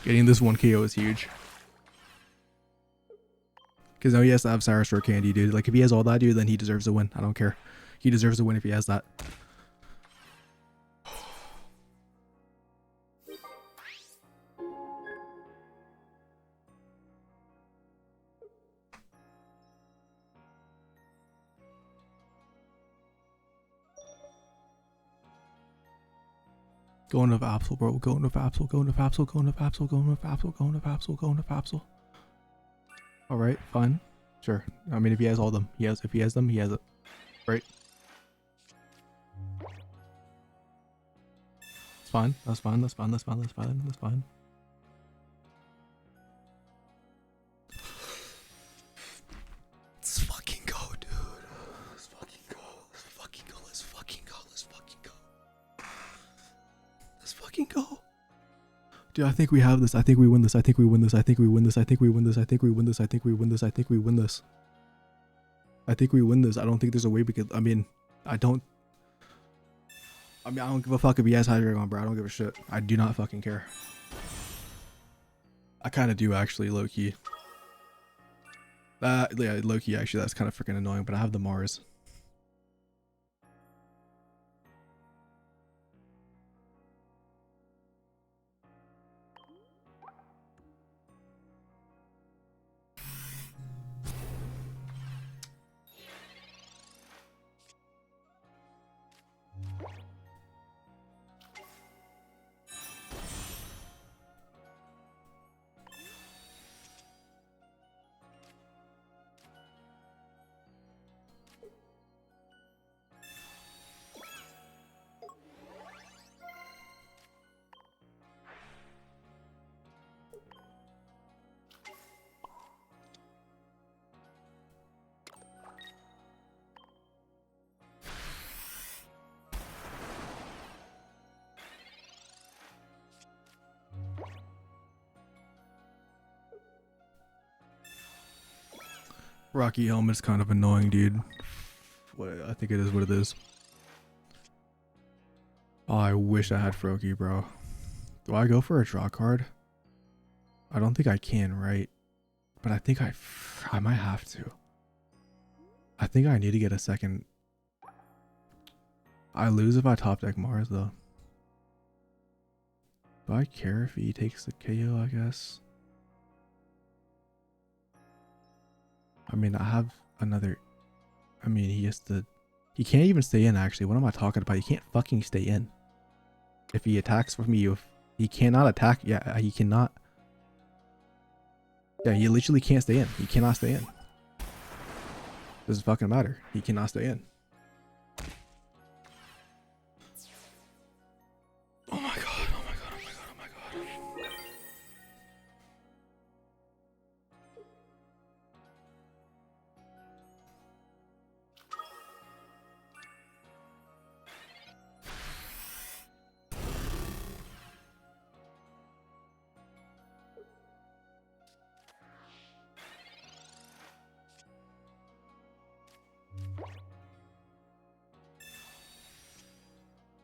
Speaker 1: Getting this 1 KO is huge. Because now he has to have Cyrus Rare Candy, dude. Like, if he has all that, dude, then he deserves a win. I don't care. He deserves a win if he has that. Going with Absol, bro. Going with Absol. Going with Absol. Going with Absol. Going with Absol. Going with Absol. Going with Absol. All right, fine, sure. I mean, if he has all of them, he has. If he has them, he has it. Right. It's fine. That's fine. That's fine. That's fine. That's fine. That's fine. Let's fucking go, dude. Let's fucking go. Let's fucking go. Let's fucking go. Let's fucking go. Let's fucking go. Dude, I think we have this. I think we win this. I think we win this. I think we win this. I think we win this. I think we win this. I think we win this. I think we win this. I think we win this. I don't think there's a way we could. I mean, I don't give a fuck if he has Hydreigon, bro. I don't give a shit. I do not fucking care. I kind of do, actually, low-key. Yeah, low-key, actually, that's kind of freaking annoying, but I have the Mars. Rocky helmet's kind of annoying, dude. What I think it is what it is. Oh, I wish I had Froakie, bro. Do I go for a draw card? I don't think I can, right? But I think I might have to. I think I need to get a second. I lose if I top deck Mars, though. Do I care if he takes the KO, I guess? I mean, I have another... I mean, he has to... He can't even stay in, actually. What am I talking about? He can't fucking stay in. If he attacks with me, if he cannot attack... Yeah, he cannot... Yeah, he literally can't stay in. He cannot stay in. Doesn't fucking matter. He cannot stay in. Oh my god, oh my god, oh my god, oh my god.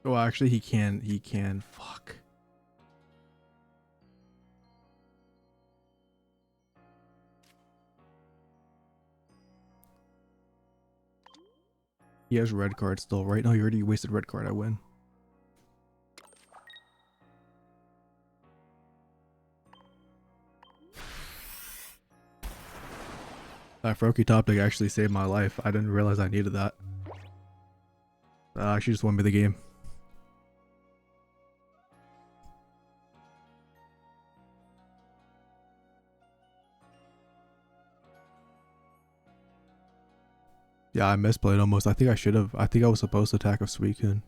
Speaker 1: Oh, actually, he can. Fuck. He has red card still, right? No, you already wasted red card. I win. That Froakie top deck actually saved my life. I didn't realize I needed that. She just won me the game. Yeah, I misplayed almost. I think I should have. I think I was supposed to attack with Suicune.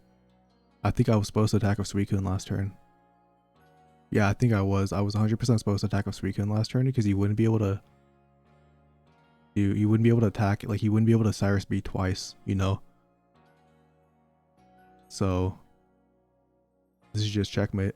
Speaker 1: I think I was supposed to attack with Suicune last turn. Yeah, I think I was. I was 100% supposed to attack with Suicune last turn because he wouldn't be able to. He wouldn't be able to attack. Like, he wouldn't be able to Cyrus B twice, you know? So, this is just checkmate.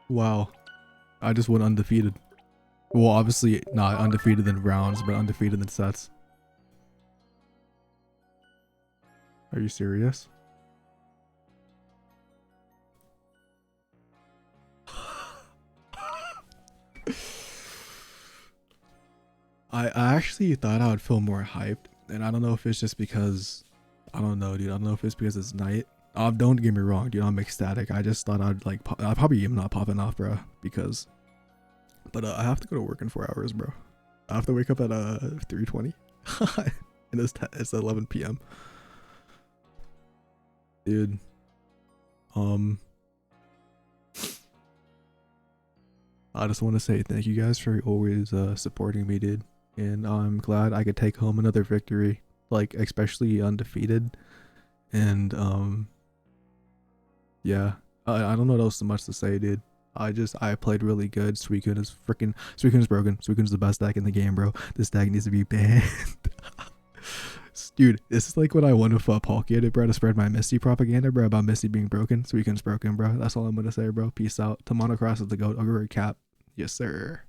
Speaker 1: Wow. I just went undefeated. Well, obviously not undefeated in rounds, but undefeated in sets. Are you serious? I actually thought I would feel more hyped, and I don't know if it's just because, I don't know, dude. I don't know if it's because it's night. Don't get me wrong, dude. I'm ecstatic. I just thought I'd like, I probably am not popping off, bro, because, but I have to go to work in 4 hours, bro. I have to wake up at 3:20, and it's 11 p.m. Dude, I just want to say thank you guys for always supporting me, dude. And I'm glad I could take home another victory, like especially undefeated. And yeah, I don't know what else so much to say, dude. I played really good. Suicune is broken. Suicune's the best deck in the game, bro. This deck needs to be banned. Dude, this is like what I want with Palkia, bro, to spread my Misty propaganda, bro, about Misty being broken. Suicune's broken, bro. That's all I'm gonna say, bro. Peace out. Tomano Cross is the GOAT. I'll go cap. Yes, sir.